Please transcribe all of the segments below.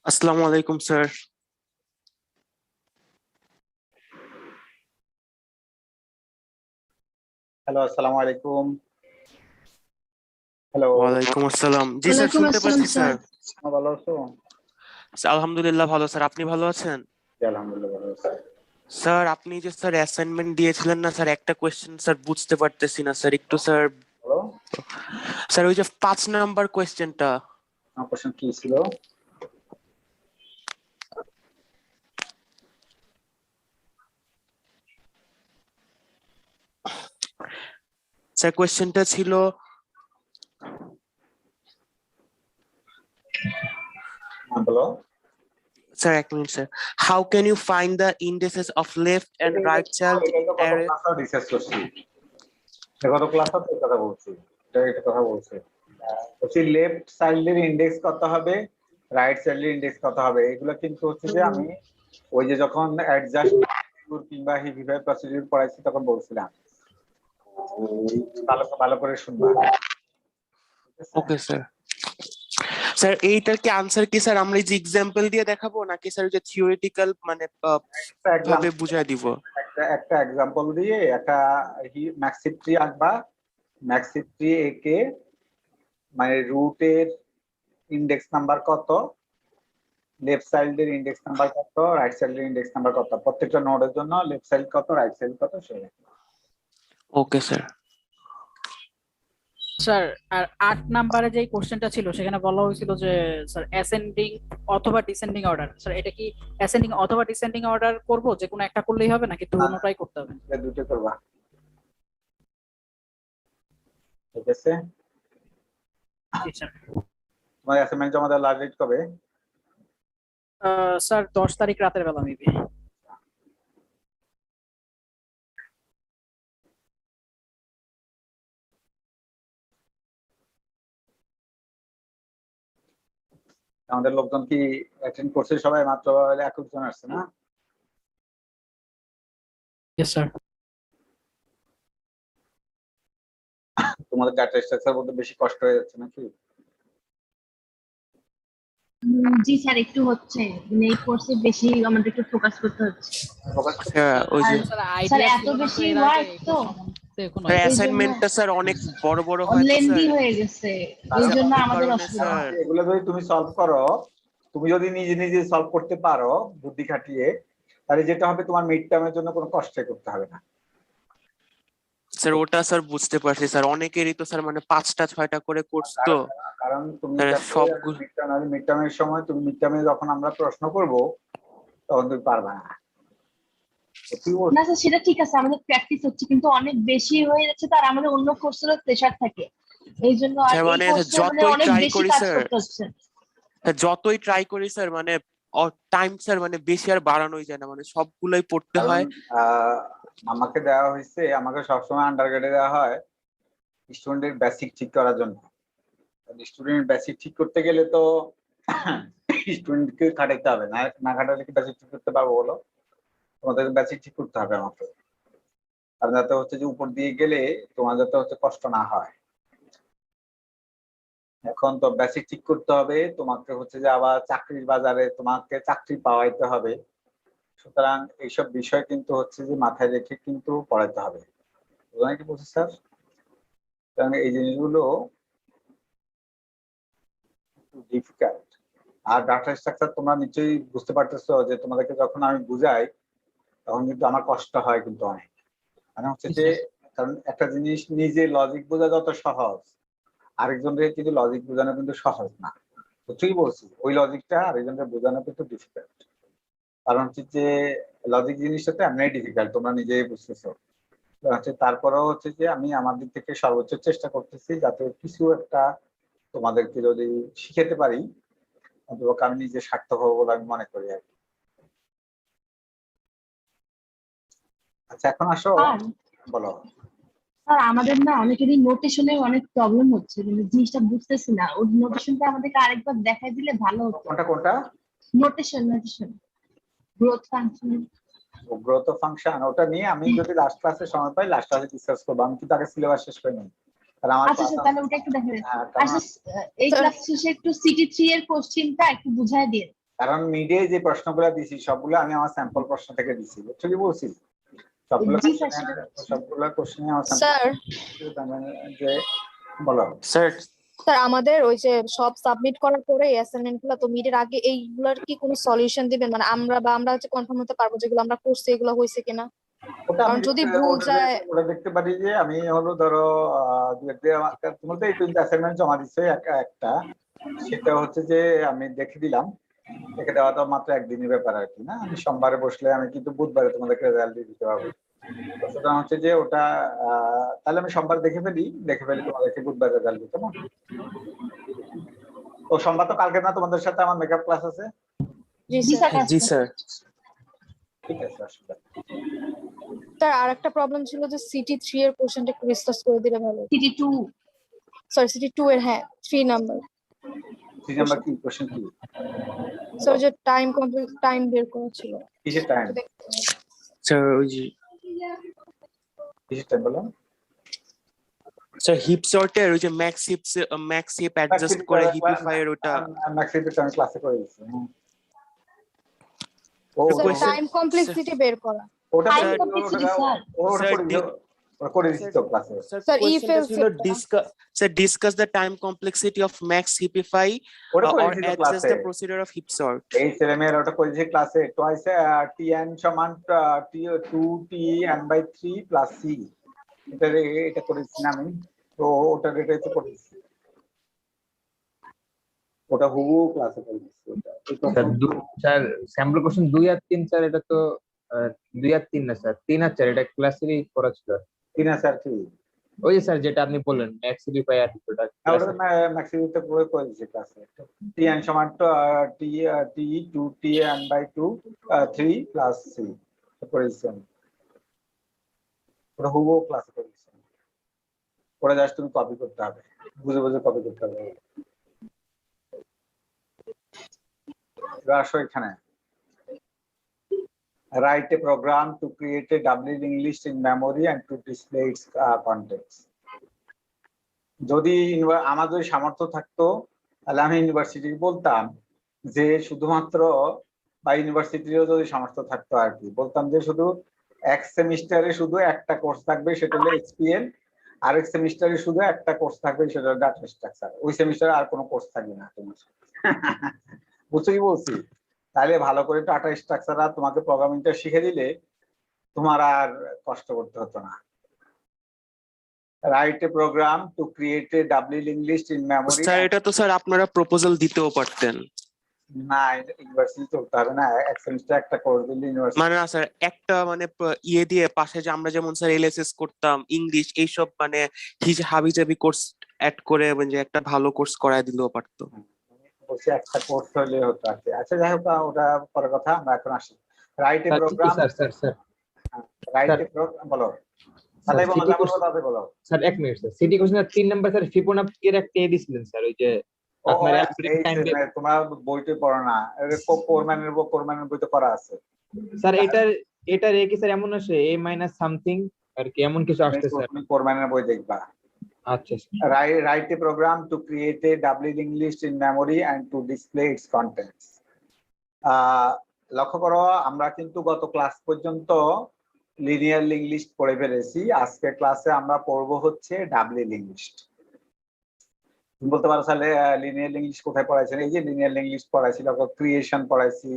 আসসালামু আলাইকুম sir. Hello, আসসালামু আলাইকুম। হ্যালো, ওয়ালাইকুম আসসালাম। জি স্যার, শুনতে পাচ্ছি স্যার। ভালো আছো? আলহামদুলিল্লাহ ভালো স্যার, আপনি ভালো আছেন? জি, আলহামদুলিল্লাহ ভালো আছি। স্যার আপনি যে স্যার অ্যাসাইনমেন্ট দিয়েছিলেন না স্যার, একটা কোয়েশ্চেন স্যার বুঝতে পারতেছি না স্যার, একটু স্যার। বলো, স্যার ওই যে 5 নাম্বার কোয়েশ্চেনটা। আমার কোশ্চেন কি ছিল? স্যার কোয়েশ্চেনটা ছিল, বলো। স্যার এক minute sir. How can you find the indices of left and right child এটা তো কত অ্যারে? ক্লাসে ডিসকাস করছি, কত ক্লাসে তো কথা বলছি, এটা কথা বলছি। বলছি লেফট চাইল্ডের ইন্ডেক্স কত হবে, রাইট চাইল্ডের ইন্ডেক্স কত হবে, এগুলো কিন্তু হচ্ছে যে আমি ওই যে যখন অ্যাডজাস্ট কিংবা হিভিভাবে প্রসিডিউর পড়াইছি তখন বলছিলাম। ভালো ভালো করে শুনবা। Okay sir. স্যার এইটার কি আনসার কি স্যার আমরা এই যে এক্সাম্পল দিয়ে দেখাবো, নাকি স্যার ওই যে থিওরিটিক্যাল মানে ভাবে বুঝাই দিব? একটা এক্সাম্পল দিয়ে একটা ম্যাক্সিপ ট্রি আঁকবা। ম্যাক্সিপ ট্রি একে মানে রুটের ইন্ডেক্স নাম্বার কত, লেফট সাইডের ইন্ডেক্স নাম্বার কত, রাইট সাইডের ইন্ডেক্স নাম্বার কত, প্রত্যেকটা নোডের জন্য লেফট সাইড কত, রাইট সাইড কত, সেটা। Okay sir. স্যার আর 8 নম্বরে যে কোশ্চেনটা ছিল সেখানে বলা হয়েছিল যে স্যার অ্যাসেন্ডিং অথবা ডিসেন্ডিং অর্ডার, স্যার এটা কি অ্যাসেন্ডিং অথবা ডিসেন্ডিং অর্ডার করব, যে কোনো একটা করলেই হবে নাকি দুটোটাই করতে হবে? দুটো করবা, ঠিক আছে? জি স্যার। তোমার অ্যাসাইনমেন্ট জমা দেওয়ার লাস্ট ডেট কবে? স্যার 10 তারিখ রাতের বেলা মেবি। আমাদের লোকজন কি অ্যাটেন্ড করছে? সবাই মাত্র 21 জন আসছে না? Yes sir. তোমাদের ডাটা স্ট্রাকচার বলতে বেশি কষ্ট হয়ে যাচ্ছে নাকি? জি স্যার, একটু হচ্ছে, মানে এই কোর্সে বেশি আমাদের একটু ফোকাস করতে হচ্ছে। হ্যাঁ ওই যে স্যার এত বেশি ওয়ার্ক তো অ্যাসাইনমেন্টটা স্যার অনেক বড় বড় হয় তো লেন্দি স্যার, হয়ে গেছে, এই জন্য আমাদের অসুবিধা। স্যার এগুলো যদি তুমি সলভ করো, তুমি যদি নিজে নিজে সলভ করতে পারো বুদ্ধি খাটিয়ে, তাহলে যেটা হবে তোমার মিড টার্মের জন্য কোনো কষ্ট করতে হবে না। স্যার ওটা স্যার বুঝতে পারছি স্যার, অনেকেরই তো স্যার মানে 5টা 6টা করে কোর্স তো, কারণ তুমি সবগুলো মিড টার্মের সময়, তুমি মিড টার্মে যখন আমরা প্রশ্ন করব তখন তুমি পারবে না। না স্যার, সেটা ঠিক আছে, আমাদের প্র্যাকটিস হচ্ছে, কিন্তু অনেক বেশি হয়ে যাচ্ছে, তার আমাদের অন্য কোর্সেরও প্রেশার থাকে, এই জন্য আর এই মানে কোর্সে মানে যতই অনেক ট্রাই বেশি করি কাজ স্যার, করতে হচ্ছে। যতই ট্রাই করি স্যার মানে টাইম স্যার মানে বেশি আর বাড়ানোই যায় না, মানে সবগুলোই পড়তে হয়। আমাকে দেওয়া হয়েছে, আমাকে সবসময় আন্ডারগ্রেডে দেওয়া হয় স্টুডেন্টের বেসিক ঠিক করার জন্য। স্টুডেন্ট বেসিক ঠিক করতে গেলে তো স্টুডেন্টকে খাটাইতে হবে, না খাটালে কি বেসিক ঠিক করতে পারবো বলো? তোমাদের বেসিক ঠিক করতে হবে আমাকে, আর যাতে হচ্ছে যে উপর দিয়ে গেলে তোমার যাতে হচ্ছে কষ্ট না হয়। এখন তো বেসিক ঠিক করতে হবে, তোমাকে হচ্ছে যে আবার চাকরির বাজারে তোমাকে চাকরি পাওয়াইতে হবে, সুতরাং এইসব বিষয় কিন্তু হচ্ছে যে মাথায় রেখে কিন্তু পড়াইতে হবে। বুঝলেন কি বলছি স্যার? কারণ এই জিনিসগুলো ডিফিকাল্ট। আর ডাটা স্ট্রাকচার তোমরা নিশ্চয়ই বুঝতে পারতেছো যে তোমাদেরকে যখন আমি বুঝাই তখন কিন্তু আমার কষ্ট হয় কিন্তু অনেক, মানে হচ্ছে যে কারণ একটা জিনিস নিজে লজিক বোঝা যত সহজ, আরেকজনকে কিন্তু লজিক বোঝানো কিন্তু সহজ না। বুঝতেই বলছি, ওই লজিকটা আরেকজনকে বোঝানো কিন্তু ডিফিকাল্ট। কারণ হচ্ছে যে লজিক জিনিসটা তো এমনি ডিফিকাল্ট, তোমরা নিজেই বুঝতেছো। তারপরেও হচ্ছে যে আমি আমার দিক থেকে সর্বোচ্চ চেষ্টা করতেছি যাতে কিছু একটা তোমাদেরকে যদি শিখাতে পারি, অন্তত আমি নিজে সার্থক হবো বলে আমি মনে করি আর কি। আচ্ছা এখন আসো, বলো। স্যার আমাদের না অনেকেরই নোটেশনে অনেক প্রবলেম হচ্ছে, কিন্তু জিনিসটা বুঝতেছি না, ওই নোটেশনটা আমাদেরকে আরেকবার দেখাই দিলে ভালো হতো। কোনটা কোনটা? Notation growth function. Growth function ওটা নিয়ে আমি যদি লাস্ট ক্লাসে সময় পাই লাস্ট ক্লাসে ডিসকাস করবো। আমি কিন্তু আগে সিলেবাস শেষ করে নিই, কারণ আমার আচ্ছা class তাহলে ওটা একটু দেখেন। কারণ আচ্ছা এই ক্লাস শেষে একটু সিটি 3 এর কোশ্চেনটা একটু বুঝায় দিন। কারণ মিডে যে প্রশ্নগুলো দিছি সবগুলো আমি আমার স্যাম্পল প্রশ্ন থেকে দিছি, বুঝছো কি বলছি? সবগুলো জি স্যার, সবগুলো কোশ্চেন আমার স্যার যে বলো স্যার স্যার আমাদের ওই যে সব সাবমিট করার পরে অ্যাসাইনমেন্ট গুলো তো মিডের আগে এইগুলোর কি কোনো সলিউশন দিবেন, মানে আমরা হচ্ছে কনফার্ম হতে পারবো যেগুলো আমরা করছি এগুলো হয়েছে কিনা? ওটা আমি কারণ যদি ভুল যায় ওটা দেখতে পারি যে আমি হলো ধরো তুমি তো এই তিনটা অ্যাসাইনমেন্ট জমা দিচ্ছ একটা, সেটা হচ্ছে যে আমি দেখে দিলাম, দেখে দেওয়া তো মাত্র একদিনের ব্যাপার আর কি না। আমি সোমবারে বসলে আমি কিন্তু বুধবারে তোমাদেরকে রেজাল্ট দিয়ে দিতে পারবো। সুতরাং হচ্ছে যে ওটা তাহলে আমি সোমবার দেখে ফেলি তোমাদেরকে বুধবার রেজাল্ট দিতে না। তো সোমবার তো কালকে না, তোমাদের সাথে আমার মেকআপ ক্লাস আছে। জি স্যার। জি স্যার ঠিক আছে, অসুবিধা নেই। স্যার আরেকটা প্রবলেম ছিল যে সিটি 3 এর কোশ্চেনটা একটু ডিসকাস করে দিলে ভালো। সিটি 2 সরি সিটি 2 এর, হ্যাঁ 3 নাম্বার। 3 নাম্বার কি কোশ্চেন কি? স্যার যে টাইম বের করা ছিল। কিসের টাইম? স্যার ওই যে কিসের টাইম বলো? স্যার হিপ সর্টের ওই যে ম্যাক্স হিপ অ্যাডজাস্ট করে হিপিফাই এর ওটা ম্যাক্সিমিটা আমি ক্লাসে করে দিয়েছি। ও স্যার question- টাইম কমপ্লেক্সিটি বের করা। ওটা টাইম স্যার, কমপ্লেক্সিটি স্যার। ওটা করে দিচ্ছি তো ক্লাসে। স্যার Sir, কোশ্চেনটা if-else ছিল এটা। discuss the time complexity of max heapify ওটা করে or দিচ্ছি তো adjust ক্লাসে। the procedure of heap sort. এই ছেলেমেয়েরা ওটা করে দিয়েছি ক্লাসে। টুয়াইস tn সমান t2t(n/3 + c) এটা করেছি না আমি, তো ওটা রেটে তো করেছি, ওটা হুবহু ক্লাসে করে দিচ্ছি ওটা। স্যার স্যাম্পল কোশ্চেন 2 আর 3 স্যার, এটা তো 2 আর 3 না স্যার, 3 আর 4 এটা ক্লাসেরই করা ছিল। 3 স্যার কি ওই যে স্যার যেটা আপনি বললেন ম্যাক্স হিপিফাই আর ওটা ওটা ম্যাক্সিমিতে করে দিয়েছি ক্লাসে। tn সমান t2t(n/2 3 + c) করেছি আমি। ওটা হুবহু ক্লাসে করেছি। ওটা জাস্ট তুমি কপি করতে হবে, বুঝে বুঝে কপি করতে হবে। আসো এখানে, write a program to create a double linked list in memory and to display its contents. যদি আমাদের সামর্থ্য থাকতো তাহলে আমি ইউনিভার্সিটি বলতাম যে শুধুমাত্র, বা ইউনিভার্সিটিরও যদি সামর্থ্য থাকতো আর কি, বলতাম যে শুধু এক সেমিস্টারে শুধু একটা কোর্স থাকবে সেটা হলো এক্সপিএল, আর এক সেমিস্টারে শুধু একটা কোর্স থাকবে সেটা হলো ডাটা স্ট্রাকচার। ওই সেমিস্টারে আর কোনো কোর্স থাকবে না তোমার। বুঝছো কি বলছি? তাহলে ভালো করে ডাটা স্ট্রাকচার আর তোমাকে প্রোগ্রামিংটা শিখে দিলে তোমার আর কষ্ট করতে হতো না। Write a program to create a double link list in memory. Sir এটা তো স্যার আপনারা প্রপোজাল দিতেও পারতেন। না, ইউনিভার্সিটি চলতে হবে না, এক সেমিস্টার একটা কোর্স দিলে ইউনিভার্সিটি। মানে না স্যার একটা মানে ইয়ে দিয়ে পাশে যে আমরা যেমন স্যার এলএসএস করতাম ইংলিশ এইসব মানে হাবিজাবি কোর্স অ্যাড করে মানে একটা ভালো কোর্স করায় দিলেও পারতো। বলছি একটা কোর্স হলে হতো আর কি। আচ্ছা যাই হোক, ওটা পরের কথা, আমরা এখন আসি। Write a sir program, sir write a program বলো তাহলে বলো, যা বলবো তাতে বলো। স্যার এক minute sir, CT question 3 number sir ফিবোনাচির একটা এ দিছিলেন স্যার, ওই যে আপনার অ্যালগরিদম টাইম। তোমার বইতে পড়ো না, কোরমানের বইতে করা আছে স্যার এটার এ কি স্যার এমন আসে a মাইনাস সামথিং আর কি এমন কিছু আসছে স্যার? তুমি কোরমানের বই দেখবা। আচ্ছা write a program to create a double linked list in memory and to display its contents. লক্ষ্য করো আমরা কিন্তু গত ক্লাস পর্যন্ত লিনিয়ার লিঙ্ক লিস্ট পড়ে ফেলেছি। আজকে ক্লাসে আমরা পড়বো হচ্ছে ডাবল লিঙ্ক লিস্ট। তুমি বলতে পারো তাহলে লিনিয়ার লিঙ্ক লিস্ট কোথায় পড়াইছেন? এই যে লিনিয়ার লিঙ্ক লিস্ট পড়াইছি, ক্রিয়েশন পড়াইছি,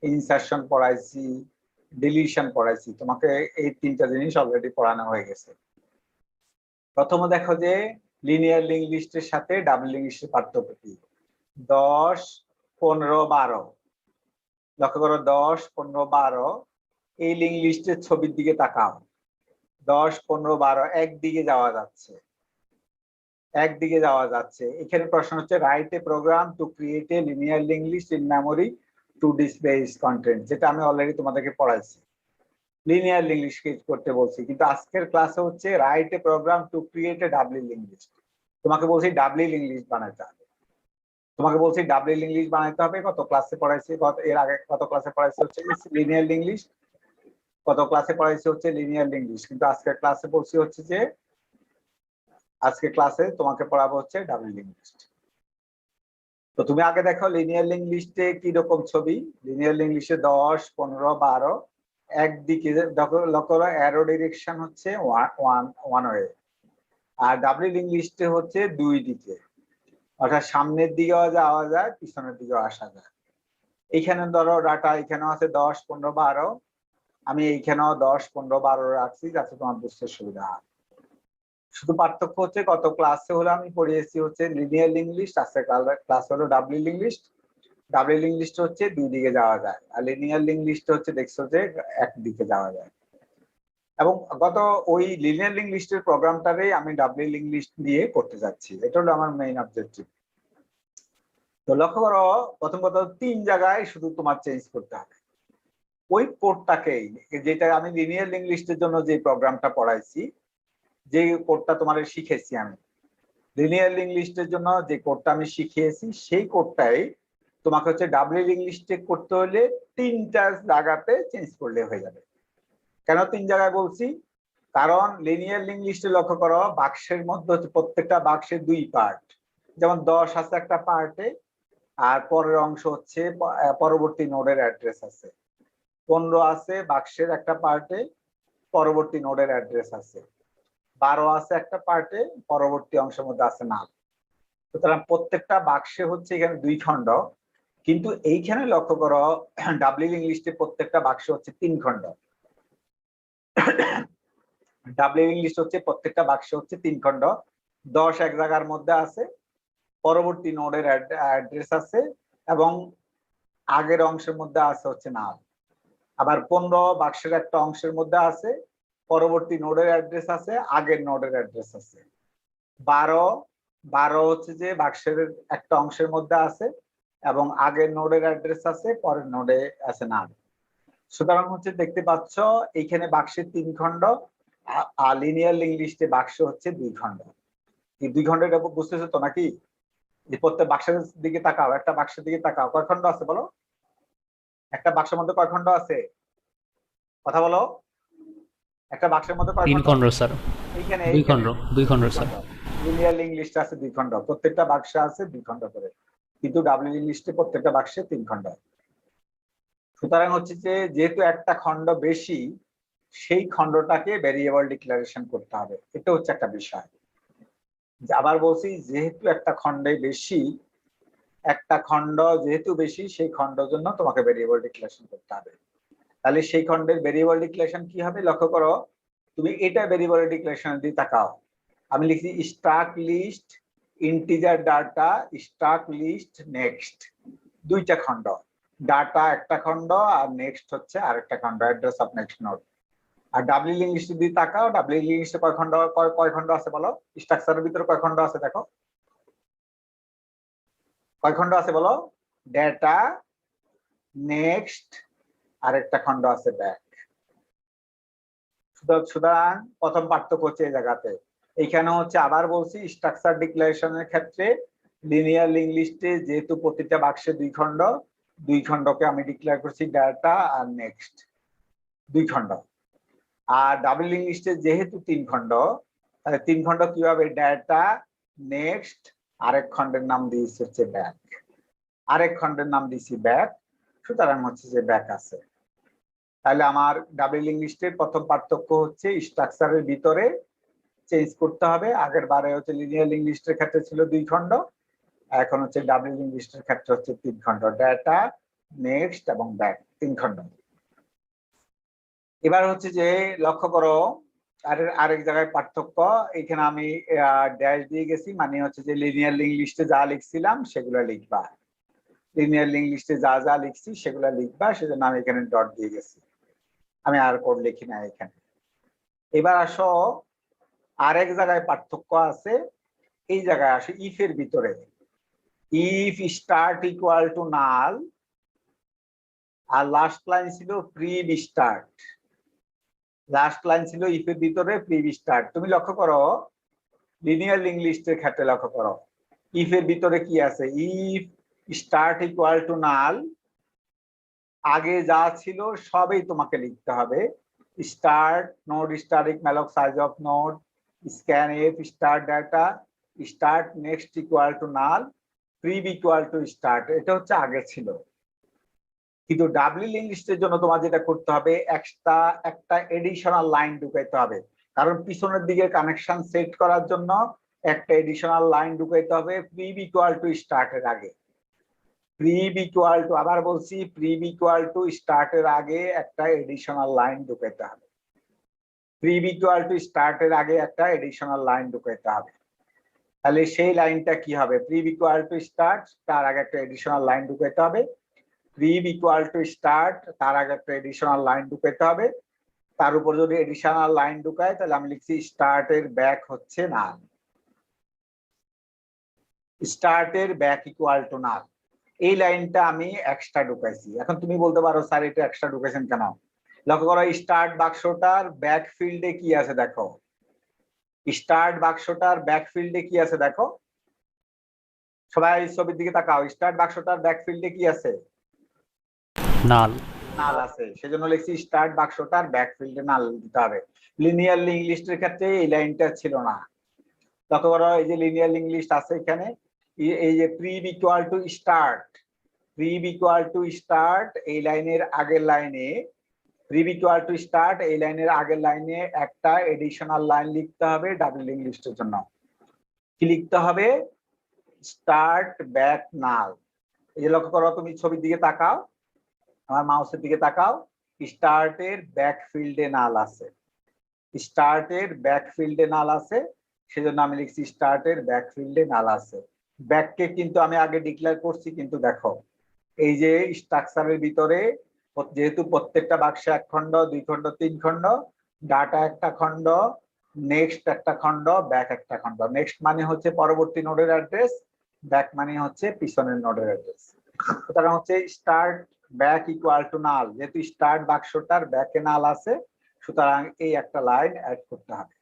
ইনসারশন পড়াইছি, ডিলিশন পড়াইছি। তোমাকে এই তিনটা জিনিস অলরেডি পড়ানো হয়ে গেছে। প্রথমে দেখো যে লিনিয়ার লিঙ্ক লিস্টের সাথে ডাবল লিঙ্ক লিস্টের পার্থক্য কি। 10, 15, 12 লক্ষ্য করো, 10, 15, 12 এই লিঙ্ক লিস্টের ছবির দিকে তাকাও। 10, 15, 12 একদিকে যাওয়া যাচ্ছে। এখানে প্রশ্ন হচ্ছে write a program to create a linear link list in memory to display its content, যেটা আমি অলরেডি তোমাদেরকে পড়াইছি। লিনিয়ার লিঙ্ক লিস্ট করতে বলছি, কিন্তু আজকের ক্লাসে হচ্ছে write a program to create a double link list. তোমাকে বলছি ডাবল লিঙ্ক লিস্ট বানাতে হবে। কত ক্লাসে পড়াইছি, এর আগে কত ক্লাসে পড়াইছি হচ্ছে লিনিয়ার লিঙ্ক লিস্ট। গত ক্লাসে পড়াইছি হচ্ছে লিনিয়ার লিঙ্গুইস্ট, কিন্তু আজকের ক্লাসে বলছি হচ্ছে যে আজকে ক্লাসে তোমাকে পড়াবো হচ্ছে ডাবল লিঙ্গুইস্ট। তো তুমি আগে দেখো লিনিয়ার লিঙ্গুইস্টে কি রকম ছবি। লিনিয়ার লিঙ্গুইস্টে 10, 15, 12 একদিকে লক্ষ্য করো, অ্যারো ডিরেকশন হচ্ছে ওয়ান ওয়ে। আর ডাবল লিঙ্গুইস্টে হচ্ছে দুই দিকে, অর্থাৎ সামনের দিকেও যাওয়া যায়, পিছনের দিকেও আসা যায়। এইখানে ধরো ডাটা এখানেও আছে 10, 15, 12, আমি এইখানেও 10, 15, 12 রাখছি যাতে তোমার বুঝতে সুবিধা হয়। শুধু পার্থক্য হচ্ছে গত ক্লাসে হলো আমি পড়িয়েছি হচ্ছে লিনিয়ার লিঙ্গুইস্ট, আজকে ক্লাস হলো ডাবল লিঙ্গুইস্ট। ডাবল লিঙ্গুইস্ট হচ্ছে দুই দিকে যাওয়া যায়, আর লিনিয়ার লিঙ্গুইস্ট হচ্ছে দেখছো যে একদিকে যাওয়া যায়। এবং গত ওই লিনিয়ার লিঙ্গুইস্টের প্রোগ্রামটারে আমি ডাবল লিঙ্গুইস্ট দিয়ে করতে যাচ্ছি, এটা হলো আমার মেইন অবজেক্টিভ। তো লক্ষ্য করো, প্রথম কথা 3 জায়গায় শুধু তোমার চেঞ্জ করতে হবে ওই কোডটাকেই, যেটা আমি লিনিয়ার লিঙ্গুইস্টের জন্য যে প্রোগ্রামটা পড়াইছি, যে কোডটা তোমার শিখেছি আমি লিনিয়ার লিঙ্গুইস্টের জন্য যে কোডটা আমি শিখিয়েছি, সেই কোডটাই তোমাকে হচ্ছে ডাবল লিঙ্গুইস্টে করতে হলে 3টা জায়গাতে চেঞ্জ করলে হয়ে যাবে। কেন 3 জায়গায় বলছি? কারণ লিনিয়ার লিঙ্গুইস্টে লক্ষ্য করো, বাক্সের মধ্যে হচ্ছে প্রত্যেকটা বাক্সের 2 পার্ট, যেমন 10 আছে একটা পার্টে, আর পরের অংশ হচ্ছে পরবর্তী নোডের অ্যাড্রেস আছে। 15 আছে বাক্সের একটা পার্টে, পরবর্তী নোডের অ্যাড্রেস আছে। 12 আছে একটা পার্টে, পরবর্তী অংশের মধ্যে আছে নাল। সুতরাং প্রত্যেকটা বাক্সে হচ্ছে এখানে 2 খণ্ড, কিন্তু এইখানে লক্ষ্য করো ডাবল লিঙ্গুইস্টে প্রত্যেকটা বাক্সে হচ্ছে 3 খণ্ড। ডাবল লিঙ্গুইস্ট হচ্ছে প্রত্যেকটা বাক্সে হচ্ছে 3 খণ্ড। 10 এক জায়গার মধ্যে আছে, পরবর্তী নোডের অ্যাড্রেস আছে, এবং আগের অংশের মধ্যে আছে হচ্ছে নাল। আবার 15 বাক্সের একটা অংশের মধ্যে আছে, পরবর্তী নোডের অ্যাড্রেস আছে, আগের নোডের অ্যাড্রেস আছে। 12 হচ্ছে যে বাক্সের একটা অংশের মধ্যে আছে এবং আগের নোডের অ্যাড্রেস আছে, পরের নোডে আছে নাল। সুতরাং হচ্ছে দেখতে পাচ্ছ এইখানে বাক্সের 3 খণ্ড, আর লিনিয়ার লিঙ্গুইস্টে বাক্স হচ্ছে 2 খণ্ড। এই 2 খণ্ড এটা বুঝতেছো তো নাকি? যে প্রত্যেক বাক্সের দিকে তাকাও, একটা বাক্সের দিকে তাকাও, কয় খণ্ড আছে বলো? একটা বাক্সের মধ্যে কয় খণ্ড আছে? কথা বলো। একটা বাক্সের মধ্যে কয় 3 খণ্ড স্যার। এইখানে 2 খণ্ড স্যার। লিনিয়ার লিঙ্গুইস্টে আছে 2 খণ্ড, প্রত্যেকটা বাক্সে আছে 2 খণ্ড করে, কিন্তু ডাবল লিঙ্গুইস্টে প্রত্যেকটা বাক্সে 3 খণ্ড। সুতরাং হচ্ছে যে যেহেতু একটা খণ্ড বেশি, সেই খণ্ডটাকে ভেরিয়েবল ডিক্লারেশন করতে হবে, এটা হচ্ছে একটা বিষয়। আবার বলছি, যেহেতু একটা খণ্ডে বেশি, একটা খণ্ড যেহেতু বেশি, সেই খণ্ডের জন্য তোমাকে ভেরিয়েবল ডিক্লারেশন করতে হবে। তাহলে সেই খণ্ডের ভেরিয়েবল ডিক্লারেশন কি হবে? লক্ষ্য করো, তুমি এটা ভেরিয়েবল ডিক্লারেশন দিয়ে তাকাও। আমি লিখছি stack list integer data stack list next, 2টা খণ্ড, ডাটা একটা খণ্ড আর নেক্সট হচ্ছে আরেকটা খণ্ড, অ্যাড্রেস অফ নেক্সট নোড। আর ডাবল লিঙ্গুইস্ট দিয়ে তাকাও, ডাবল লিঙ্গুইস্টে কয় খণ্ড আছে বলো? স্ট্রাকচারের ভিতরে কয় খণ্ড আছে দেখো, কয় খণ্ড আছে বলো? ডেটা, নেক্সট, আরেকটা খণ্ড আছে ব্যাক। সুতরাং প্রথম পার্থক্য হচ্ছে এই জায়গাতে। এইখানে হচ্ছে আবার বলছি, স্ট্রাকচার ডিক্লারেশনের ক্ষেত্রে লিনিয়ার লিঙ্গুইস্টে যেহেতু প্রতিটা বাক্সে 2 খণ্ড, 2 খণ্ডকে আমি ডিক্লেয়ার করছি ডাটা আর নেক্সট, 2 খণ্ড। আর ডাবল লিঙ্গুইস্টে যেহেতু 3 খণ্ড, তাহলে 3 খণ্ড কি হবে? ডাটা, নেক্সট, আরেক খণ্ডের নাম দিয়েছি হচ্ছে ব্যাক, আরেক খণ্ডের নাম দিয়েছি ব্যাক। সুতরাং হচ্ছে যে ব্যাক আছে। তাহলে আমার ডাবল লিঙ্গুইস্টের প্রথম পার্থক্য হচ্ছে স্ট্রাকচারের ভিতরে চেঞ্জ করতে হবে। আগের বারে হচ্ছে লিনিয়ার লিঙ্গুইস্টের ক্ষেত্রে ছিল 2 খণ্ড, এখন হচ্ছে ডাবল লিঙ্গুইস্টের ক্ষেত্রে হচ্ছে 3 খণ্ড, ডাটা, নেক্সট এবং ব্যাক, 3 খণ্ড। এবার হচ্ছে যে লক্ষ্য করো আরেক জায়গায় পার্থক্য, এখানে আমি ড্যাশ দিয়ে গেছি, মানে হচ্ছে যে লিনিয়ার লিঙ্গুইস্টে যা লিখছিলাম সেগুলো লিখবা, লিনিয়ার লিঙ্গুইস্টে যা যা লিখছি সেগুলো লিখবা, সেজন্য আমি এখানে ডট দিয়ে গেছি, আমি আর কোড লিখি না এখানে। এবার আসো আরেক জায়গায় পার্থক্য আছে, এই জায়গায় আসে ইফ এর ভিতরে। If start equal to null, আর লাস্ট লাইন ছিল প্রিভ স্টার্ট, লাস্ট লাইন ছিল ইফ এর ভিতরে প্রিভ স্টার্ট। তুমি লক্ষ্য করো লিনিয়ার লিঙ্গুইস্টের ক্ষেত্রে লক্ষ্য করো, ইফ এর ভিতরে কি আছে? ইফ স্টার্ট ইকুয়াল টু নাল, আগে যা ছিল সবই তোমাকে লিখতে হবে, start node static malloc size of node, scanf start data, start next equal to null, prev equal to start। এটা হচ্ছে আগে ছিল, কিন্তু ডাবলি লিঙ্ক লিস্টের জন্য তোমার যেটা করতে হবে এক্সট্রা একটা এডিশনাল লাইন ঢুকাইতে হবে, কারণ পিছনের দিকে কানেকশন সেট করার জন্য একটা এডিশনাল লাইন ঢুকাইতে হবে প্রিভ ইকুয়াল টু স্টার্টের আগে। প্রিভ ইকুয়াল টু, আবার বলছি, প্রিভ ইকুয়াল টু স্টার্টের আগে একটা এডিশনাল লাইন ঢুকাইতে হবে। প্রিভ ইকুয়াল টু স্টার্টের আগে একটা এডিশনাল লাইন ঢুকাইতে হবে। তাহলে সেই লাইনটা কি হবে? প্রিভ ইকুয়াল টু স্টার্ট, তার আগে একটা এডিশনাল লাইন ঢুকাইতে হবে। প্রিভ ইকুয়াল টু স্টার্ট, তার আগে একটা এডিশনাল লাইন ঢুকাইতে হবে। তার উপর যদি এডিশনাল লাইন ঢুকায় তাহলে আমি লিখছি স্টার্টের ব্যাক হচ্ছে নাল, স্টার্টের ব্যাক ইকুয়াল টু নাল। এই লাইনটা আমি এক্সট্রা ঢুকাইছি। এখন তুমি বলতে পারো স্যার এটা এক্সট্রা ঢুকাইছেন কেন? লক্ষ্য করো স্টার্ট বাক্সটার ব্যাক ফিল্ডে কি আছে দেখো, স্টার্ট বাক্সটার ব্যাক ফিল্ডে কি আছে দেখো, সবাই ছবির দিকে তাকাও। স্টার্ট বাক্সটার ব্যাক ফিল্ডে কি আছে? নাল। নাল আছে, সেজন্য লিখছি স্টার্ট বাক্সটার ব্যাক ফিল্ডে নাল দিতে হবে। লিনিয়ার লিঙ্ক লিস্টের ক্ষেত্রে এই লাইনটা ছিল না। লক্ষ্য করো এই যে লিনিয়ার লিঙ্ক লিস্ট আছে এখানে, এই যে prev equal to start, prev equal to start এই লাইনের আগের লাইনে, প্রিভ ইকুয়াল টু স্টার্ট এই লাইনের আগের লাইনে একটা এডিশনাল লাইন লিখতে হবে ডাবল লিঙ্ক লিস্টের জন্য। কি লিখতে হবে? স্টার্ট ব্যাক নাল। এই যে লক্ষ্য করো, তুমি ছবির দিকে তাকাও, আমার মাউসের দিকে তাকাও, স্টার্টের ব্যাক ফিল্ডে নাল আছে, স্টার্টের ব্যাক ফিল্ডে নাল আছে, সেজন্য আমি লিখছি স্টার্টের ব্যাক ফিল্ডে নাল আছে। ব্যাককে কিন্তু আমি আগে ডিক্লেয়ার করছি, কিন্তু দেখো এই যে স্ট্রাকচারের ভিতরে যেহেতু প্রত্যেকটা বাক্সে এক খণ্ড, দুই খণ্ড, তিন খণ্ড, ডাটা একটা খণ্ড, নেক্সট একটা খণ্ড, ব্যাক একটা খণ্ড। নেক্সট মানে হচ্ছে পরবর্তী নোডের অ্যাড্রেস, ব্যাক মানে হচ্ছে পিছনের নোডের অ্যাড্রেস। সুতরাং হচ্ছে স্টার্ট ব্যাক ইকুয়াল টু নাল, যেহেতু স্টার্ট বাক্সটার ব্যাকে নাল আছে, সুতরাং এই একটা লাইন অ্যাড করতে হবে।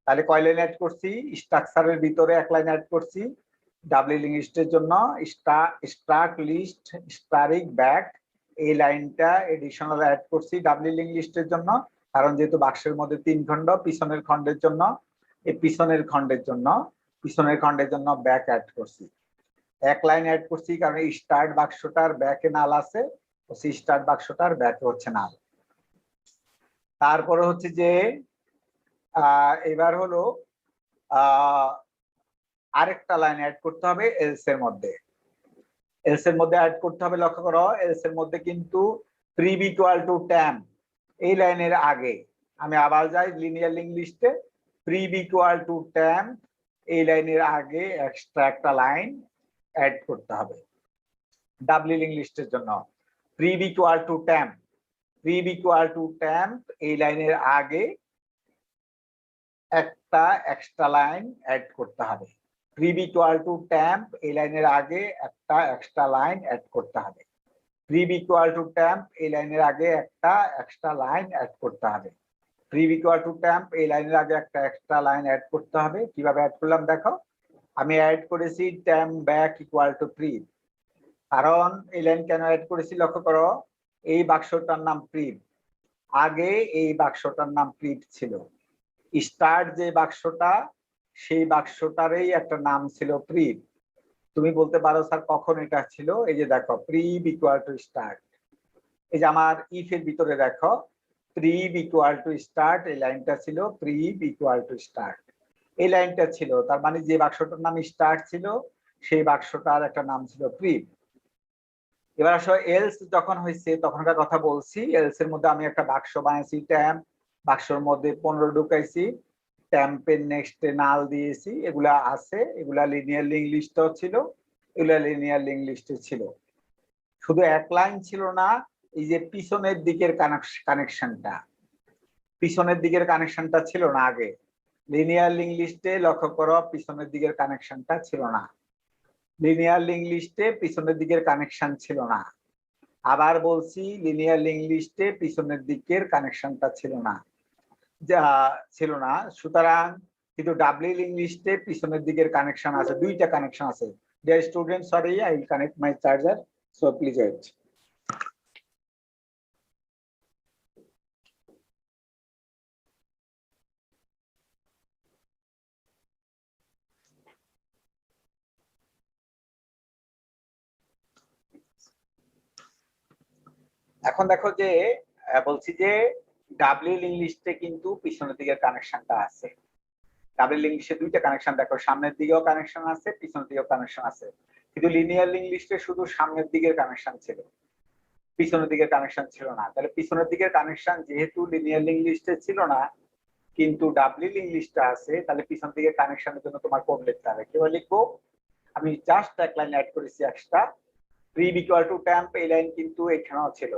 তাহলে কয় লাইন অ্যাড করছি? স্ট্রাকচারের ভিতরে এক লাইন অ্যাড করছি ডাবলি লিঙ্ক লিস্টের জন্য, স্টার্ট লিস্ট স্টারিক ব্যাক এই লাইনটা এডিশনাল অ্যাড করছি ডাবলি লিঙ্ক লিস্টের জন্য, কারণ যেহেতু বাক্সের মধ্যে তিন খণ্ড, পিছনের খণ্ডের জন্য, এই পিছনের খণ্ডের জন্য ব্যাক অ্যাড করছি। এক লাইন অ্যাড করছি কারণ স্টার্ট বাক্সটার ব্যাকে নাল আছে, স্টার্ট বাক্সটার ব্যাকে হচ্ছে নাল। তারপরে হচ্ছে যে এবার হলো আরেকটা লাইন অ্যাড করতে হবে এলস এর মধ্যে। এলস এর মধ্যে অ্যাড করতে হবে, লক্ষ্য করো এলস এর মধ্যে কিন্তু প্রিভ ইকুয়াল টু ট্যাম্প এই লাইনের আগে, আমি আবার যাই লিনিয়ার লিঙ্ক লিস্টে, প্রিভ ইকুয়াল টু ট্যাম্প এই লাইনের আগে এক্সট্রা একটা লাইন অ্যাড করতে হবে ডাবলি লিঙ্ক লিস্টের জন্য। Prev equal to temp, prev equal to temp এই লাইনের আগে একটা এক্সট্রা লাইন অ্যাড করতে হবে। প্রিভ ইকুয়াল টু ট্যাম্প এই লাইনের আগে একটা এক্সট্রা লাইন অ্যাড করতে হবে। প্রিভ ইকুয়াল টু ট্যাম্প এই লাইনের আগে একটা এক্সট্রা লাইন অ্যাড করতে হবে। প্রিভ ইকুয়াল টু ট্যাম্প এই লাইনের আগে একটা এক্সট্রা লাইন অ্যাড করতে হবে। কিভাবে অ্যাড করলাম দেখো, আমি অ্যাড করেছি ট্যাম্প ব্যাক ইকুয়াল টু প্রিভ। কারণ এই লাইন কেন অ্যাড করেছি লক্ষ্য করো, এই বাক্সটার নাম প্রিভ, আগে এই বাক্সটার নাম প্রিভ ছিল। স্টার্ট যে বাক্সটা, সেই বাক্সটারই একটা নাম ছিল প্রিভ। তুমি বলতে পারো স্যার কখন এটা ছিল? এই যে দেখো প্রিভ ইকুয়াল টু স্টার্ট, এই যে আমার ইফ এর ভিতরে দেখো প্রিভ ইকুয়াল টু স্টার্ট এই লাইনটা ছিল, প্রিভ ইকুয়াল টু স্টার্ট এই লাইনটা ছিল। তার মানে যে বাক্সটার নাম স্টার্ট ছিল সেই বাক্সটার একটা নাম ছিল প্রিভ। এবার আসলে এলস যখন হয়েছে তখনকার কথা বলছি। এলস এর মধ্যে আমি একটা বাক্স বানিয়েছি ট্যাম্প, বাক্সের মধ্যে 15 ঢুকাইছি, ট্যাম্পের নেক্সটে নাল দিয়েছি, এগুলা আছে, এগুলা লিনিয়ার লিঙ্ক লিস্টও ছিল, এগুলা লিনিয়ার লিঙ্ক লিস্টে ছিল। শুধু এক লাইন ছিল না, এই যে পিছনের দিকের কানেকশনটা, পিছনের দিকের কানেকশনটা ছিল না আগে লিনিয়ার লিঙ্ক লিস্টে। লক্ষ্য করো পিছনের দিকের কানেকশনটা ছিল না, লিনিয়ার লিঙ্ক লিস্টে পিছনের দিকের কানেকশন ছিল না। আবার বলছি লিনিয়ার লিঙ্ক লিস্টে পিছনের দিকের কানেকশনটা ছিল না, যা ছিল না। সুতরাং কিন্তু ডাবলি লিঙ্ক লিস্টে পিছনের দিকের কানেকশন আছে, দুইটা কানেকশন আছে। Dear student, sorry I will connect my charger, so please wait. এখন দেখো যে বলছি যে ডাবল ইংলিশে কিন্তু পিছনের দিকের কানেকশনটা আছে। ডাবল ইংলিশে দুইটা কানেকশন দেখো, সামনের দিকেও কানেকশন আছে, পিছনের দিকেও কানেকশন আছে। কিন্তু লিনিয়ার ইংলিশে শুধু সামনের দিকের কানেকশন ছিল, পিছনের দিকের কানেকশন ছিল না। তাহলে পিছনের দিকের কানেকশন যেহেতু লিনিয়ার ইংলিশে ছিল না কিন্তু ডাবল ইংলিশটা আছে, তাহলে পিছন দিকের কানেকশনের জন্য তোমার কোড লিখতে হবে। কিভাবে লিখবো? আমি জাস্ট এক লাইন অ্যাড করেছি এক্সট্রা, প্রিভ ইকুয়াল টু ট্যাম্প। এই লাইন কিন্তু এখানেও ছিল,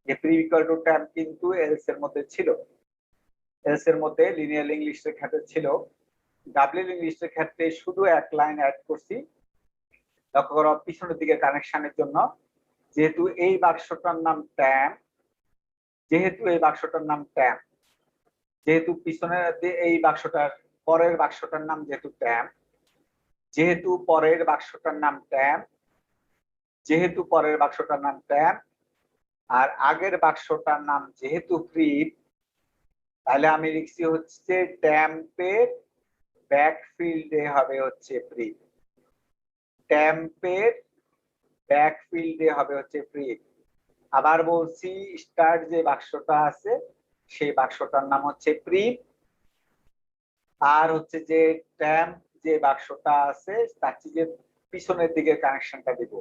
যে প্রিভ ইকুয়াল টু ট্যাম্প কিন্তু এলস এর মধ্যে ছিল, এলস এর মধ্যে লিনিয়ার ইংলিশের ক্ষেত্রে ছিল। ডাবল ইংলিশের ক্ষেত্রে শুধু এক লাইন অ্যাড করছি। লক্ষ্য করো পিছনের দিকে কানেকশনের জন্য, যেহেতু এই বাক্সটার নাম ট্যাম্প, যেহেতু এই বাক্সটার নাম ট্যাম্প, যেহেতু পিছনের এই বাক্সটার পরের বাক্সটার নাম যেহেতু ট্যাম্প, যেহেতু পরের বাক্সটার নাম ট্যাম্প, যেহেতু পরের বাক্সটার নাম ট্যাম্প, আর আগের বাক্সটার নাম যেহেতু প্রিভ, তাহলে আমি লিখছি হচ্ছে ট্যাম্পের ব্যাকফিল্ডে হবে হচ্ছে প্রিভ। ট্যাম্পের ব্যাকফিল্ডে হবে হচ্ছে প্রিভ। আবার বলছি স্টার্ট যে বাক্সটা আছে সেই বাক্সটার নাম হচ্ছে প্রিভ, আর হচ্ছে যে ট্যাম্প যে বাক্সটা আছে তার যে পিছনের দিকে কানেকশনটা দিব,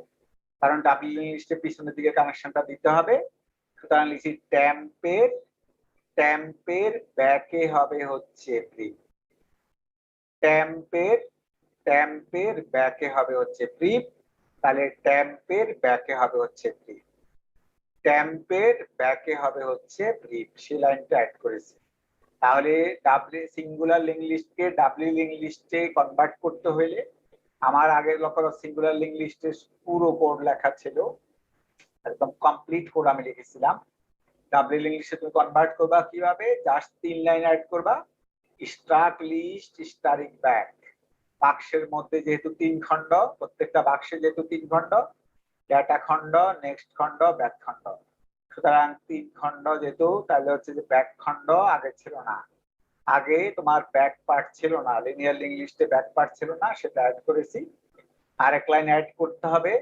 কারণ ডাবল ইংলিশে পিছনের দিকে কানেকশনটা দিতে হবে। সুতরাং লিখছি ট্যাম্পের ব্যাকে হবে হচ্ছে প্রিভ। ট্যাম্পের ব্যাকে হবে হচ্ছে প্রিভ, তাহলে ট্যাম্পের ব্যাকে হবে হচ্ছে প্রিভ। ট্যাম্পের ব্যাকে হবে হচ্ছে প্রিভ, সেই লাইনটা অ্যাড করেছি। তাহলে সিঙ্গুলার লিঙ্কলিস্টকে ডাবল লিঙ্কলিস্টে কনভার্ট করতে হলে আমার আগে লক্ষ্য সিঙ্গুলার লিঙ্কলিস্টের পুরো কোড লেখা ছিল, একদম কমপ্লিট কোড আমি লিখেছিলাম। ডাবল লিঙ্কলিস্টে তুমি কনভার্ট করবা কিভাবে? জাস্ট 3 লাইন অ্যাড করবা, স্টার্ট লিস্ট স্টারিং ব্যাক। বাক্সের মধ্যে যেহেতু 3 খণ্ড, প্রত্যেকটা বাক্সে যেহেতু 3 খণ্ড, ডেটা খণ্ড, নেক্সট খণ্ড, ব্যাক খণ্ড, সুতরাং 3 খণ্ড যেহেতু, তাহলে হচ্ছে যে ব্যাক খণ্ড আগে ছিল না, আগে তোমার ব্যাক পার্ট ছিল না, লিনিয়ার লিঙ্কলিস্টে ব্যাক পার্ট ছিল না, সেটা অ্যাড করেছি। আরেক লাইন অ্যাড করতে হবে,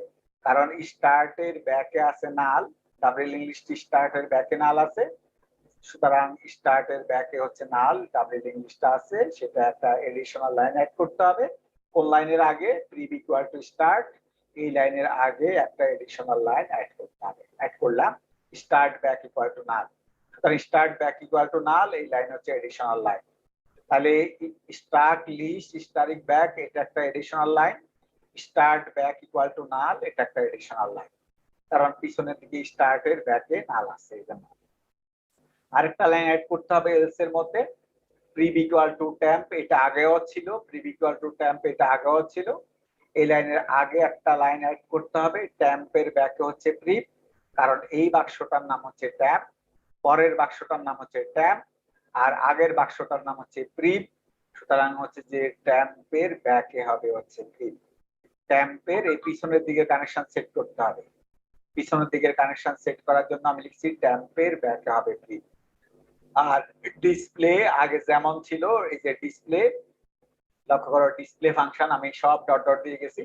কারণ স্টার্টের ব্যাকে আছে নাল, ডাবল লিঙ্কলিস্ট স্টার্টের ব্যাকে নাল আছে, সুতরাং স্টার্টের ব্যাকে হচ্ছে নাল, ডাবল লিঙ্কলিস্টটা আছে, সেটা একটা এডিশনাল লাইন অ্যাড করতে হবে। কোন লাইনের আগে? প্রিভ ইকুয়াল টু স্টার্ট, এই লাইনের আগে একটা এডিশনাল লাইন অ্যাড করতে হবে। অ্যাড করলাম start back equal to null, সুতরাং start back equal to null, এই লাইন হচ্ছে এডিশনাল লাইন। তাহলে স্টার্ট লিস্ট স্টারিং ব্যাক এটা একটা additional line, start back equal to null এটা একটা এডিশনাল লাইন, কারণ পিছনের দিকে স্টার্টের ব্যাকে নাল আছে এই জন্য। আরেকটা লাইন অ্যাড করতে হবে এলস এর মধ্যে, প্রিভ ইকুয়াল টু ট্যাম্প, এটা আগেও ছিল, প্রিভ ইকুয়াল টু ট্যাম্প এটা আগেও ছিল, এই লাইনের আগে একটা লাইন অ্যাড করতে হবে, ট্যাম্পের ব্যাকে হচ্ছে প্রিভ, কারণ এই বাক্সটার নাম হচ্ছে ট্যাম্প, পরের বাক্সটার নাম হচ্ছে ট্যাম্প, আর আগের বাক্সটার নাম হচ্ছে প্রিভ, সুতরাং হচ্ছে যে ট্যাম্পের ব্যাকে হবে হচ্ছে প্রিভ। ট্যাম্পের এই পিছনের দিকে কানেকশন সেট করতে হবে, পিছনের দিকের কানেকশন সেট করার জন্য আমি লিখছি ট্যাম্পের ব্যাকে হবে প্রিভ। আর ডিসপ্লে আগে যেমন ছিল, এই যে ডিসপ্লে, লক্ষ্য করো ডিসপ্লে ফাংশন আমি সব ডট ডট দিয়ে গেছি,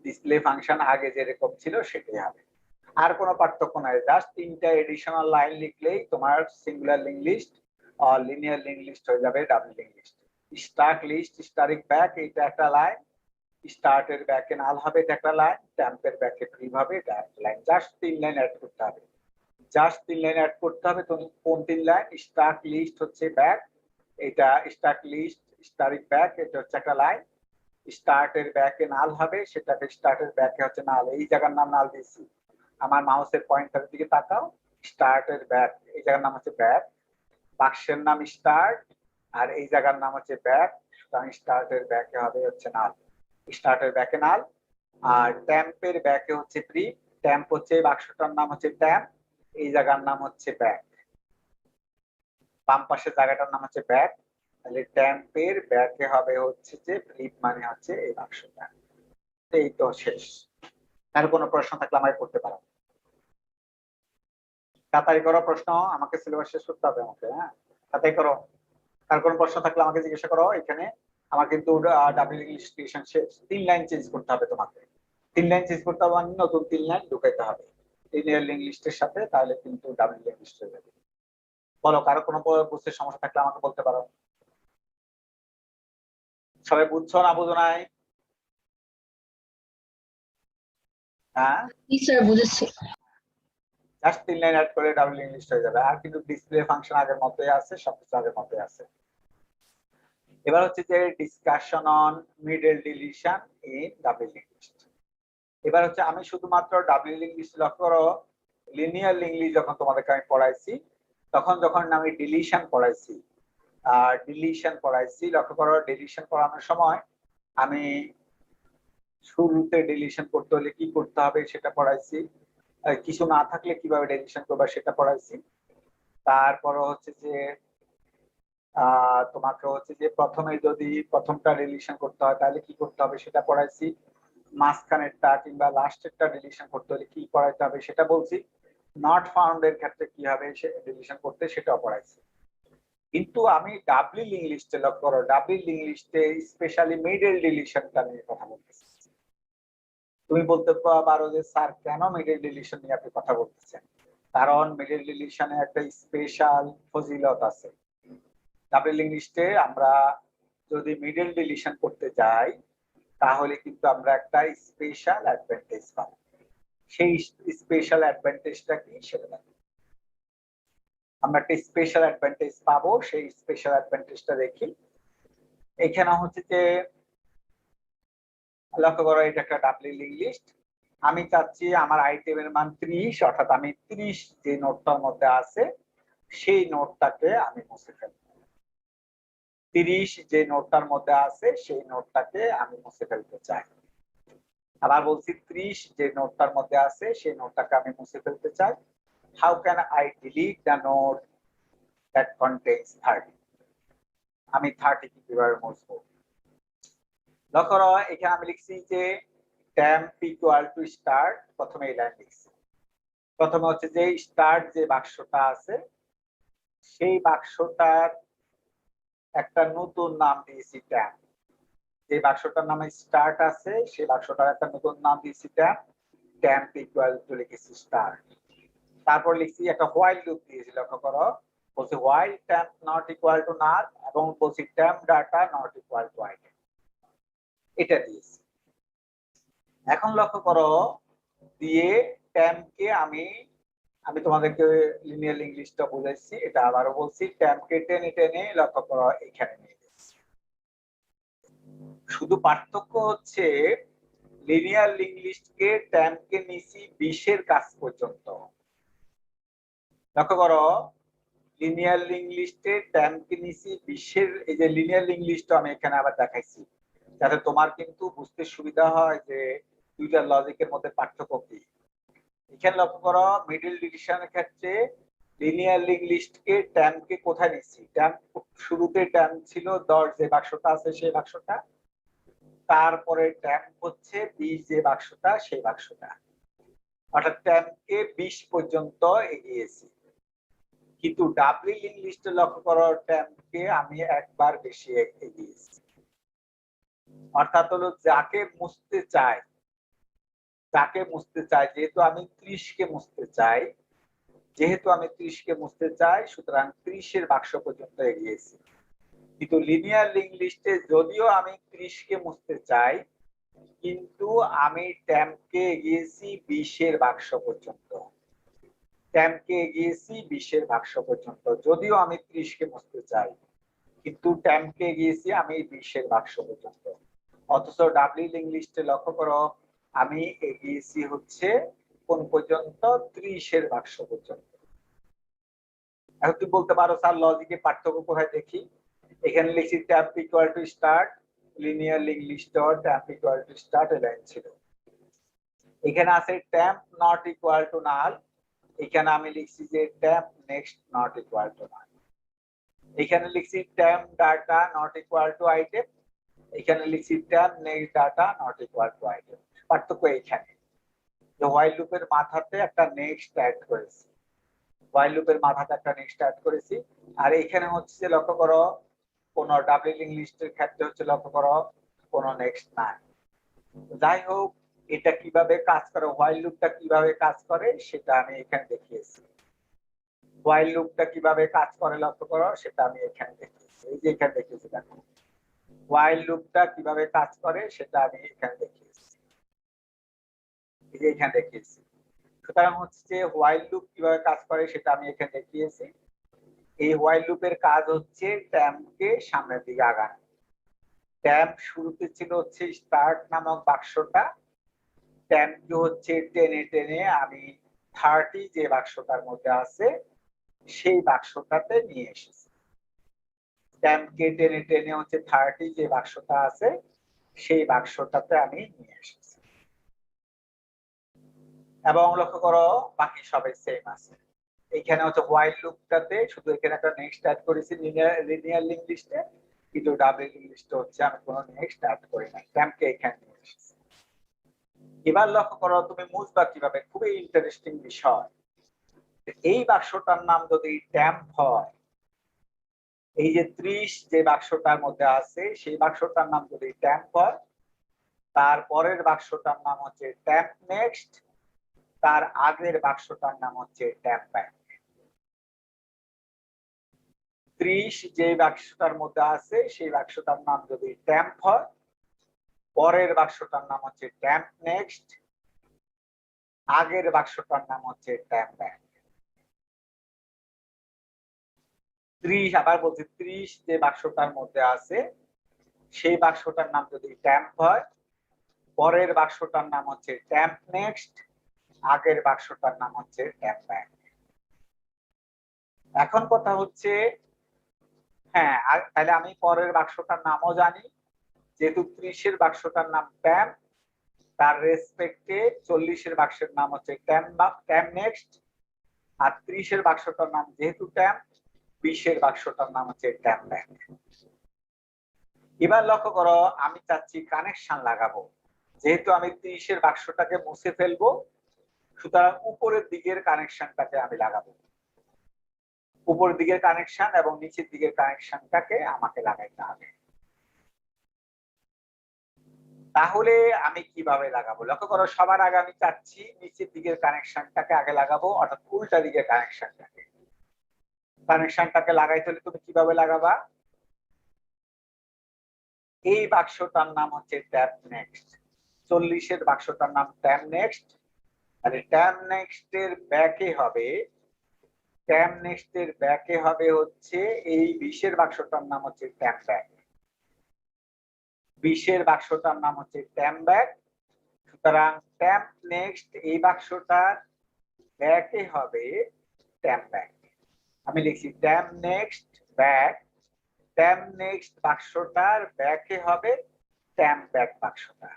ডিসপ্লে ফাংশন আগে যেরকম ছিল সেটাই হবে, আর কোনো পার্থক্য নাই। জাস্ট 3টা এডিশনাল লাইন লিখলেই তোমার সিঙ্গুলার লিঙ্ক লিস্ট আর লিনিয়ার লিঙ্ক লিস্ট হয়ে যাবে double link list. Start list staring back এটা একটা লাইন, স্টার্টের ব্যাকে নাল হবে এটা একটা লাইন, ট্যাম্পের ব্যাকে প্রিভ হবে এটা একটা লাইন। জাস্ট 3 লাইন অ্যাড করতে হবে, জাস্ট 3 লাইন অ্যাড করতে হবে। তো কোন 3 লাইন? স্টার্ট লিস্ট হচ্ছে ব্যাক, এটা স্টার্ট লিস্ট স্টারিং ব্যাক এটা হচ্ছে একটা লাইন, স্টার্টের ব্যাকে নাল হবে সেটাকে স্টার্টের ব্যাকে হচ্ছে নাল, এই জায়গার নাম নাল দিয়েছি। আমার মাউসের পয়েন্টারের দিকে তাকাও, স্টার্টের ব্যাক এই জায়গার নাম হচ্ছে ব্যাক, বাক্সের নাম স্টার্ট আর এই জায়গার নাম হচ্ছে ব্যাক, সুতরাং স্টার্টের ব্যাকে হবে হচ্ছে নাল, স্টার্টের ব্যাকে নাল। আর ট্যাম্পের ব্যাকে হচ্ছে প্রিভ, ট্যাম্প হচ্ছে বাক্সটার নাম হচ্ছে ট্যাম্প, এই জায়গার নাম হচ্ছে ব্যাক, বাম পাশের জায়গাটার নাম হচ্ছে ব্যাক, তাহলে ট্যাম্পের ব্যাকে হবে হচ্ছে যে প্রিভ মানে হচ্ছে এই বাক্সটা। এই তো শেষ। আর কোনো প্রশ্ন থাকলে আমাকে করতে পারো, তাড়াতাড়ি করো প্রশ্ন, আমাকে সিলেবাস শেষ করতে হবে আমাকে। হ্যাঁ তাড়াতাড়ি করো, আর কোনো প্রশ্ন থাকলে আমাকে জিজ্ঞাসা করো। এখানে আমার কিন্তু ডাবল ইংলিশ টিউশন শেষ, 3 লাইন চেঞ্জ করতে হবে তোমাকে, 3 লাইন চেঞ্জ করতে হবে, নতুন 3 লাইন ঢুকাইতে হবে, লিনিয়ার লিঙ্ক লিস্টের সাথে, তাহলে কিন্তু ডাবল লিঙ্ক লিস্ট হয়ে যাবে। বলো, কারো কোনো বুঝতে সমস্যা থাকলে আমাকে বলতে পারো। সবাই বুঝছো না বুঝো নাই? হ্যাঁ, স্যার বুঝেছি। জাস্ট 3 লাইন অ্যাড করে ডাবল লিঙ্ক লিস্ট হয়ে যাবে। আর কিন্তু ডিসপ্লে ফাংশন আগের মতোই আছে, সবকিছু আগের মতোই আছে। এবার হচ্ছে যে discussion on middle deletion in double link list. এবার হচ্ছে আমি শুধুমাত্র ডাবল লিঙ্ক লিস্ট, লক্ষ্য করো লিনিয়ার লিঙ্ক লিস্ট যখন তোমাদেরকে আমি পড়াইছি, তখন আমি ডিলিশন পড়াইছি, লক্ষ্য করো ডিলিশন পড়ানোর সময় আমি শুরুতে ডিলিশন করতে হলে কি করতে হবে সেটা পড়াইছি, কিছু না থাকলে কিভাবে ডিলিশন করবা সেটা পড়াইছি। তারপর হচ্ছে যে তোমাকে হচ্ছে যে প্রথমে যদি প্রথমটা ডিলিশন করতে হয় তাহলে কি করতে হবে সেটা পড়াইছি, মাঝখানেরটা কিংবা লাস্টেরটা ডিলিশন করতে হলে কি পড়াইতে হবে সেটা বলছি, নট ফাউন্ড এর ক্ষেত্রে কি হবে ডিলিশন করতে সেটাও পড়াইছি। কিন্তু আমি ডাবল লিঙ্ক লিস্টে, লক্ষ্য করো ডাবল লিঙ্ক লিস্টে স্পেশালি মিডল ডিলিশনটা নিয়ে কথা বলতেছি। তুমি বলতে পারো যে স্যার কেন মিডল ডিলিশন নিয়ে আপনি কথা বলতেছেন? কারণ মিডল ডিলিশনে একটা স্পেশাল ফজিলত আছে। ডাবল লিঙ্ক লিস্টে আমরা যদি মিডল ডিলিশন করতে যাই তাহলে কিন্তু আমরা একটা স্পেশাল অ্যাডভান্টেজ পাবো। সেই স্পেশাল অ্যাডভান্টেজটা কি সেটা দেখো। আমরা একটা স্পেশাল অ্যাডভান্টেজ পাবো, সেই স্পেশাল অ্যাডভান্টেজটা দেখি। এখানে হচ্ছে যে লক্ষ্য করো এটা একটা ডাবল লিঙ্ক লিস্ট। আমি চাচ্ছি আমার আইটেমের মান 30, অর্থাৎ আমি 30 যে নোটটার মধ্যে আছে সেই নোটটাকে আমি মুছে ফেলবো। 30 যে নোটটার মধ্যে আছে সেই নোটটাকে আমি মুছে ফেলতে চাই। আবার বলছি 30 যে নোটটার মধ্যে আছে সেই নোটটাকে আমি মুছে ফেলতে চাই। How can I delete the note that contains 30? আমি 30 কিভাবে মুছবো? লক্ষ্য করো এখানে আমি লিখছি যে temp ইকুয়াল টু স্টার্ট, প্রথমে এই লাইন লিখছি। প্রথমে হচ্ছে যে স্টার্ট যে বাক্সটা আছে সেই বাক্সটার একটা নতুন নাম দিয়েছি temp। যে বাক্সটার নামে স্টার্ট আছে সেই বাক্সটার একটা নতুন নাম দিয়েছি temp ইকুয়াল টু লিখেছি স্টার্ট। তারপর লিখছি একটা হোয়াইল লুপ দিয়েছি, লক্ষ্য করো বলছি while temp not equal to নাল এবং বলছি temp data not equal to item, এটা দিয়েছি। এখন লক্ষ্য করো দিয়ে ট্যাম্পকে আমি তোমাদেরকে লিনিয়ার লিঙ্ক লিস্টটা বুঝাইছি, এটা আবারও বলছি ট্যাম্পকে টেনে টেনে লক্ষ্য করো এখানে নিয়ে যাচ্ছি। শুধু পার্থক্য হচ্ছে লিনিয়ার লিঙ্ক লিস্টকে ট্যাম্পকে নিছি 20 এর কাছ পর্যন্ত। লক্ষ্য করো লিনিয়ার লিঙ্ক লিস্টে ট্যাম্পকে নিছি 20 এর, এই যে লিনিয়ার লিঙ্ক লিস্ট আমি এখানে আবার দেখাইছি যাতে তোমার কিন্তু বুঝতে সুবিধা হয় যে দুইটা লজিকের মধ্যে পার্থক্য কি। এখানে লক্ষ্য করো মিডল ডিলিশনের ক্ষেত্রে লিনিয়ার লিঙ্ক লিস্টকে ট্যাম্পকে কোথায় নিচ্ছি? ট্যাম্প শুরুতে ট্যাম্প ছিল 10 যে বাক্সটা আছে সেই বাক্সটা, তারপরে ট্যাম্প হচ্ছে 20 যে বাক্সটা সেই বাক্সটা, অর্থাৎ ট্যাম্পকে 20 পর্যন্ত এগিয়েছি। কিন্তু ডাবল লিঙ্ক লিস্টে লক্ষ্য করো ট্যাম্পকে আমি একবার বেশি এগিয়েছি, অর্থাৎ হলো যাকে মুছতে চাই যেহেতু আমি 30 কে মুছতে চাই সুতরাং 30 এর বাক্স পর্যন্ত এগিয়েছি। কিন্তু লিনিয়ার লিঙ্ক লিস্টে যদিও আমি 30 কে মুছতে চাই কিন্তু আমি ট্যাম্পকে এগিয়েছি 20 এর বাক্স পর্যন্ত, যদিও আমি 30 কে মুছতে চাই কিন্তু ট্যাম্পকে এগিয়েছি আমি 20 এর বাক্স পর্যন্ত। অথচ ডাবল লিঙ্ক লিস্টে লক্ষ্য করো আমি এগিয়েছি হচ্ছে কোন পর্যন্ত? 30 এর বাক্স পর্যন্ত। এখন তুমি বলতে পারো স্যার লজিকে পার্থক্য কোথায় দেখি? এখানে লিখছি temp equal to start, linear link list temp equal to start এ লাইন ছিল। এখানে আছে temp not equal to null, এখানে আমি লিখছি যে temp next not equal to null. এখানে লিখছি temp data not equal to item, এখানে লিখছি temp next data not equal to item. পার্থক্য এইখানে যে হোয়াইল লুপের মাথাতে একটা নেক্সট অ্যাড করেছি, আর এখানে হচ্ছে যে লক্ষ্য করো কোন ডাবল লিঙ্ক লিস্টের ক্ষেত্রে হচ্ছে লক্ষ্য করো কোন নেক্সট নাই। যাই হোক এটা কিভাবে কাজ করে, হোয়াইল লুপটা কিভাবে কাজ করে সেটা আমি এখানে দেখিয়েছি। হোয়াইল লুপটা কিভাবে কাজ করে লক্ষ্য করো, সেটা আমি এখানে দেখিয়েছি। এই যে এখানে দেখিয়েছি, দেখো হোয়াইল লুপটা কিভাবে কাজ করে সেটা আমি এখানে দেখিয়েছি, এই যে এখানে দেখিয়েছি। সুতরাং হচ্ছে যে হোয়াইল লুপ কিভাবে কাজ করে সেটা আমি এখানে দেখিয়েছি। এই হোয়াইল লুপের কাজ হচ্ছে ট্যাম্পকে সামনের দিকে আগানো। ট্যাম্প শুরুতে ছিল হচ্ছে স্টার্ট নামক বাক্সটা, ট্যাম্পকে হচ্ছে টেনে টেনে আমি 30 যে বাক্সটার মধ্যে আছে সেই বাক্সটাতে নিয়ে এসেছি। ট্যাম্পকে টেনে টেনে হচ্ছে 30 যে বাক্সটা আছে সেই বাক্সটাতে আমি নিয়ে এসেছি। এবং লক্ষ্য করো বাকি সবাই সেম আছে। এখানে হচ্ছে হোয়াইল লুপটাতে শুধু এখানে একটা নেক্সট অ্যাড করেছি লিনিয়ার লিঙ্ক লিস্টে, কিন্তু ডাবল লিঙ্ক লিস্টে হচ্ছে আমি কোনো নেক্সট অ্যাড করি না, ট্যাম্পকে এখানে নিয়ে এসেছি। এবার লক্ষ্য করো তুমি মুছবা কিভাবে, খুবই ইন্টারেস্টিং বিষয়। এই বাক্সটার নাম যদি ট্যাম্প হয়, এই যে 30 যে বাক্সটার মধ্যে আছে সেই বাক্সটার নাম যদি ট্যাম্প হয়, তারপরের বাক্সটার নাম হচ্ছে ট্যাম্প নেক্সট, তার আগের বাক্সটার নাম হচ্ছে ট্যাম্প ব্যাক। 30 যে বাক্সটার মধ্যে আছে সেই বাক্সটার নাম যদি ট্যাম্প হয়, পরের বাক্সটার নাম হচ্ছে ট্যাম্প নেক্সট, আগের বাক্সটার নাম হচ্ছে ট্যাম্প ব্যাক। 30 আবার বলছি 30 যে বাক্সটার মধ্যে আছে সেই বাক্সটার নাম যদি ট্যাম্প হয়, পরের বাক্সটার নাম হচ্ছে ট্যাম্প নেক্সট, আগের বাক্সটার নাম হচ্ছে ট্যাম্প ব্যাক। এখন কথা হচ্ছে, হ্যাঁ তাহলে আমি পরের বাক্সটার নামও জানি, যেহেতু 30-এর বাক্সটার নাম ট্যাম্প, তার রেসপেক্টে 40-এর বাক্সের নাম হচ্ছে ট্যাম্প নেক্সট, আর 30-এর বাক্সটার নাম যেহেতু ট্যাম্প, 20-এর বাক্সটার নাম হচ্ছে ট্যাম্প ব্যাক। এবার লক্ষ্য করো আমি চাচ্ছি কানেকশন লাগাবো, যেহেতু আমি 30-এর বাক্সটাকে মুছে ফেলবো, সুতরাং উপরের দিকের কানেকশনটাকে আমি লাগাবো। উপরের দিকের কানেকশন এবং নিচের দিকের কানেকশনটাকে আমাকে লাগাইতে হবে। তাহলে আমি কিভাবে লাগাবো লক্ষ্য করো, সবার আগে আমি চাচ্ছি নিচের দিকের কানেকশনটাকে আগে লাগাবো, অর্থাৎ উল্টা দিকের কানেকশনটাকে লাগাইতে হলে তুমি কিভাবে লাগাবা, এই বাক্সটার নাম হচ্ছে ট্যাপ নেক্সট, 40-এর বাক্সটার নাম ট্যাপ নেক্সট, তাহলে ট্যাপ নেক্সট এর ব্যাকে হবে, ট্যাপ নেক্সট এর ব্যাকে হবে হচ্ছে এই 20-এর বাক্সটার নাম হচ্ছে ট্যাপ ব্যাক, 20-এর বাক্সটার নাম হচ্ছে ট্যাপ ব্যাক। সুতরাং ট্যাপ নেক্সট এই বাক্সটার ব্যাকে হবে ট্যাপ ব্যাক। আমি লিখছি temp next back, temp next বাক্সটার ব্যাকে হবে ট্যাপ ব্যাক বাক্সটা।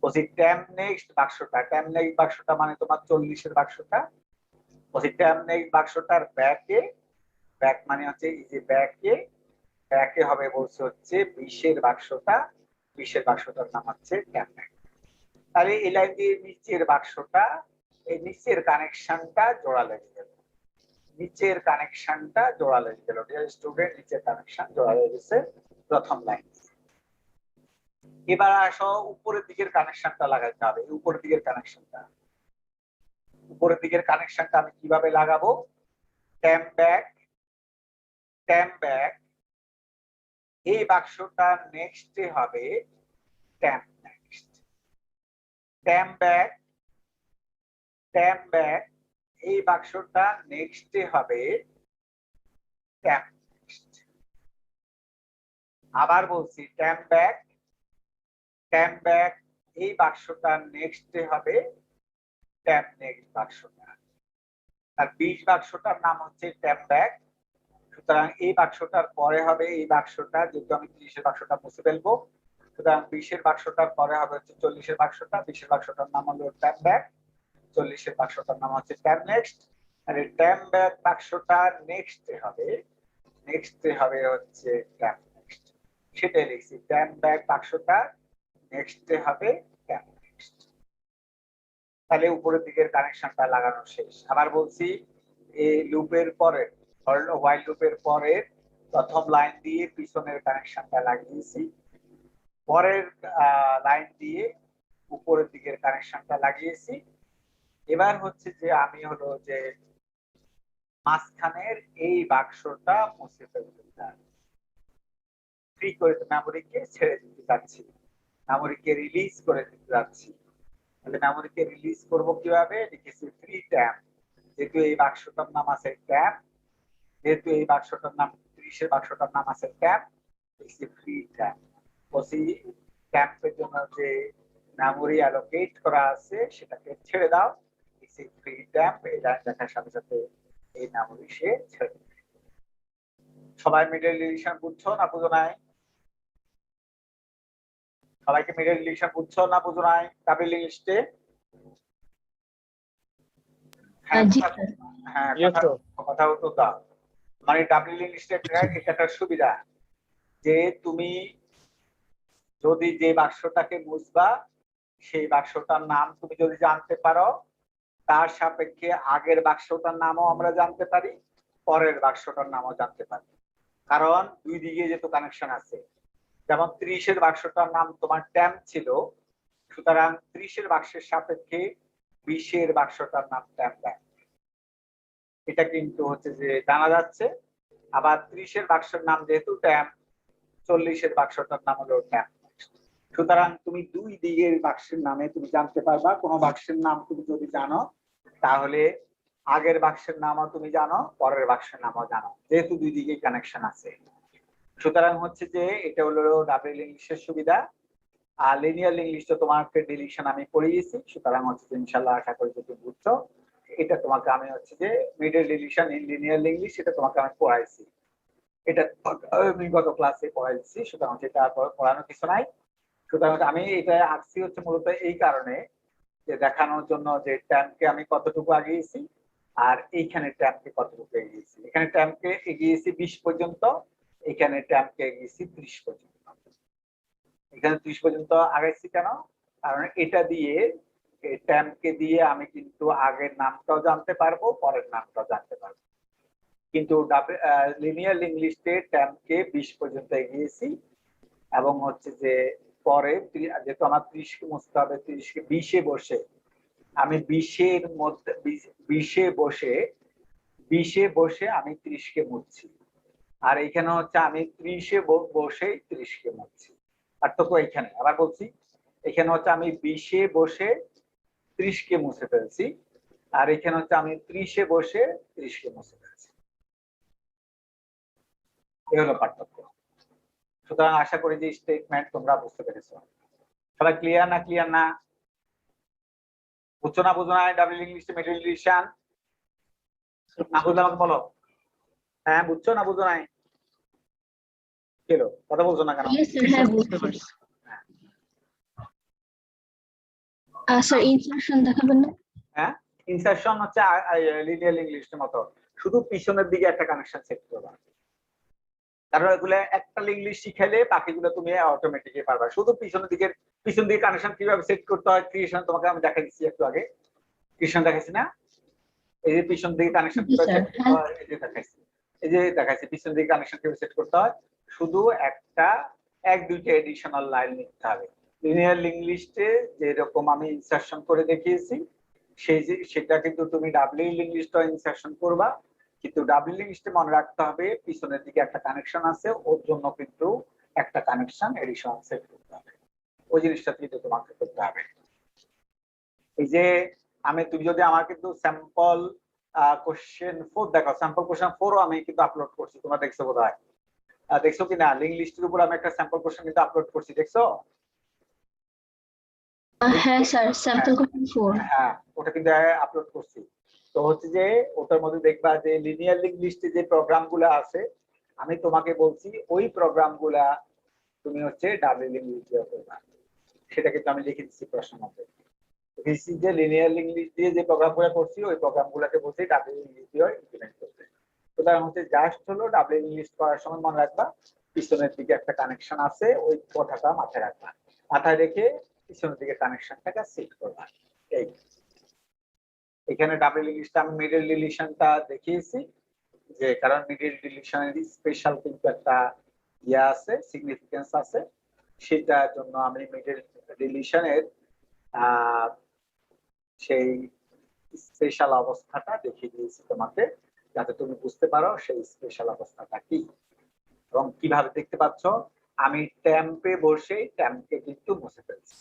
বলছি ট্যাপ নেক্সট বাক্সটা, ট্যাপ নেক্সট বাক্সটা মানে তোমার 40-এর বাক্সটা, বলছি ট্যাপ নেক্সট বাক্সটার ব্যাকে, ব্যাক মানে হচ্ছে এই যে ব্যাকে হবে বলছে হচ্ছে 20-এর বাক্সটা, 20-এর বাক্সটার নাম হচ্ছে ট্যাপ ব্যাক। তাহলে এই লাইন দিয়ে নিচের বাক্সটা, এই নিচের কানেকশনটা জোড়া লেগে গেল, নিচের কানেকশনটা জোড়া লেগে গেল। ডিয়ার স্টুডেন্ট, নিচের কানেকশন জোড়া লেগে গেছে প্রথম লাইন। এবার আসো উপরের দিকের কানেকশনটা লাগাইতে হবে। উপরের দিকের কানেকশনটা, উপরের দিকের কানেকশনটা আমি কিভাবে লাগাবো, ট্যাপ ব্যাক, ট্যাপ ব্যাক এই বাক্সটা নেক্সটে হবে tap next, tap back, tap back এই বাক্সটা নেক্সটে হবে ট্যাপ নেক্সট। আবার বলছি ট্যাপ ব্যাক, ট্যাপ ব্যাক এই বাক্সটা নেক্সটে হবে ট্যাপ নেক্সট বাক্সটা। আর 20 বাক্সটার নাম হচ্ছে ট্যাপ ব্যাক, সুতরাং এই বাক্সটার পরে হবে এই বাক্সটা, যেহেতু আমি 30-এর বাক্সটা মুছে ফেলবো, সুতরাং 20-এর বাক্সটার পরে হবে হচ্ছে 40-এর বাক্সটা, 20-এর বাক্সটার নাম হলো ট্যাপ ব্যাক, 40-এর বাক্সটার নাম হচ্ছে ট্যাপ নেক্সট। আর এই ট্যাপ ব্যাক বাক্সটা নেক্সটে হবে হচ্ছে ট্যাপ নেক্সট, সেটাই লিখছি ট্যাপ ব্যাক বাক্সটা নেক্সটে হবে ট্যাপ নেক্সট। তাহলে উপরের দিকের কানেকশনটা লাগানো শেষ। আবার বলছি এই লুপের পরে, হোয়াইল লুপের পরে প্রথম লাইন দিয়ে পিছনের কানেকশনটা লাগিয়েছি, পরের লাইন দিয়ে উপরের দিকের কানেকশনটা লাগিয়েছি। এবার হচ্ছে যে আমি হলো যে মাঝখানের এই বাক্সটা মুছে ফেলতে চাই, ফ্রি করে মেমোরিকে ছেড়ে দিতে যাচ্ছি, মেমোরিকে রিলিজ করে দিতে যাচ্ছি। তাহলে মেমোরিকে রিলিজ করব কিভাবে? লিখেছি ফ্রি ট্যাব, যেহেতু এই বাক্সটার নাম আছে ট্যাব, যেহেতু এই বাক্সটার নাম 30 এর বাক্সটার নাম আছে ট্যাব, লিখেছি ফ্রি ট্যাব। বসি ট্যাবের জন্য যে মেমোরি অ্যালোকেট করা আছে সেটাকে ছেড়ে দাও, লিখেছি ফ্রি ট্যাব। এই লাইন দেখার সাথে সাথে এই মেমোরি সে ছেড়ে দেবে। সবাই মিডল রিলেশন বুঝছো না বুঝো নাই? সবাইকে মিডল রিলেশন বুঝছো না বুঝো নাই? ডাবল ইংলিশে হ্যাঁ জি স্যার। হ্যাঁ কথা উত্তর দাও। মানে ডাবল ইংলিশে এটা একটা সুবিধা যে তুমি যদি যে বাক্সটাকে বুঝবা সেই বাক্সটার নাম তুমি যদি জানতে পারো, তার সাপেক্ষে আগের বাক্সটার নামও আমরা জানতে পারি, পরের বাক্সটার নামও জানতে পারি, কারণ দুই দিকে যেহেতু কানেকশন আছে। যেমন 30 এর বাক্সটার নাম তোমার ট্যাম্প ছিল, সুতরাং 30 এর বাক্সের সাপেক্ষে 20 এর বাক্সটার নাম ট্যাম্প, এটা কিন্তু হচ্ছে যে জানা যাচ্ছে। আবার 30 এর বাক্সের নাম যেহেতু ট্যাম্প, 40 এর বাক্সটার নাম হলো ট্যাম্প। সুতরাং তুমি দুই দিকের বাক্সের নামে তুমি জানতে পারবা। কোনো বাক্সের নাম তুমি যদি জানো তাহলে আগের বাক্সের নামও তুমি জানো, পরের বাক্সের নামও জানো, যেহেতু দুই দিকে কানেকশন আছে। সুতরাং হচ্ছে যে এটা হলো ডাবল ইংলিশের সুবিধা। আর লিনিয়ার ইংলিশটা তোমাকে ডিলিশন আমি পড়িয়েছি, সুতরাং হচ্ছে যে ইনশাআল্লাহ আশা করি যে তুমি বুঝছো। এটা তোমাকে আমি হচ্ছে যে middle deletion in linear English এটা তোমাকে আমি পড়াইছি, এটা আমি গত ক্লাসে পড়াইছি, সুতরাং এটা পড়ানোর কিছু নাই। সুতরাং আমি এটা আঁকছি হচ্ছে মূলত এই কারণে যে দেখানোর জন্য যে ট্যাম্পকে আমি কতটুকু আগিয়েছি আর এইখানে ট্যাম্পকে কতটুকু এগিয়েছি। এখানে ট্যাম্পকে এগিয়েছি 20 পর্যন্ত, এখানে ট্যাম্পকে এগিয়েছি 30 পর্যন্ত। এখানে 30 পর্যন্ত আগাইছি কেন? কারণ এটা দিয়ে ট্যাম্পকে দিয়ে আমি কিন্তু আগের নামটাও জানতে পারবো, পরের নামটাও জানতে পারবো। কিন্তু লিনিয়ার ইংলিশে ট্যাম্পকে 20 পর্যন্ত এগিয়েছি এবং হচ্ছে যে পরে যেহেতু আমার 30 কে মুছতে হবে, 30 কে 20 এ বসে আমি 20 এর মধ্যে 20 এ বসে আমি 30 কে মুছছি। আর এখানে হচ্ছে আমি 30 এ বসে 30 কে মুছছি। পার্থক্য এখানে। আবার বলছি, এখানে হচ্ছে আমি 20 এ বসে 30 কে মুছে ফেলছি, আর এখানে হচ্ছে আমি 30 এ বসে 30 কে মুছে ফেলছি। এই হলো পার্থক্য। সুতরাং আশা করি যে স্টেটমেন্ট তোমরা বুঝতে পেরেছো। সবাই ক্লিয়ার না? ক্লিয়ার না? বুঝছো না বুঝো না? ডাবল ইংলিশে মিডল ডিলিশন না বুঝলে আমাকে বলো। হ্যাঁ বুঝছো না বুঝো নাই? কেলো কথা বলছো না কেন? হ্যাঁ বুঝতে পারছি। স্যার ইনসারশন দেখাবেন না? হ্যাঁ ইনসারশন হচ্ছে লিনিয়ার ইংলিশের মতো, শুধু পিছনের দিকে একটা কানেকশন সেট করবা। কারণ এগুলো একটা ইংলিশ শিখাইলে বাকিগুলো তুমি অটোমেটিকলি পারবা। শুধু পিছন দিকে কানেকশন কিভাবে সেট করতে হয় ক্রিয়েশন তোমাকে আমি দেখাই দিচ্ছি একটু আগে। ক্রিয়েশন দেখাইছি না? এই যে পিছন দিকে কানেকশন কিভাবে সেট করতে হয় এই যে দেখাইছি। এই যে দেখাইছি পিছন দিকে কানেকশন কিভাবে সেট করতে হয়। শুধু এক দুইটা এডিশনাল লাইন লিখতে হবে। লিনিয়ার ইংলিশে যেরকম আমি ইনসারশন করে দেখিয়েছি সেটা কিন্তু তুমি ডাবল ইংলিশটা ইনসারশন করবা, কিন্তু ডাবল ইংলিশে মনে রাখতে হবে পিছনের দিকে একটা কানেকশন আছে, ওর জন্য কিন্তু একটা কানেকশন এডিশন সেট করতে হবে। ওই জিনিসটা কিন্তু তোমাকে করতে হবে। এই যে তুমি যদি আমার কিন্তু স্যাম্পল কোশ্চেন 4 দেখো, স্যাম্পল কোশ্চেন 4ও আমি কিন্তু আপলোড করছি, তোমরা দেখছো বোধহয়। দেখছো কিনা লিঙ্ক লিস্টের উপর আমি একটা স্যাম্পল কোশ্চেন কিন্তু আপলোড করছি, দেখছো? হ্যাঁ স্যার, স্যাম্পল কোশ্চেন 4 হ্যাঁ ওটা কিন্তু আপলোড করছি। তো হচ্ছে যে ওটার মধ্যে দেখবা যে লিনিয়ার লিঙ্ক লিস্টে যে প্রোগ্রামগুলো আছে আমি তোমাকে বলছি ওই প্রোগ্রামগুলা তুমি হচ্ছে ডাবল লিঙ্ক লিস্ট দিয়ে করবা। সেটা কিন্তু আমি লিখে দিচ্ছি প্রশ্নের মধ্যে। দিছি যে লিনিয়ার লিঙ্ক লিস্ট দিয়ে যে প্রোগ্রামগুলো করছি ওই প্রোগ্রামগুলোকে বলছি ডাবল লিঙ্ক লিস্ট দিয়ে ইমপ্লিমেন্ট করতে। সুতরাং হচ্ছে জাস্ট হলো ডাবল লিঙ্ক লিস্ট করার সময় মনে রাখবা পিছনের দিকে একটা কানেকশন আছে, ওই কথাটা মাথায় রাখবা। মাথায় রেখে পিছনের দিকে কানেকশনটাকে সেট করবা। এই এখানে ডাবল লিস্টটা আমি মিডল ডিলিশনটা দেখিয়েছি, যে কারণ মিডল ডিলিশনের স্পেশাল কিন্তু একটা আছে, সিগনিফিকেন্স আছে, সেটার জন্য আমি মিডল ডিলিশনের সেই স্পেশাল অবস্থাটা দেখিয়ে দিয়েছি তোমাকে, যাতে তুমি বুঝতে পারো সেই স্পেশাল অবস্থাটা কি এবং কিভাবে দেখতে পাচ্ছ। আমি ট্যাম্পে বসে ট্যাম্পকে কিন্তু মুছে ফেলছি।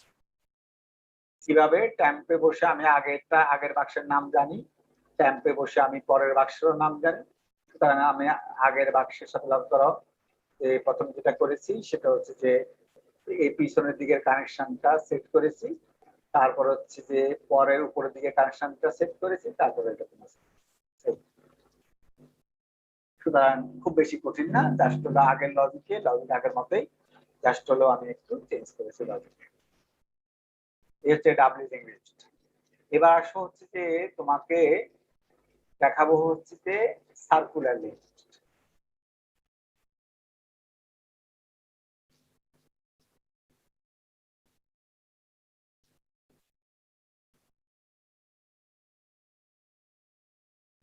কিভাবে? ট্যাম্পে বসে আমি আগের বাক্সের নাম জানি, ট্যাম্পে বসে আমি পরের বাক্সের নাম জানি। সুতরাং আমি আগের বাক্সের সাথে লগ করো, প্রথম যেটা করেছি সেটা হচ্ছে যে এই পিছনের দিকের কানেকশনটা সেট করেছি, তারপর হচ্ছে যে পরের উপরের দিকে কানেকশনটা সেট করেছি, তারপরে এটা সুতরাং খুব বেশি কঠিন না, জাস্ট হলো আগের লজিক আগের মতোই, জাস্ট হলো আমি একটু চেঞ্জ করেছি লজিক। এই হচ্ছে ডাব্লিউ ইংলিশ। এবার আসো হচ্ছে যে তোমাকে দেখাবো হচ্ছে যে সার্কুলার লিঙ্ক।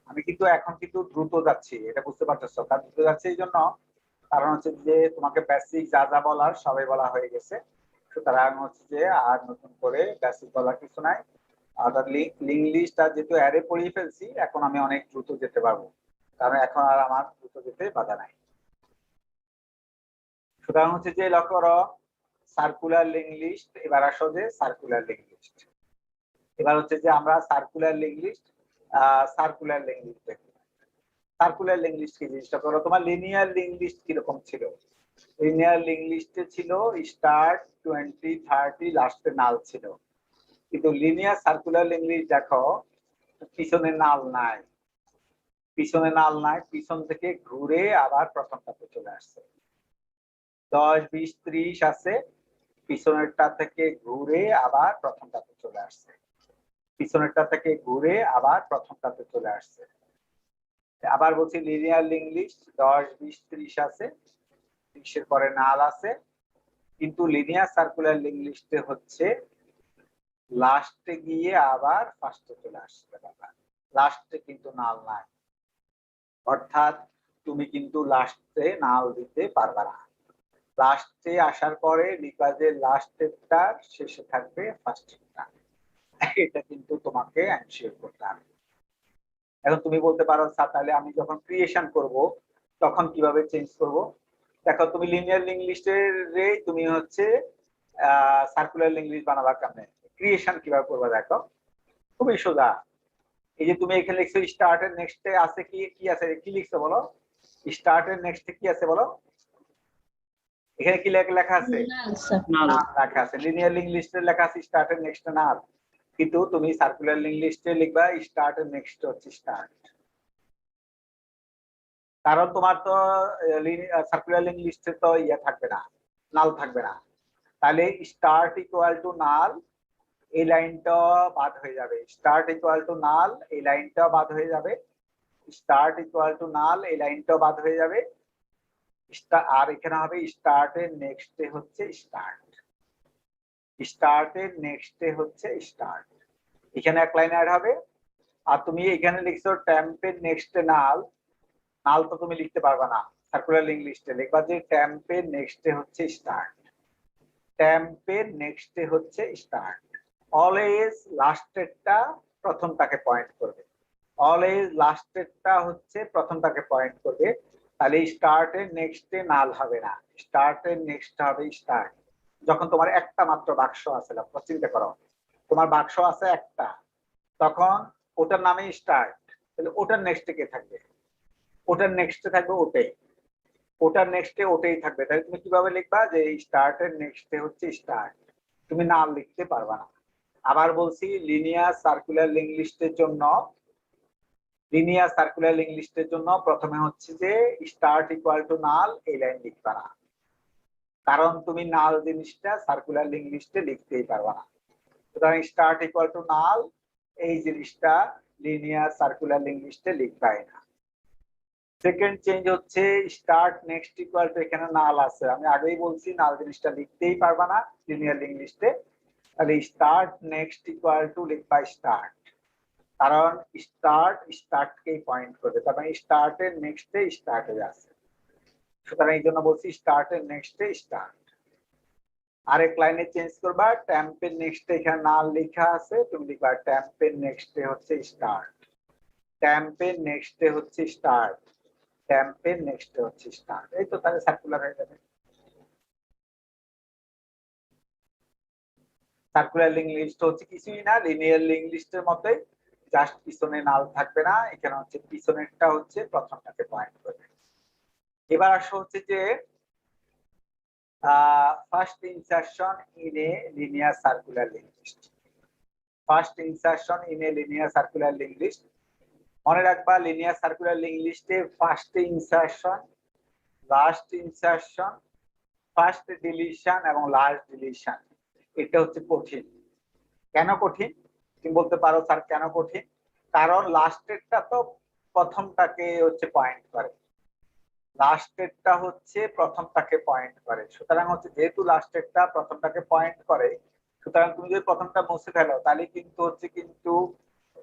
আমি কিন্তু এখন কিন্তু দ্রুত যাচ্ছি, এটা বুঝতে পারতেছো। কারণ দ্রুত যাচ্ছে এই জন্য, কারণ হচ্ছে যে তোমাকে বেসিক যা যা বলার সবাই বলা হয়ে গেছে। সুতরাং হচ্ছে যে আর নতুন করে বেসিক বলার কিছু নাই। আর লিঙ্ক লিস্ট আর যেহেতু অ্যারে পড়িয়ে ফেলছি, এখন আমি অনেক দ্রুত যেতে পারবো, কারণ এখন আর আমার দ্রুত যেতে বাধা নাই। সুতরাং হচ্ছে যে লক্ষ্য করো সার্কুলার লিঙ্ক লিস্ট। এবার আসো যে সার্কুলার লিঙ্ক লিস্ট। এবার হচ্ছে যে আমরা সার্কুলার লিঙ্ক লিস্ট দেখি। সার্কুলার লিঙ্ক লিস্ট কি জিনিসটা করো। তোমার লিনিয়ার লিঙ্ক লিস্ট কিরকম ছিল? লিনিয়ার লিঙ্ক লিস্টে ছিল স্টার্ট 20 30 লাস্টে নাল ছিল, কিন্তু লিনিয়ার সার্কুলার লিঙ্ক লিস্ট দেখো পিছনে নাল নাই, পিছন থেকে ঘুরে আবার প্রথমটাতে চলে আসছে। 10 20 30 আছে, পিছনেরটা থেকে ঘুরে আবার প্রথমটাতে চলে আসছে, আবার বলছি লিনিয়ার লিঙ্ক লিস্ট 10 20 30 আছে, 30 এর পরে নাল আছে, কিন্তু লিনিয়ার সার্কুলার লিঙ্ক লিস্টে হচ্ছে লাস্টে গিয়ে আবার ফার্স্টে চলে আসছে, লাস্টে কিন্তু নাল নাই। অর্থাৎ তুমি কিন্তু লাস্টে নাল দিতে পারবে না। লাস্টে আসার পরে লিখবা যে লাস্টেরটা শেষে থাকবে ফার্স্টেরটা, এটা কিন্তু তোমাকে এনশিওর করতে হবে। এখন তুমি বলতে পারো স্যার তাহলে আমি যখন ক্রিয়েশন করব তখন কিভাবে চেঞ্জ করব? দেখো তুমি লিনিয়ার লিঙ্ক লিস্টের তুমি হচ্ছে সার্কুলার লিঙ্ক লিস্ট বানাবা কেমনে, ক্রিয়েশন কিভাবে করবা দেখো, খুবই সোজা। এই যে তুমি এখানে লিখছো স্টার্টের নেক্সটে আছে কি আছে, কি লিখছো বলো? স্টার্টের নেক্সটে কি আছে বলো? এখানে কি লেখা আছে? নাল লেখা আছে। লিনিয়ার লিঙ্ক লিস্টে লেখা আছে স্টার্টের নেক্সটে নাল, কিন্তু তুমি সার্কুলার লিঙ্ক লিস্টে লিখবা স্টার্টের নেক্সট হচ্ছে স্টার্ট। কারণ তোমার তো সার্কুলার লিঙ্ক লিস্টে তো ইয়ে থাকবে না, নাল থাকবে না। তাহলে স্টার্ট ইকুয়াল টু নাল, এই লাইনটা বাদ হয়ে যাবে। স্টার্ট ইকুয়াল টু নাল, এই লাইনটা বাদ হয়ে যাবে। স্টার্ট ইকুয়াল টু নাল, এই লাইনটা বাদ হয়ে যাবে। আর এখানে হবে স্টার্টের নেক্সটে হচ্ছে স্টার্ট, স্টার্টের নেক্সটে হচ্ছে স্টার্ট, এখানে এক লাইন অ্যাড হবে। আর তুমি এখানে লিখছো ট্যাম্পের নেক্সটে নাল, নাল তো তুমি লিখতে পারবে না, সার্কুলার লিঙ্ক লিস্টে লিখবা যে ট্যাম্পের নেক্সটে হচ্ছে স্টার্ট, ট্যাম্পের নেক্সটে হচ্ছে স্টার্ট। অলওয়েজ লাস্টেরটা প্রথমটাকে পয়েন্ট করবে, অলওয়েজ লাস্টেরটা হচ্ছে প্রথমটাকে পয়েন্ট করবে। তাহলে স্টার্টের নেক্সটে নাল হবে না, স্টার্টের নেক্সট হবে স্টার্ট। যখন তোমার একটা মাত্র বাক্স আছে, চিন্তা করো তোমার বাক্স আছে একটা, তখন ওটার নামে স্টার্ট, তাহলে ওটার নেক্সটে কে থাকবে? ওটার নেক্সটে থাকবে ওটাই, ওটার নেক্সটে ওটাই থাকবে। তাহলে তুমি কিভাবে লিখবা যে স্টার্টের নেক্সটে হচ্ছে স্টার্ট, তুমি নাল লিখতে পারবা না। আবার বলছি লিনিয়ার সার্কুলার লিঙ্ক লিস্টের জন্য, লিনিয়ার সার্কুলার লিঙ্ক লিস্টের জন্য প্রথমে হচ্ছে যে স্টার্ট ইকুয়াল টু নাল, এই লাইন লিখবা না, কারণ তুমি নাল জিনিসটা সার্কুলার লিঙ্ক লিস্টে লিখতেই পারবা না। সুতরাং স্টার্ট ইকুয়াল টু নাল এই জিনিসটা লিনিয়ার সার্কুলার লিঙ্ক লিস্টে লিখবাই না। সেকেন্ড চেঞ্জ হচ্ছে স্টার্ট নেক্সট ইকুয়াল টু, এখানে নাল আছে, আমি আগেই বলছি নাল জিনিসটা লিখতেই পারবা না লিনিয়ার লিঙ্ক লিস্টে। তাহলে স্টার্ট নেক্সট ইকুয়াল টু লিখবা স্টার্ট, কারণ স্টার্টকেই পয়েন্ট করবে, তার মানে স্টার্টের নেক্সটে স্টার্ট হয়ে আছে। সুতরাং এই জন্য বলছি স্টার্টের নেক্সটে স্টার্ট। আরেক লাইনে চেঞ্জ করবা, ট্যাম্পের নেক্সটে এখানে নাল লেখা আছে, তুমি লিখবা ট্যাম্পের নেক্সটে হচ্ছে স্টার্ট, ট্যাম্পের নেক্সটে হচ্ছে স্টার্ট, ট্যাম্পের নেক্সটে হচ্ছে স্টার্ট। এই তো তাহলে সার্কুলার হয়ে যাবে। সার্কুলার লিঙ্ক লিস্ট হচ্ছে কিছুই না, লিনিয়ার লিঙ্ক লিস্টের মতোই, জাস্ট পিছনে নাল থাকবে না, এখানে হচ্ছে পিছনেরটা হচ্ছে প্রথমটাকে পয়েন্ট করবে। এবার আসো হচ্ছে যে first insertion in a linear circular link list. First insertion in a linear circular link list, মনে রাখবা লিনিয়ার সার্কুলার লিঙ্ক লিস্টে first insertion, last insertion, first deletion এবং লাস্ট ডিলিশন, এটা হচ্ছে কঠিন। কেন কঠিন তুমি বলতে পারো স্যার কেন কঠিন? কারণ লাস্টেরটা তো প্রথমটাকে হচ্ছে পয়েন্ট করে, লাস্টেরটা হচ্ছে প্রথমটাকে পয়েন্ট করে, সুতরাং হচ্ছে যেহেতু লাস্টেরটা প্রথমটাকে পয়েন্ট করে, সুতরাং তুমি যদি প্রথমটা মুছে ফেলো তাহলে কিন্তু হচ্ছে কিন্তু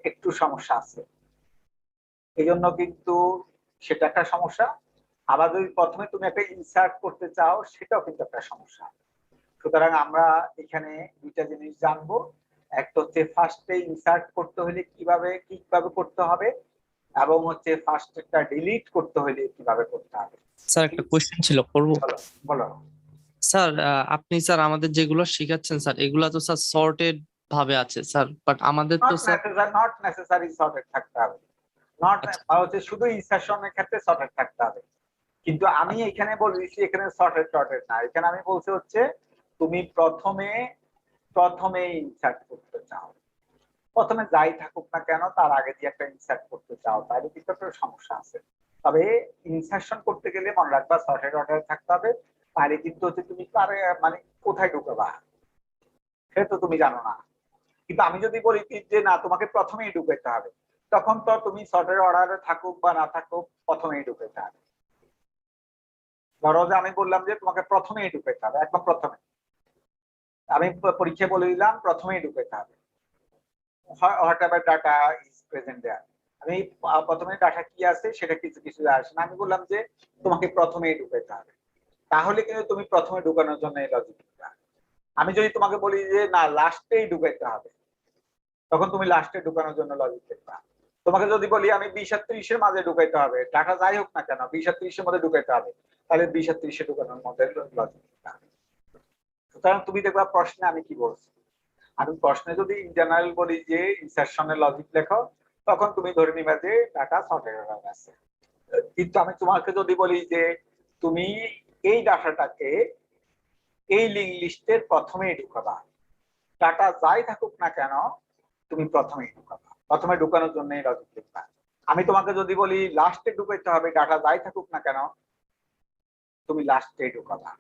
একটু সমস্যা আছে, এই জন্য কিন্তু সেটা একটা সমস্যা। আবার যদি প্রথমে তুমি একটা ইনসার্ট করতে চাও সেটাও কিন্তু একটা সমস্যা। সুতরাং আমরা এখানে দুইটা জিনিস জানবো, একটা হচ্ছে ফার্স্টে ইনসার্ট করতে হলে কিভাবে করতে হবে, এবং হচ্ছে ফার্স্টটা ডিলিট করতে হলে কিভাবে করতে হবে। স্যার একটা কোশ্চেন ছিল, করবো? বলো। স্যার আপনি স্যার আমাদের যেগুলো শিখাচ্ছেন স্যার এগুলা তো স্যার সর্টেড ভাবে আছে স্যার, বাট আমাদের তো স্যার নট নেসেসারি সর্টেড থাকতে হবে, নট হচ্ছে শুধু ইনসারশনের ক্ষেত্রে সর্টেড থাকতে হবে, কিন্তু আমি এখানে বলছি এখানে সর্টেড না, এখানে আমি বলছি হচ্ছে তুমি প্রথমে ইনসার্ট করতে চাও, প্রথমে যাই থাকুক না কেন তার আগে দিয়ে একটা ইনসার্ট করতে চাও, তাহলে কিন্তু একটা সমস্যা আছে। তবে ইনসারশন করতে গেলে মনে রাখবা সর্টেড অর্ডারে থাকতে হবে, তাহলে কিন্তু হচ্ছে তুমি মানে কোথায় ঢুকাবা সেটা তো তুমি জানো না। কিন্তু আমি যদি বলি যে না তোমাকে প্রথমেই ঢুকাইতে হবে, তখন তো তুমি সর্টেড অর্ডারে থাকুক বা না থাকুক প্রথমেই ঢুকাইতে হবে। ধরো যে আমি বললাম যে তোমাকে প্রথমেই ঢুকাইতে হবে, একদম প্রথমে আমি পরীক্ষা বলে দিলাম প্রথমেই ঢুকাইতে হবে, whatever data is present there, আমি প্রথমে ডাটা কি আছে সেটা কিছু আসে না, আমি বললাম যে তোমাকে প্রথমেই ঢুকাইতে হবে, তাহলে কিন্তু তুমি প্রথমে ঢুকানোর জন্য এই লজিক দিতে হবে। আমি যদি তোমাকে বলি যে না লাস্টেই ঢুকাইতে হবে, তখন তুমি লাস্টে ঢুকানোর জন্য লজিক দেখবা। তোমাকে যদি বলি আমি 20 আর 30 এর মাঝে ঢুকাইতে হবে, ডাটা যাই হোক না কেন 20 আর 30 এর মধ্যে ঢুকাইতে হবে, তাহলে 20 আর 30 এ ঢুকানোর মধ্যে লজিক দিতে হবে। সুতরাং তুমি দেখবা প্রশ্নে আমি কি বলছি, আমি প্রশ্নে যদি ইন জেনারেল বলি যে ইনসারশনের লজিক লেখো, তখন তুমি ধরে নিবা যে ডাটা সর্টেড হয়ে গেছে। কিন্তু আমি তোমাকে যদি বলি যে তুমি এই ডাটাটাকে এই লিঙ্ক লিস্টের প্রথমেই ঢুকাবা, ডাটা যাই থাকুক না কেন তুমি প্রথমেই ঢুকাবা, প্রথমে ঢুকানোর জন্য লজিক লিখবা। আমি তোমাকে যদি বলি লাস্টে ঢুকাইতে হবে, ডাটা যাই থাকুক না কেন তুমি লাস্টে ঢুকাবা।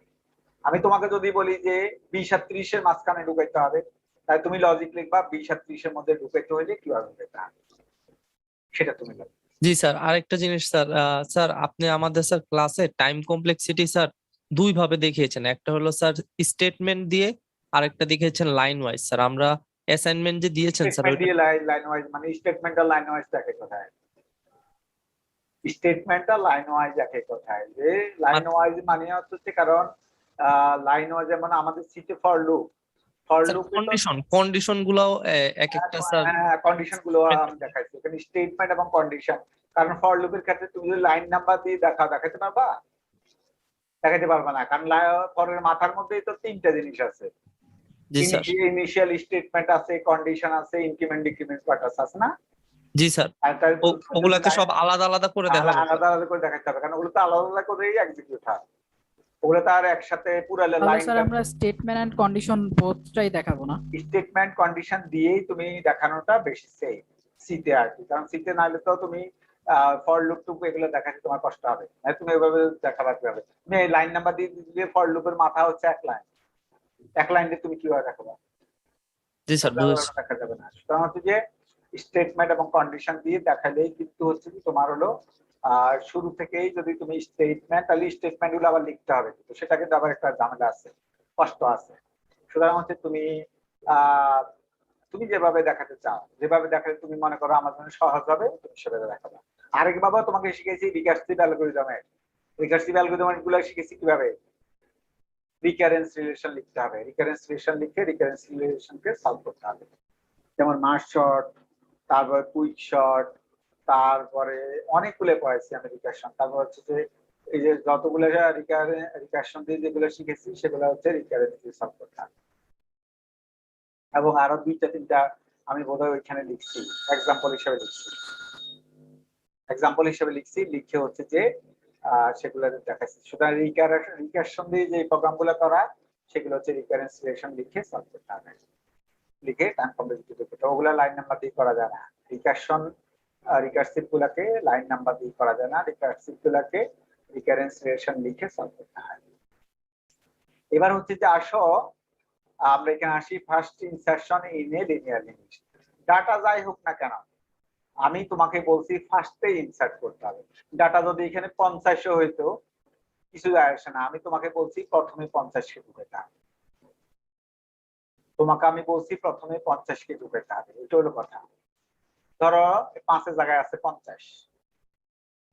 আমি তোমাকে যদি বলি যে 20 আর 30 এর মাঝখানে ঢুকাইতে হবে, তাই তুমি লজিক লিখবা 20 আর 30 এর মধ্যে ঢুকাইতে হলে কিভাবে ঢুকাইতে হবে সেটা তুমি লিখবে। জি স্যার, আরেকটা জিনিস স্যার, স্যার আপনি আমাদের স্যার ক্লাসে টাইম কমপ্লেক্সিটি স্যার দুই ভাবে দেখিয়েছেন, একটা হলো স্যার স্টেটমেন্ট দিয়ে, আরেকটা দেখিয়েছেন লাইন ওয়াইজ। স্যার আমরা অ্যাসাইনমেন্ট যে দিয়েছেন স্যার স্টেটমেন্ট দিয়ে লাইন ওয়াইজ মানে স্টেটমেন্টাল লাইন ওয়াইজ দেখে কোথায়, স্টেটমেন্টাল লাইন ওয়াইজ দেখে কোথায়, যে লাইন ওয়াইজ মানে হচ্ছে কারণ লাইন ওয়াইজ যেমন আমাদের সিটে ফর লুপ কন্ডিশন গুলাও এক একটা স্যার, কন্ডিশন গুলো আমি দেখাইছি এখানে স্টেটমেন্ট এবং কন্ডিশন। কারণ ফর লুপের ক্ষেত্রে তুমি যদি লাইন নাম্বার দিয়ে দেখাতে পারবা, দেখাতে পারবা না, কারণ ফরের মাথার মধ্যেই তো তিনটা জিনিস আছে, ইনিশিয়াল স্টেটমেন্ট আছে, কন্ডিশন আছে, ইনক্রিমেন্ট ডিক্রিমেন্ট কোয়ার্টার্স আছে না। জি স্যার, ওগুলাকে সব আলাদা আলাদা করে দেখাবো, আলাদা আলাদা করে দেখাতে হবে, কারণ ওগুলো তো আলাদা আলাদা করেই এক্সিকিউট হয়, ওগুলো তো আর একসাথে পুরো লাইন। স্যার আমরা স্টেটমেন্ট এন্ড কন্ডিশন বোথটাই দেখাবো না, স্টেটমেন্ট কন্ডিশন দিয়েই তুমি দেখানোটা বেশি সেফ সিতে আর কি, কারণ সিতে নাহলে তো তুমি ফর লুপ টুপ এগুলো দেখাতে তোমার কষ্ট হবে, তুমি এভাবে দেখাবার কিভাবে, তুমি এই লাইন নাম্বার দিয়ে দিলে ফর লুপের মাথা হচ্ছে এক লাইনে তুমি কিভাবে দেখাবা? জি স্যার দেখা যাবে না। সুতরাং হচ্ছে যে স্টেটমেন্ট এবং কন্ডিশন দিয়ে দেখালেই কিন্তু হচ্ছে কি তোমার হলো শুরু থেকেই যদি তুমি স্টেটমেন্ট, তাহলে স্টেটমেন্ট গুলো আবার লিখতে হবে, কিন্তু সেটা কিন্তু আবার একটা ঝামেলা আছে, কষ্ট আছে। সুতরাং হচ্ছে তুমি যেভাবে দেখাতে চাও, যেভাবে দেখাতে তুমি মনে করো আমার জন্য সহজ হবে, তুমি সেভাবে দেখাবে। আরেকভাবে তোমাকে শিখেছি রিকার্সিভ অ্যালগরিদমের গুলো শিখেছি কিভাবে, রিকারেন্স রিলেশন লিখতে হবে, রিকারেন্স রিলেশন লিখে রিকারেন্স রিলেশনকে সলভ করতে হবে। যেমন মার্চ শর্ট, তারপর কুইক শর্ট, তারপরে অনেকগুলো পড়াইছি আমি রিকারশন। তারপর হচ্ছে যে এই যে যতগুলো রিকারশন দিয়ে যেগুলো শিখেছি সেগুলো হচ্ছে রিকারেন্স দিয়ে সলভ করতে হবে। এবং আরো দুইটা তিনটা আমি বোধহয় ওইখানে লিখছি, এক্সাম্পল হিসেবে লিখছি, লিখে হচ্ছে যে সেগুলো দেখাচ্ছি। সুতরাং রিকারশন দিয়ে যে প্রোগ্রামগুলো করা সেগুলো হচ্ছে রিকারেন্স রিলেশন লিখে সলভ করতে হবে, লিখে টাইম কমপ্লেক্সিটি করতে হবে। ওগুলা লাইন নাম্বার দিয়ে করা যায় না। রিকারসিভ গুলাকে লাইন নাম্বার দিয়ে করা যায় না, রিকারসিভ গুলাকে রিকারেন্স রিলেশন লিখে সলভ করতে হয়। এবার হচ্ছে যে আসো আমরা এখানে আসি first insertion in a linear list. Data যাই হোক না কেন আমি তোমাকে বলছি ফার্স্টে ইনসার্ট করতে হবে। ডাটা যদি এখানে 50 হইতো কিছু যায় আসে না, আমি তোমাকে বলছি প্রথমে 50কে ঢুকাতে হবে। তোমাকে আমি বলছি প্রথমে 50কে ঢুকাতে হবে, এটা হলো কথা। ধরো 5-এর জায়গায় আছে 50,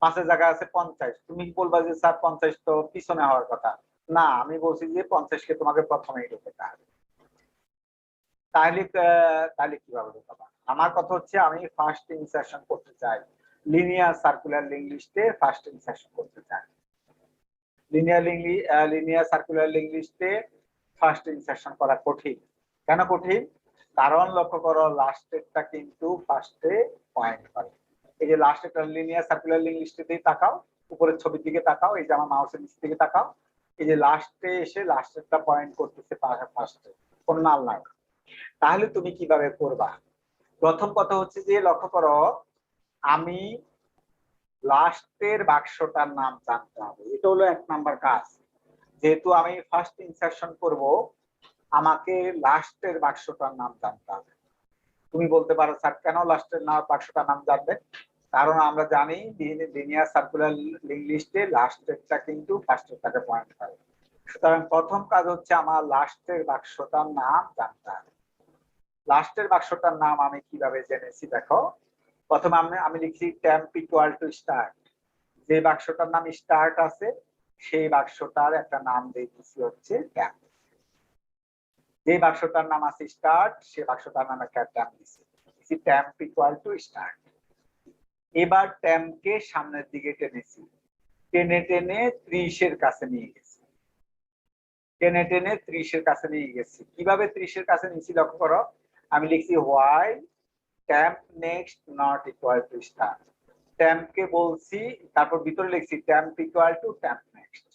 5-এর জায়গায় আছে 50, তুমি বলবা যে স্যার 50 তো পিছনে হওয়ার কথা। না, আমি বলছি যে 50কে তোমাকে প্রথমেই ঢুকাতে হবে। তাহলে কিভাবে ঢুকাবা? আমার কথা হচ্ছে আমি ফার্স্ট ইনসারশন করতে চাই, লিনিয়ার সার্কুলার লিঙ্ক লিস্টে ফার্স্ট ইনসারশন করতে চাই। লিনিয়ার সার্কুলার লিঙ্ক লিস্টে ফার্স্ট ইনসারশন করা কঠিন। কেন কঠিন? কারণ লক্ষ্য করো লাস্টেরটা কিন্তু ফার্স্টে পয়েন্ট করে। এই যে লাস্টেরটা লিনিয়ার সার্কুলার লিঙ্ক লিস্টে তাকাও, উপরের ছবির দিকে তাকাও, এই যে আমার মাউসের নিচ দিকে তাকাও, এই যে লাস্টে এসে লাস্টেরটা পয়েন্ট করতেছে ফার্স্টে, কোন নাল নাই। তাহলে তুমি কিভাবে করবা? প্রথম কথা হচ্ছে যে লক্ষ্য করো আমি লাস্টের বাক্সটার নাম জানতে হবে, এটা হলো 1 নাম্বার কাজ। যেহেতু আমি ফার্স্ট ইনসারশন করব আমাকে লাস্টের বাক্সটার নাম জানতে হবে। তুমি বলতে পারো স্যার কেন লাস্টের বাক্সটার নাম জানবে? কারণ আমরা জানি লিনিয়ার সার্কুলার লিঙ্ক লিস্টে লাস্টেরটা কিন্তু ফার্স্টেরটাকে পয়েন্ট করে। সুতরাং প্রথম কাজ হচ্ছে আমার লাস্টের বাক্সটার নাম জানতে হবে। লাস্টের বাক্সটার নাম আমি কিভাবে জেনেছি দেখো, প্রথমে আমি লিখছি টেম্প ইকুয়াল টু স্টার্ট। যে বাক্সটার নাম স্টার্ট আছে সেই বাক্সটার একটা নাম দিয়েছি হচ্ছে টেম্প। যে বাক্সটার নাম আছে স্টার্ট সেই বাক্সটার নাম একটা টেম্প দিয়েছি, টেম্প ইকুয়াল টু স্টার্ট। এবার টেম্পকে সামনের দিকে টেনেছি, টেনে টেনে 30-এর কাছে নিয়ে গেছি, টেনে টেনে 30-এর কাছে নিয়ে গেছি। কিভাবে 30-এর কাছে নিয়েছি লক্ষ্য করো, আমি লিখছি while temp next not equal to start. টেম্পকে বলছি, তারপর ভিতরে লিখছি temp equal to temp next.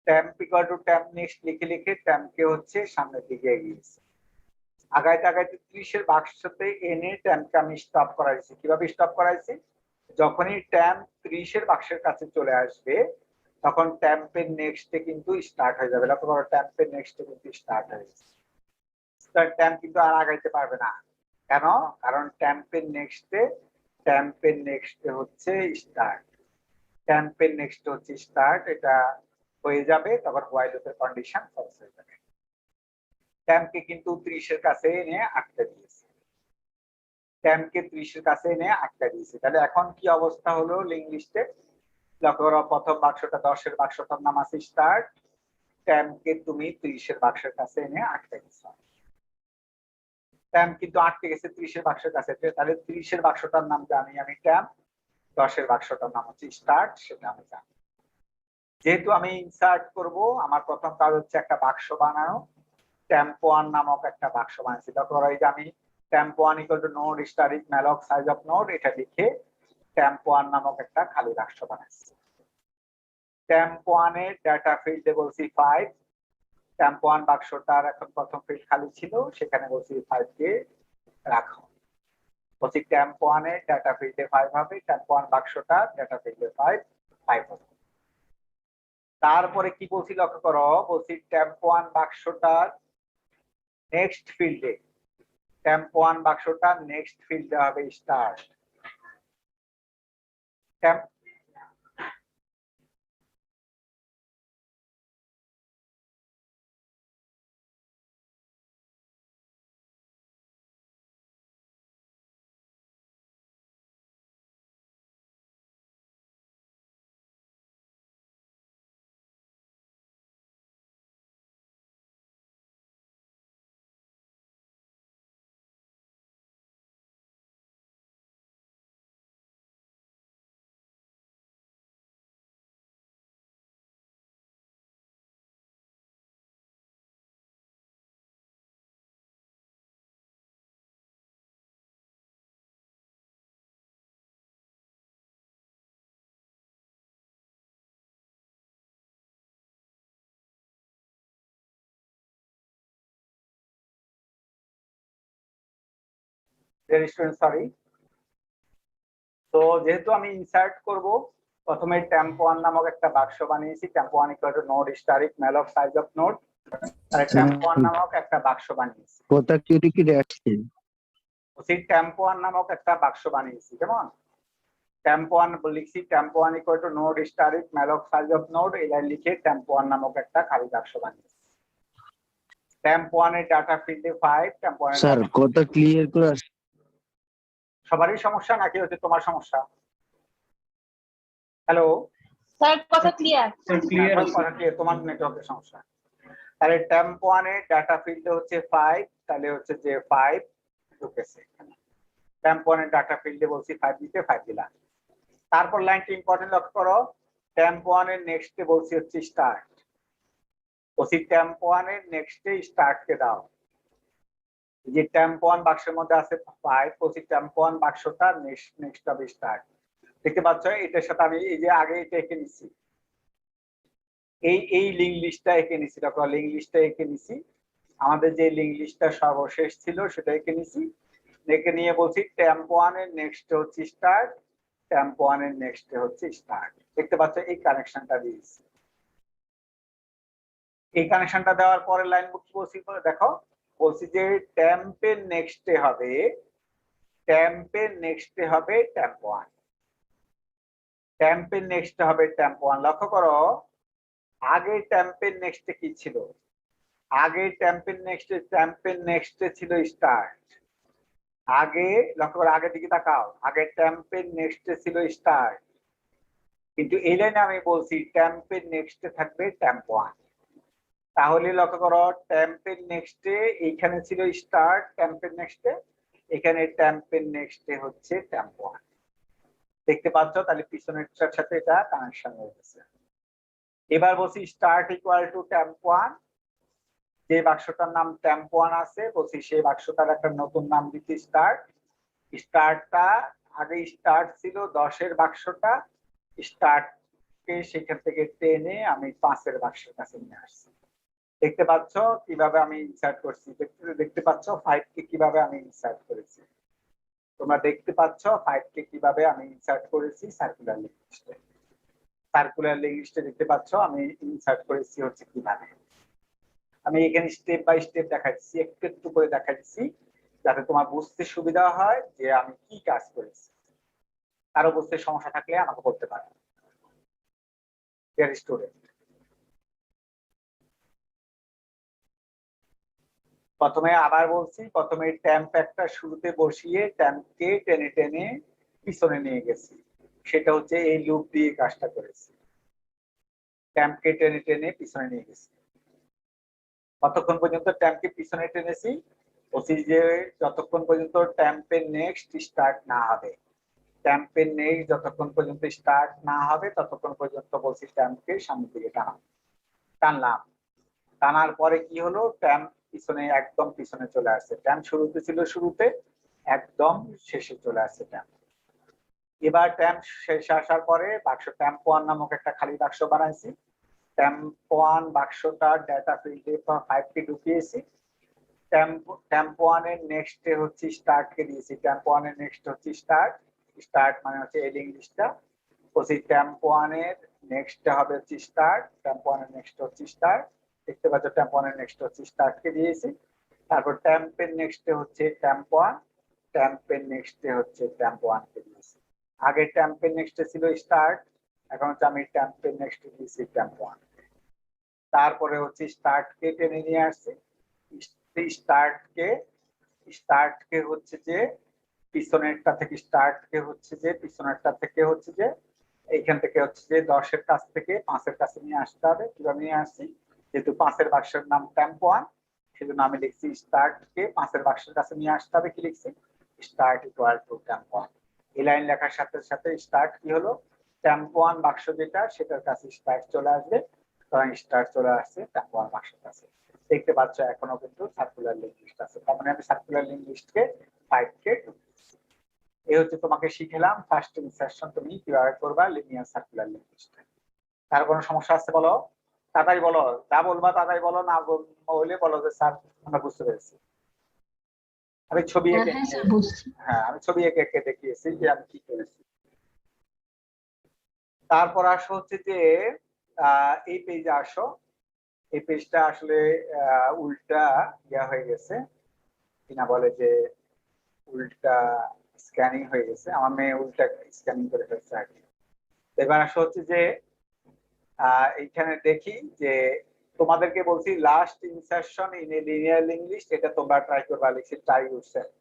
Temp equal to temp next লিখে লিখে টেম্পকে হচ্ছে সামনের দিকে এগিয়েছি। আগাইতে আগাইতে 30-এর বাক্সতে এনে টেম্পকে আমি স্টপ করাইছি। কিভাবে স্টপ করাইছি? যখনই টেম্প 30-এর বাক্সের কাছে চলে আসবে তখন টেম্পের নেক্সটে কিন্তু স্টার্ট হয়ে যাবে। লক্ষ্য করো টেম্পের নেক্সটে কিন্তু স্টার্ট হয়ে গেছে। টেম্প কিন্তু আর আগাইতে পারবে না। কেন? কারণ টেম্পের নেক্সটে হচ্ছে স্টার্ট। টেম্পের নেক্সট হচ্ছে স্টার্ট, এটা হয়ে যাবে তখন হোয়াইল লুপের কন্ডিশন ফলস হয়ে যাবে। টেম্পকে কিন্তু 30-এর কাছে এনে আটকে দিয়েছে, টেম্পকে 30-এর কাছে এনে আটকে দিয়েছে। তাহলে এখন কি অবস্থা হলো লিঙ্ক লিস্টে? লক্ষ্য করো প্রথম বাক্সটা 10-এর বাক্সটার নাম আছে স্টার্ট, টেম্পকে তুমি 30-এর বাক্সের কাছে এনে আটকে দিয়েছো। টেম্প কিন্তু আটকে গেছে 30-এর বাক্সের কাছে, তাহলে 30-এর বাক্সটার নাম জানি আমি টেম্প, 10-এর বাক্সটার নাম হচ্ছে স্টার্ট, সেটা আমি জানি। যেহেতু আমি ইনসার্ট করব আমার প্রথম কাজ হচ্ছে একটা বাক্স বানানো। টেম্প1 নামক একটা বাক্স বানাইছি। তারপর এই যে আমি temp one equal to node asterisk malloc size of node এটা লিখে টেম্প1 নামক একটা খালি বাক্স বানাইছি। টেম্প1 এর ডাটা ফিল্ডে বলছি 5, টেম্প1 বাক্সটার এখন প্রথম ফিল্ড খালি ছিল সেখানে বলছি 5 কে রাখো। বলছি টেম্প1 এর ডাটা ফিল্ডে 5 হবে, টেম্প1 বাক্সটা ডাটা ফিল্ডে 5 হবে। তারপরে কি বলছি লক্ষ্য করো, বলছি টেম্প1 বাক্সটার নেক্সট ফিল্ডে, টেম্প1 বাক্সটার নেক্সট ফিল্ডে হবে স্টার্ট। Student sorry. তো যেহেতু আমি ইনসার্ট করব, প্রথমে টেম্পো ওয়ান নামক একটা বাক্স বানিয়েছি, temp one equal to node asterisk malloc size of node, তাহলে টেম্পো ওয়ান নামক একটা বাক্স বানিয়েছি। কোথা কি আসছে? সেই টেম্পো ওয়ান নামক একটা বাক্স বানিয়েছি, কেমন? টেম্পো ওয়ান লিখছি, temp one equal to node asterisk malloc size of node, এই লাইন লিখে টেম্পো ওয়ান নামক একটা খালি বাক্স বানিয়েছি। টেম্পো ওয়ান এর ডাটা ফিল্ডে 5, টেম্পো ওয়ান স্যার কথা ক্লিয়ার করে আসছে। সবারই সমস্যা নাকি হচ্ছে তোমার সমস্যা? হ্যালো স্যার কথা ক্লিয়ার? তোমার নেটওয়ার্কের সমস্যা। তাহলে টেম্পো ওয়ান এর ডাটা ফিল্ডে হচ্ছে 5, তাহলে হচ্ছে যে 5 ঢুকেছে এখানে। টেম্পো ওয়ান এর ডাটা ফিল্ডে বলছি 5 দিতে 5 দিলাম। তারপর লাইনটি ইম্পর্টেন্ট লক্ষ্য করো, টেম্পো ওয়ান এর নেক্সটে বলছি হচ্ছে স্টার্ট, বলছি টেম্পো ওয়ান এর নেক্সটে স্টার্ট কে দাও। যে টেম্পো ওয়ান বাক্সের মধ্যে আছে 5, বলছি টেম্পো ওয়ান বাক্সটা নেক্সট হবে স্টার্ট। দেখতে পাচ্ছ এটার সাথে আমি এই যে আগে এটা এঁকে নিছি, এই লিঙ্ক লিস্টটা এঁকে নিছি, দেখো লিঙ্ক লিস্টটা এঁকে নিছি, আমাদের যে লিঙ্ক লিস্টটা সর্বশেষ ছিল সেটা এঁকে নিছি, এঁকে নিয়ে বলছি টেম্পো ওয়ান এর নেক্সট হচ্ছে স্টার্ট, টেম্পো ওয়ান এর নেক্সট হচ্ছে স্টার্ট। দেখতে পাচ্ছ এই কানেকশনটা দিয়েছি। এই কানেকশনটা দেওয়ার পরে লাইন বুক বলছি, দেখো বলছি যে টেম্পের নেক্সটে হবে টেম্পো ওয়ান, টেম্পের নেক্সট হবে টেম্পো ওয়ান। লক্ষ্য করো আগে টেম্পের নেক্সটে কি ছিল, আগে টেম্পের নেক্সটে ছিল স্টার্ট। আগে লক্ষ্য করো, আগের দিকে তাকাও, আগে টেম্পের নেক্সটে ছিল স্টার্ট, কিন্তু এই লাইনে আমি বলছি টেম্পের নেক্সটে থাকবে টেম্পো ওয়ান। তাহলে লক্ষ্য করো টেম্পের নেক্সটে এইখানে ছিল স্টার্ট, টেম্পের নেক্সটে এখানে টেম্পের নেক্সটে হচ্ছে টেম্পো ওয়ান। দেখতে পাচ্ছ তাহলে পিছনেরটার সাথে এটা কানেকশন হয়ে গেছে। এবার বলছি start equal two tempo one, যে বাক্সটার নাম টেম্পো ওয়ান আছে বলছি সেই বাক্সটার একটা নতুন নাম দিচ্ছি স্টার্ট। স্টার্টটা আগে স্টার্ট ছিল 10 এর বাক্সটা, স্টার্টকে সেখান থেকে টেনে আমি 5 এর বাক্সের কাছে নিয়ে আসছি। দেখতে পাচ্ছ কিভাবে আমি ইনসার্ট করছি, দেখতে পাচ্ছ 5 কে কিভাবে আমি ইনসার্ট করেছি, তোমরা দেখতে পাচ্ছ 5 কে কিভাবে আমি ইনসার্ট করেছি সার্কুলার লিঙ্ক লিস্টে। সার্কুলার লিঙ্ক লিস্টে দেখতে পাচ্ছ আমি ইনসার্ট করেছি হচ্ছে কিভাবে। আমি এখানে স্টেপ বাই স্টেপ দেখাচ্ছি, একটু একটু করে দেখাচ্ছি যাতে তোমার বুঝতে সুবিধা হয় যে আমি কি কাজ করেছি। কারো বুঝতে সমস্যা থাকলে আমাকে বলতে পারে। স্টুডেন্ট, প্রথমে আবার বলছি, প্রথমে ট্যাম্প একটা শুরুতে বসিয়ে ট্যাম্পকে টেনে টেনে পিছনে নিয়ে গেছি, সেটা হচ্ছে এই লুপ দিয়ে কাজটা করেছি, ট্যাম্পকে টেনে টেনে পিছনে নিয়ে গেছি। কতক্ষণ পর্যন্ত ট্যাম্পকে পিছনে টেনেছি, বলছি যে যতক্ষণ পর্যন্ত ট্যাম্পের নেক্সট স্টার্ট না হবে, ট্যাম্পের নেক্সট যতক্ষণ পর্যন্ত স্টার্ট না হবে ততক্ষণ পর্যন্ত বলছি ট্যাম্পকে সামনের দিকে টানলাম। টানার পরে কি হলো, ট্যাম্প পিছনে একদম পিছনে চলে আসছে, ট্যাম্প শুরুতে ছিল শুরুতে, একদম শেষে চলে আসছে ট্যাম্প। এবার ট্যাম্প শেষে আসার পরে বাক্স টেম্পো ওয়ান নামক একটা খালি বাক্স বানাইছি, টেম্পো ওয়ান বাক্সটার ডাটা ফিল্ডে 5 কে ঢুকিয়েছি, টেম্পো ওয়ান এর নেক্সটে হচ্ছে স্টার্ট কে দিয়েছি, টেম্পো ওয়ান এর নেক্সট হচ্ছে স্টার্ট মানে হচ্ছে এই লিঙ্ক লিস্টটা, বলছি টেম্পো ওয়ান এর নেক্সট হবে হচ্ছে স্টার্ট, টেম্পো ওয়ান এর নেক্সট হচ্ছে স্টার্ট। দেখতে পাচ্ছ টেম্পো ওয়ান এর নেক্সট হচ্ছে স্টার্ট কে দিয়েছি, তারপর টেম্পের নেক্সটে হচ্ছে টেম্পো ওয়ান, টেম্পের নেক্সটে হচ্ছে টেম্পো ওয়ান কে দিয়েছি। আগে টেম্পের নেক্সটে ছিল স্টার্ট, এখন হচ্ছে আমি টেম্পের নেক্সটে দিয়েছি টেম্পো ওয়ান। তারপরে হচ্ছে স্টার্ট কে টেনে নিয়ে আসছি, স্টার্টকে হচ্ছে যে পিছনেরটা থেকে পিছনেরটা থেকে হচ্ছে যে এইখান থেকে হচ্ছে যে 10 এর কাছ থেকে 5 এর কাছে নিয়ে আসতে হবে। কিভাবে নিয়ে আসছি, যেহেতু 5 এর বাক্সের নাম টেম্পো ওয়ান, সেজন্য আমি লিখছি স্টার্টকে 5 এর বাক্সের কাছে নিয়ে আসতে হবে। কি লিখছি, start equal two tempo one. এই লাইন লেখার সাথে সাথে স্টার্ট কি হলো, টেম্পো ওয়ান বাক্স যেটা সেটার কাছে স্টার্ট চলে আসবে, কারণ স্টার্ট চলে আসছে টেম্পো ওয়ান বাক্সের কাছে। দেখতে পাচ্ছ এখনো কিন্তু সার্কুলার লিঙ্ক লিস্ট আছে, তার মানে আমি সার্কুলার লিঙ্ক লিস্টকে 5 কে ঢুকিয়েছি। এই হচ্ছে তোমাকে শিখেলাম ফার্স্ট ইনসারশন তুমি কিভাবে করবা লিনিয়ার সার্কুলার লিঙ্ক লিস্টে। তার কোনো সমস্যা আছে বলো, তাড়াতাড়ি বলো, যা বলবা তাড়াতাড়ি বলো, না হলে বলো যে স্যার আমরা বুঝতে পেরেছি। আমি ছবি এঁকে হ্যাঁ স্যার বুঝছি। হ্যাঁ আমি ছবি এঁকে এঁকে দেখিয়েছি যে আমি কি করেছি। তারপর আসো হচ্ছে যে এই পেজে আসো। এই পেজটা আসলে উল্টা ইয়া হয়ে গেছে, কিনা বলে যে উল্টা স্ক্যানিং হয়ে গেছে, আমার মেয়ে উল্টা স্ক্যানিং করে ফেলছে আর কি। এবার আসো হচ্ছে যে এইখানে দেখি যে তোমাদেরকে বলছি last insertion in a linear link list, এটা তোমরা ট্রাই করবা, লিখছি ট্রাই ইউরসেলফ।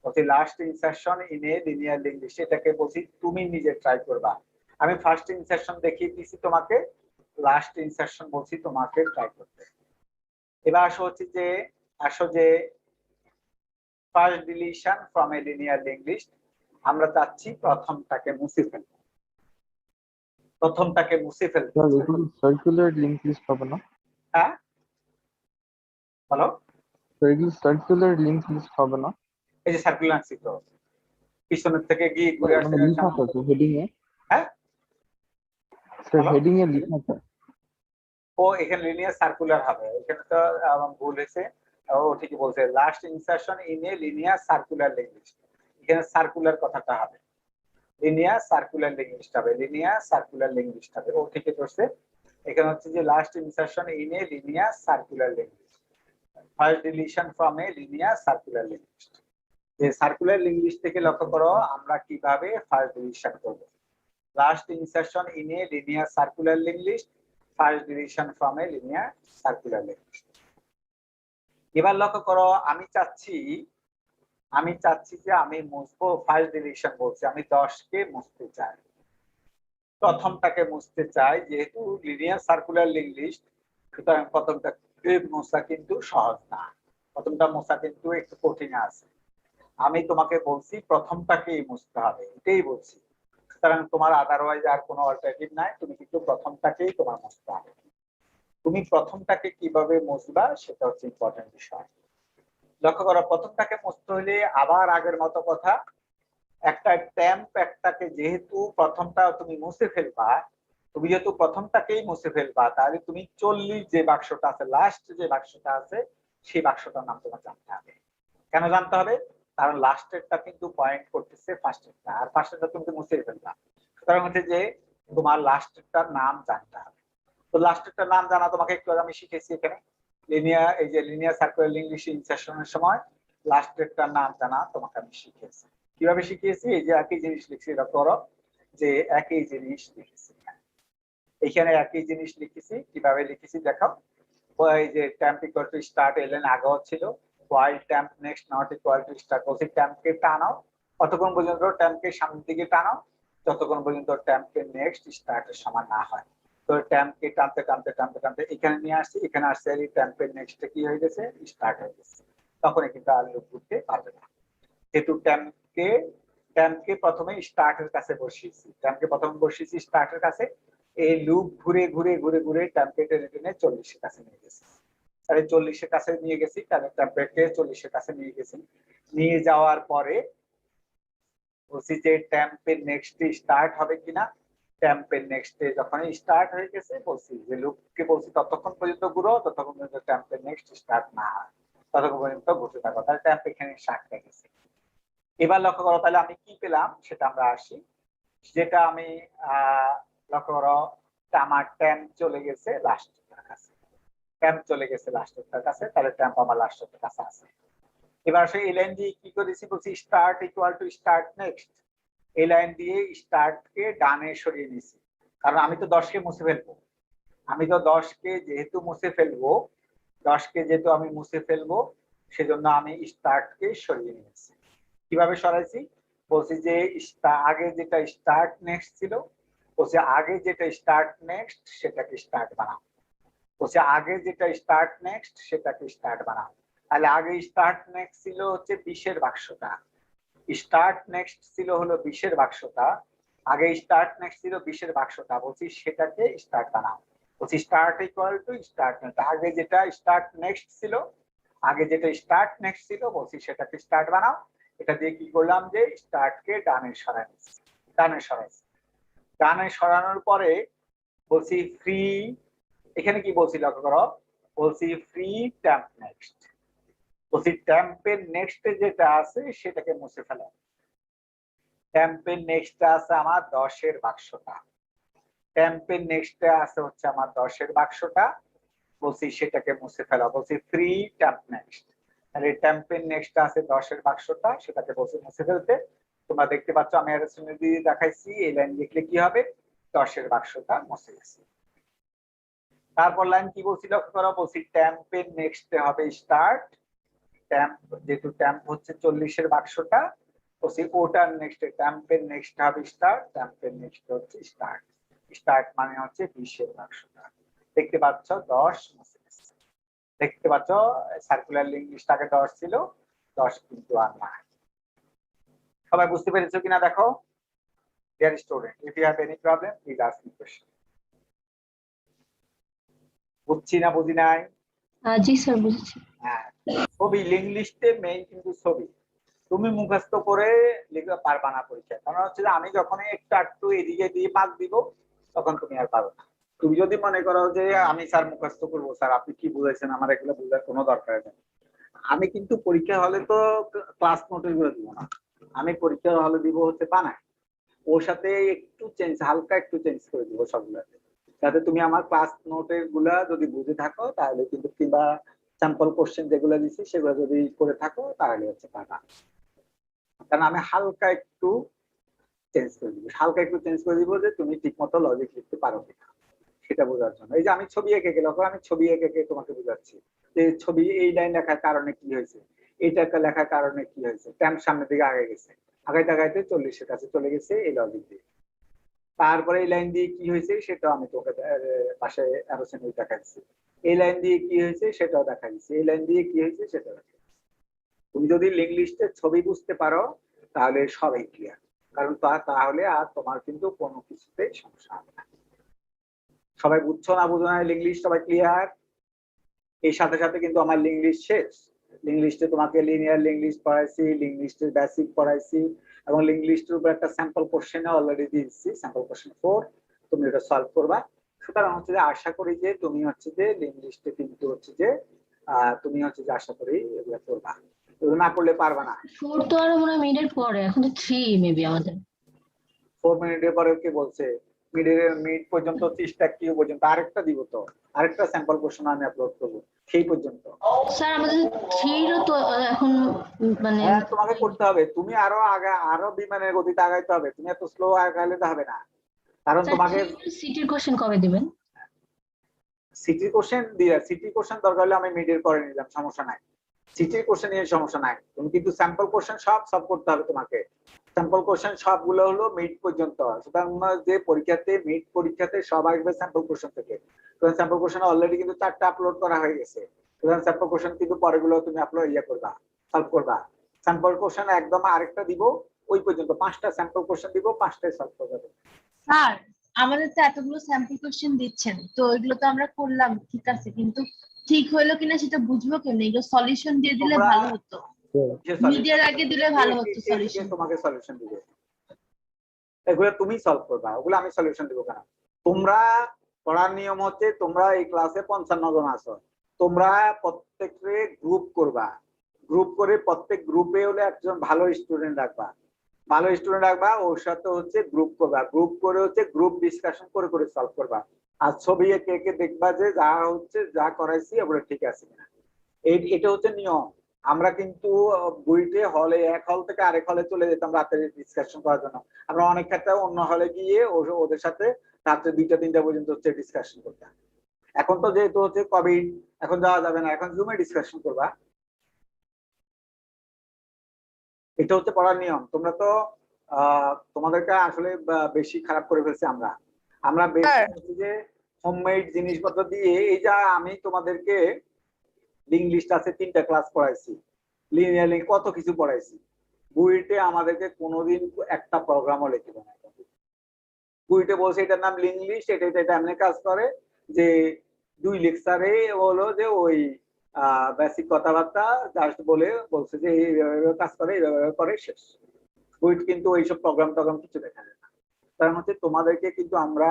বলছি last insertion in a linear link list, এটাকে বলছি তুমি নিজে ট্রাই করবা। আমি ফার্স্ট ইনসারশন দেখিয়ে দিয়েছি তোমাকে, লাস্ট ইনসারশন বলছি তোমাকে ট্রাই করতে। এবার আসো যে first deletion from a linear link list, আমরা চাচ্ছি প্রথমটাকে মুছে ফেলতে, প্রথমটাকে মুছে ফেলতে। সার্কুলার লিংক লিস্ট হবে না? হ্যাঁ বলো। সার্কুলার লিংক লিস্ট হবে না? এই যে সার্কুলার ছিল পিছনের থেকে গিয়ে ঘুরে আসছে। মানে লেখা আছে হেডিং এ। হ্যাঁ স্যার হেডিং এ লেখা আছে। ও এখানে লিনিয়ার সার্কুলার হবে, এখানে তো আমার ভুল হয়েছে। ও ঠিকই বলছে, last insertion in a linear circular link list, এখানে সার্কুলার কথাটা হবে, লিনিয়ার সার্কুলার লিঙ্ক লিস্ট হবে, লিনিয়ার সার্কুলার লিঙ্ক লিস্ট হবে। ও ঠিকই ধরছে, এখানে হচ্ছে যে last insertion in a linear circular link list, first deletion from a linear circular link list. যে সার্কুলার লিঙ্ক লিস্ট থেকে লক্ষ্য করো আমরা কিভাবে ফার্স্ট ডিলিশন করব। Last insertion in a linear circular link list, first deletion from a linear circular link list. এবার লক্ষ্য করো আমি চাচ্ছি যে আমি মুছবো, ফার্স্ট ডিলিশন বলছি আমি 10 কে মুছতে চাই, প্রথমটাকে মুছতে চাই, যেহেতু লিনিয়ার সার্কুলার লিঙ্ক লিস্ট সুতরাং প্রথমটাকে মোছা কিন্তু সহজ না, প্রথমটা মোছা কিন্তু একটু কঠিন আছে। আমি তোমাকে বলছি প্রথমটাকেই মুছতে হবে, এটাই বলছি। সুতরাং তোমার আদারওয়াইজ আর কোনো অল্টারনেটিভ নাই, তুমি কিন্তু প্রথমটাকেই তোমার মুছতে হবে। তুমি প্রথমটাকে কিভাবে মুছবা সেটা হচ্ছে ইম্পর্টেন্ট বিষয়। লক্ষ্য করো প্রথমটাকে মুছতে হলে আবার আগের মতো কথা, একটা ট্যাম্প একটাকে যেহেতু প্রথমটা তুমি মুছে ফেলবা, তুমি যেহেতু প্রথমটাকেই মুছে ফেলবা, তাহলে তুমি 40 যে বাক্সটা আছে, লাস্ট যে বাক্সটা আছে সেই বাক্সটার নাম তোমার জানতে হবে। কেন জানতে হবে? কারণ লাস্টেরটা কিন্তু পয়েন্ট করতেছে ফার্স্টেরটা, আর ফার্স্টেরটা তুমি মুছে ফেলবা, সুতরাং হচ্ছে যে তোমার লাস্টেরটার নাম জানতে হবে। তো লাস্টেরটার নাম জানা তোমাকে একটু আমি শিখেছি এখানে লিনিয়ার, এই যে লিনিয়ার সার্কুলার লিঙ্ক লিস্ট ইনসারশনের সময় লাস্টেরটার নাম জানা তোমাকে আমি শিখিয়েছি। কিভাবে শিখিয়েছি? এই যে একই জিনিস লিখছি, এটা করো যে একই জিনিস লিখেছি, এখানে একই জিনিস লিখেছি। কিভাবে লিখেছি দেখো, এই যে temp equal to start এলেন আগেও ছিল, while temp next not equal to start বলছি tempকে টানাও, কতক্ষণ পর্যন্ত tempকে সামনের দিকে টানাও, যতক্ষণ পর্যন্ত tempকে next start এর সমান না হয়। তো tempকে টানতে টানতে টানতে টানতে এখানে নিয়ে আসছি, এখানে আসছে এই tempের next কি হয়ে গেছে, স্টার্ট হয়ে গেছে, তখন কিন্তু আর লুপ করতে পারবে না। যেহেতু tempকে প্রথমে স্টার্টের কাছে বসিয়েছি, tempকে প্রথমে বসিয়েছি স্টার্টের কাছে, এই লুপ ঘুরে ঘুরে ঘুরে ঘুরে টেম্পেটে রিটেনে 40 এর কাছে নিয়ে গেছি। তাহলে 40 এর কাছে নিয়ে গেছি, তাহলে টেম্পেটে 40 এর কাছে নিয়ে গেছি। নিয়ে যাওয়ার পরে বলছি যে টেম্পের নেক্সট স্টার্ট হবে কিনা, টেম্পের নেক্সটে যখন স্টার্ট হয়ে গেছে বলছি যে লুপকে বলছি ততক্ষণ পর্যন্ত ঘুরো যতক্ষণ পর্যন্ত টেম্পের নেক্সট স্টার্ট না হয়, ততক্ষণ পর্যন্ত ঘুরতে থাকো। তাহলে টেম্প এখানে স্টার্ট হয়ে গেছে। এবার লক্ষ্য করো তাহলে আমি কি পেলাম সেটা আমরা আসি, যেটা আমি লক্ষ্য করো আমার ট্যাম্প চলে গেছে লাস্টের কাছে, ট্যাম্প চলে গেছে লাস্টের কাছে, তাহলে ট্যাম্প আমার লাস্টের কাছে আছে। এবার সেই এই লাইন দিয়ে কি করেছি বলছি start equal to start next, এই লাইন দিয়ে স্টার্টকে ডানে সরিয়ে নিয়েছি, কারণ আমি তো 10 কে মুছে ফেলবো, আমি তো 10 কে যেহেতু মুছে ফেলবো, 10 কে যেহেতু আমি মুছে ফেলবো সেজন্য আমি স্টার্টকে সরিয়ে নিয়েছি। কিভাবে সরাইছি বলছি যে আগে যেটা স্টার্ট নেক্সট ছিল, বলছে আগে যেটা স্টার্ট নেক্সট সেটাকে স্টার্ট বানাও, বলছে আগে যেটা স্টার্ট নেক্সট সেটাকে স্টার্ট বানাও। তাহলে আগে স্টার্ট নেক্সট ছিল হচ্ছে 20 এর বাক্সটা, স্টার্ট নেক্সট ছিল হলো 20 এর বাক্সটা, আগে স্টার্ট নেক্সট ছিল 20 এর বাক্সটা, বলছি সেটাকে স্টার্ট বানাও। বলছি start equal to start next, আগে যেটা স্টার্ট নেক্সট ছিল, আগে যেটা স্টার্ট নেক্সট ছিল বলছি সেটাকে স্টার্ট বানাও। এটা দিয়ে কি করলাম যে স্টার্টকে ডানে সরাইছি, ডানে সরাইছি, ডানে সরানোর পরে বলছি ফ্রি, এখানে কি বলছি লক্ষ্য করো, বলছি ফ্রি ট্যাম্প নেক্সট, বলছি ট্যাম্পের নেক্সটে যেটা আছে সেটাকে মুছে ফেলা। ট্যাম্পের নেক্সটে আছে আমার 10-এর বাক্সটা, ট্যাম্পের নেক্সটে আছে হচ্ছে আমার 10-এর বাক্সটা, বলছি সেটাকে মুছে ফেলা। বলছি ফ্রি ট্যাম্প নেক্সট, তাহলে ট্যাম্পের নেক্সট আছে 10-এর বাক্সটা, সেটাকে বলছি মুছে ফেলতে। তোমরা দেখতে পাচ্ছ আমি অ্যারেঞ্জমেন্ট দিয়ে দেখাইছি, এই লাইন লিখলে কি হবে, 10-এর বাক্সটা মুছে গেছে। তারপর লাইন কি বলছি লক্ষ্য করো, বলছি ট্যাম্পের নেক্সটে হবে স্টার্ট, ট্যাম্প যেহেতু ট্যাম্প হচ্ছে 40-এর বাক্সটা, বলছি ওটার নেক্সটে ট্যাম্পের নেক্সট হবে স্টার্ট, ট্যাম্পের নেক্সট হচ্ছে স্টার্ট, স্টার্ট মানে হচ্ছে 20-এর বাক্সটা। দেখতে পাচ্ছ 10 মুছে গেছে। দেখতে পাচ্ছ সার্কুলার লিঙ্ক লিস্টটাকে 10 ছিল, 10 কিন্তু আর নাই। সবাই বুঝতে পেরেছো কিনা দেখো? Dear student, if you have any problem please ask me question. বুঝছি না বুঝি নাই? জি স্যার বুঝেছি। হ্যাঁ, ছবি লিঙ্ক লিস্টে মেইন কিন্তু ছবি, তুমি মুখস্থ করে লিখতে পারবা না পরীক্ষায়। কারণ হচ্ছে যে আমি যখন একটু এদিকে দিয়ে পাক দিব তখন তুমি আর পারো না। তুমি যদি মনে করো যে আমি স্যার মুখস্থ করবো, স্যার আপনি কি বুঝাইছেন আমার এগুলো বোঝার কোনো দরকার নেই, আমি কিন্তু পরীক্ষা হলে তো ক্লাস নোটের গুলো দিব না, আমি পরীক্ষা হলে দিব হচ্ছে বানায়, ওর সাথে একটু চেঞ্জ, হালকা একটু চেঞ্জ করে দিব সবগুলাতে, যাতে তুমি আমার ক্লাস নোটের গুলা যদি বুঝে থাকো তাহলে কিন্তু, কিংবা স্যাম্পল কোশ্চেন যেগুলো দিচ্ছি সেগুলো যদি করে থাকো তাহলে হচ্ছে পাবা। কারণ আমি হালকা একটু চেঞ্জ করে দিব, হালকা একটু চেঞ্জ করে দিব যে তুমি ঠিক মতো লজিক লিখতে পারো কিনা সেটা বোঝার জন্য। এই যে আমি ছবি এঁকে গেলে, আমি ছবি এঁকে তোমাকে বোঝাচ্ছি যে ছবি এই লাইন লেখার কারণে কি হয়েছে, এইটাকে লেখার কারণে কি হয়েছে, ট্যাম্প সামনের দিকে আগে গেছে, আগাইতে আগাইতে 40-এর কাছে চলে গেছে এই লজিক দিয়ে। তারপরে এই লাইন দিয়ে কি হয়েছে সেটা আমি তোকে পাশে আরো শ্রেণী দেখাচ্ছি, এই লাইন দিয়ে কি হয়েছে সেটাও দেখা দিচ্ছি, এই লাইন দিয়ে কি হয়েছে সেটা দেখা। তুমি যদি লিঙ্ক লিস্টের ছবি বুঝতে পারো তাহলে সবাই ক্লিয়ার, কারণ তাহলে আর তোমার কিন্তু কোনো কিছুতেই সমস্যা হবে না। সবাই বুঝছো না বুঝো না লিঙ্ক লিস্ট সবাই ক্লিয়ার? এই সাথে সাথে কিন্তু আমার লিঙ্ক লিস্ট শেষ। লিঙ্ক লিস্টে তোমাকে লিনিয়ার লিঙ্ক লিস্ট পড়াইছি, লিঙ্ক লিস্টের বেসিক পড়াইছি, এবং লিঙ্ক লিস্টের উপর একটা স্যাম্পল কোশ্চেন অলরেডি দিয়েছি, স্যাম্পল কোশ্চেন 4, তুমি এটা সলভ করবা। সুতরাং হচ্ছে যে আশা করি যে তুমি হচ্ছে যে লিঙ্ক লিস্টে কিন্তু হচ্ছে যে তুমি হচ্ছে যে আশা করি এগুলো করবা, এগুলো না করলে পারবা না। 4 তো আরো মনে হয় মিডের পরে, এখন তো 3 মেবি আমাদের। 4 মিনিটের পরে কি বলছে, মিড পর্যন্ত 30টা কিউ পর্যন্ত আরেকটা দিব, তো আরেকটা স্যাম্পল কোশ্চেন আমি আপলোড করবো সেই পর্যন্ত। স্যার আমাদের 3 এরও তো এখন মানে হ্যাঁ তোমাকে করতে হবে, তুমি আরো আরো বিমানের গতিতে আগাইতে হবে, তুমি এত স্লো আগাইলে তো হবে না। কারণ তোমাকে সিটির কোশ্চেন কবে দিবেন? সিটির কোশ্চেন দিয়ে, সিটির কোশ্চেন দরকার হলে আমি মিডের পরে নিলাম, সমস্যা নাই, সিটির কোশ্চেন নিয়ে সমস্যা নাই। তুমি কিন্তু স্যাম্পল কোশ্চেন সব সলভ করতে হবে তোমাকে, স্যাম্পল কোশ্চেন সবগুলো হলো মিড পর্যন্ত। সুতরাং যে পরীক্ষাতে মিড পরীক্ষাতে সব আসবে স্যাম্পল কোশ্চেন থেকে, সুতরাং স্যাম্পল কোশ্চেন অলরেডি কিন্তু 4টা আপলোড করা হয়ে গেছে, সুতরাং স্যাম্পল কোশ্চেন কিন্তু পরেগুলো তুমি আপলোড করবা, সলভ করবা। স্যাম্পল কোশ্চেন একদম আরেকটা দিব, ওই পর্যন্ত 5টা স্যাম্পল কোশ্চেন দিব, 5টাই সলভ করবে। স্যার আমাদের তো এতগুলো স্যাম্পল কোশ্চেন দিচ্ছেন, তো এগুলো তো আমরা করলাম ঠিক আছে, কিন্তু ঠিক হলো কিনা সেটা বুঝবো কেমনে? এগুলো সলিউশন দিয়ে দিলে ভালো হতো, মিডিয়ার আগে দিলে ভালো হতো সলিউশন। তোমাকে সলিউশন দিবে, এগুলো তুমি সলভ করবা, ওগুলো আমি সলিউশন দিব কেন? তোমরা পড়ার নিয়ম হচ্ছে, তোমরা এই ক্লাসে 55 জন আছো, তোমরা প্রত্যেককে গ্রুপ করবা, গ্রুপ করে প্রত্যেক গ্রুপে হলে একজন ভালো স্টুডেন্ট রাখবা, ভালো স্টুডেন্ট রাখবা, ওর সাথে হচ্ছে গ্রুপ করবা, গ্রুপ করে হচ্ছে গ্রুপ ডিসকাশন করে করে সলভ করবা। আর ছবি এঁকে এঁকে দেখবা যে যা হচ্ছে যা করাইছি ওগুলো ঠিক আছে কিনা, এটা হচ্ছে নিয়ম। আমরা কিন্তু বইতে হলে এক হল থেকে আরেক হলে চলে যেতাম রাতে ডিসকাশন করার জন্য, আমরা অনেক ক্ষেত্রে অন্য হলে গিয়ে ওদের সাথে রাত্রে 2টা-3টা পর্যন্ত হচ্ছে ডিসকাশন করতাম। এখন তো যেহেতু হচ্ছে কোভিড, এখন যাওয়া যাবে না, এখন জুমে ডিসকাশন করবা, এটা হচ্ছে পড়ার নিয়ম। তোমরা তো তোমাদেরকে আসলে বেশি খারাপ করে ফেলছি আমরা বেশি যে হোমমেড জিনিসপত্র দিয়ে, এই যা আমি তোমাদেরকে লিঙ্ক লিস্ট আছে 3টা ক্লাস পড়াইছি, লিনিয়ার লিঙ্ক কত কিছু পড়াইছি, বুয়েটে আমাদেরকে কোনোদিন একটা প্রোগ্রামও লিখে দেয় না। বুয়েটে বলছে এটার নাম লিঙ্ক লিস্ট, এটা এমনি কাজ করে যে 2 লেকচারে হলো যে ওই বেসিক কথাবার্তা জাস্ট বলছে যে এইভাবে কাজ করে, এইভাবে করে, শেষ। বুয়েট কিন্তু ওইসব প্রোগ্রাম কিছু দেখা যায় না। কারণ হচ্ছে তোমাদেরকে কিন্তু আমরা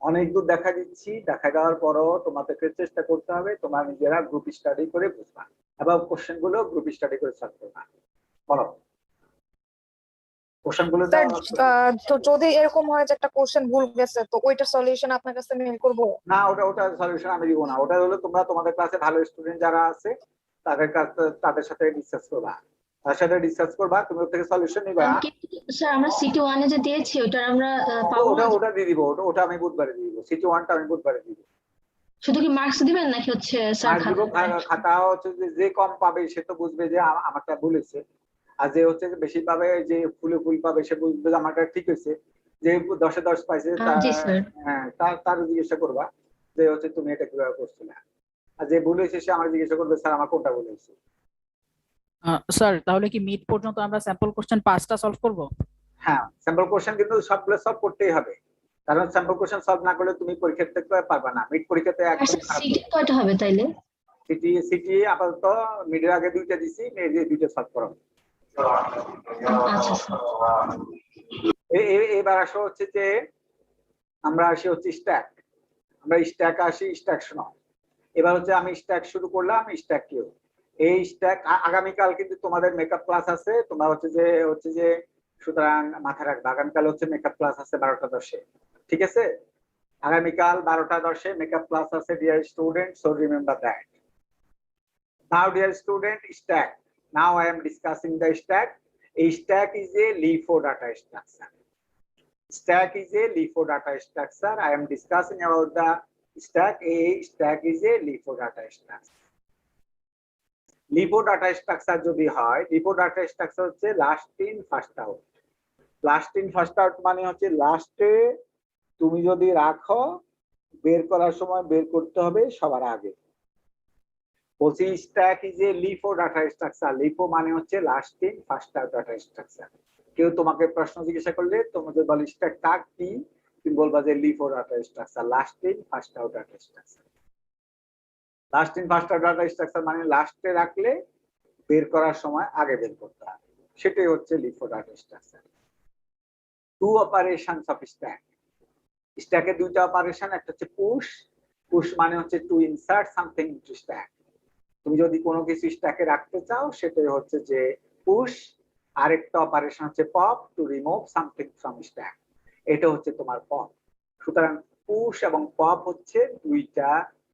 অনেক দূর দেখা দিচ্ছি, দেখা দেওয়ার পরও তোমাদেরকে চেষ্টা করতে হবে তোমরা নিজেরা গ্রুপ স্টাডি করে বুঝবা, এবং কোশ্চেন গুলো গ্রুপ স্টাডি করে সলভ করবা। বলো কোশ্চেন গুলো স্যার তো যদি এরকম হয় যে একটা কোশ্চেন ভুল গেছে তো ওইটার সলিউশন আপনার কাছে মেইল করব? না, ওটা সলিউশন আমি দিব না। ওটা হলো তোমরা তোমাদের ক্লাসে ভালো স্টুডেন্ট যারা আছে তাদের সাথে ডিসকাস করবা, তার সাথে ডিসকাস করবা, তুমি ওর থেকে সলিউশন নিবা। স্যার আমরা সিটি ওয়ানে যে দিয়েছি ওটা আমরা পাবো না? ওটা দিয়ে দিব, ওটা আমি বুধবারে দিয়ে দিব। সিটি ওয়ানটা আমি বুধবারে দিয়ে দিব। শুধু কি মার্কস দিবেন নাকি হচ্ছে স্যার খাতা হচ্ছে যে কম পাবে সে তো বুঝবে যে আমারটা ভুল হয়েছে, আর যে হচ্ছে যে বেশি পাবে, যে ফুল পাবে সে বুঝবে যে আমারটা ঠিক হয়েছে। যে 10-এ 10 পাইছে তার জিজ্ঞাসা করবা যে হচ্ছে তুমি এটা কিভাবে করছো না, আর যে ভুল হয়েছে সে আমার জিজ্ঞাসা করবে স্যার আমার কোনটা ভুল হয়েছে। স্যার তাহলে কি মিড পর্যন্ত আমরা স্যাম্পল কোশ্চেন 5টা সলভ করব? হ্যাঁ, স্যাম্পল কোশ্চেন কিন্তু সবগুলো সলভ করতেই হবে, কারণ স্যাম্পল কোশ্চেন সলভ না করলে তুমি পরীক্ষাতে পারবা না। মিড পরীক্ষাতে একদম সিটি কয়টা হবে তাইলে? সিটি আপাতত মিডের আগে 2টা দিছি, মিডে 2টা সলভ করো। আচ্ছা এবার আসো হচ্ছে যে আমরা আসি হচ্ছে স্ট্যাক, আমরা স্ট্যাক আসি স্ট্যাক শোনো। এবার হচ্ছে আমি স্ট্যাক শুরু করলাম, স্ট্যাক কিউ। এই স্ট্যাক আগামীকাল কিন্তু তোমাদের মেকআপ ক্লাস আছে, তোমরা হচ্ছে যে সুতরাং মাথায় রাখবে আগামীকাল হচ্ছে মেকআপ ক্লাস আছে 12টা 10-এ, ঠিক আছে? আগামীকাল 12টা 10-এ মেকআপ ক্লাস আছে dear student, so remember that. Now dear student, stack, now I am discussing the stack. A stack is a LIFO data structure. Stack is a LIFO data structure. I am discussing about the stack. A stack is a LIFO data structure. LIFO data structure যদি হয়, LIFO data structure হচ্ছে last in first out. Last in first out মানে হচ্ছে লাস্টে তুমি যদি রাখো, বের করার সময় বের করতে হবে সবার আগে। বলছি stack is a LIFO data structure. LIFO মানে হচ্ছে last in first out data structure. কেউ তোমাকে প্রশ্ন জিজ্ঞাসা করলে তোমাদের বলে স্ট্যাক কাক কি, তুমি বলবা যে LIFO data structure, last in first out data structure. Last in first out data structure মানে লাস্টে রাখলে বের করার সময় আগে বের করতে হবে, সেটাই হচ্ছে LIFO data structure. Two operations of stack. স্ট্যাকে 2টা অপারেশন, একটা হচ্ছে পুশ। পুশ মানে হচ্ছে to insert something into stack. তুমি যদি কোনো কিছু স্ট্যাকে রাখতে চাও সেটাই হচ্ছে যে পুশ। আরেকটা অপারেশন হচ্ছে pop, to remove something from stack, এটা হচ্ছে তোমার পপ। সুতরাং পুশ এবং পপ হচ্ছে 2টা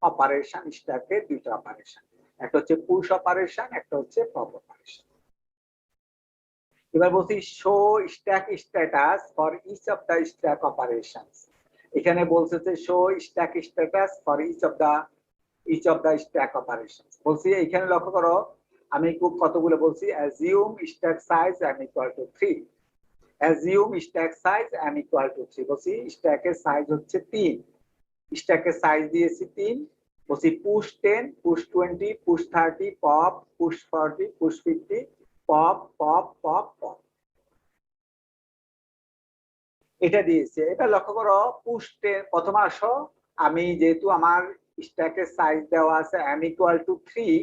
অপারেশন, স্ট্যাকে 2টা অপারেশন, একটা হচ্ছে পুশ অপারেশন, একটা হচ্ছে পপ অপারেশন। এবার বলছি show stack status for each of the stack operations. এখানে বলছে যে show stack status for each of the stack operations. বলছি এখানে লক্ষ্য করো আমি কতগুলো বলছি। Assume stack size m equal to 3। Assume stack size m equal to 3। বলছি স্ট্যাকের সাইজ হচ্ছে 3, স্ট্যাকের সাইজ দিয়েছি 3। বলছি push 10, push 20, push 30, pop, push 40, push 50, pop pop pop pop, এটা দিয়েছে। এটা লক্ষ্য করো পুশ 10 প্রথমে আসো, আমি যেহেতু আমার স্ট্যাকের সাইজ দেওয়া আছে m equal to 3,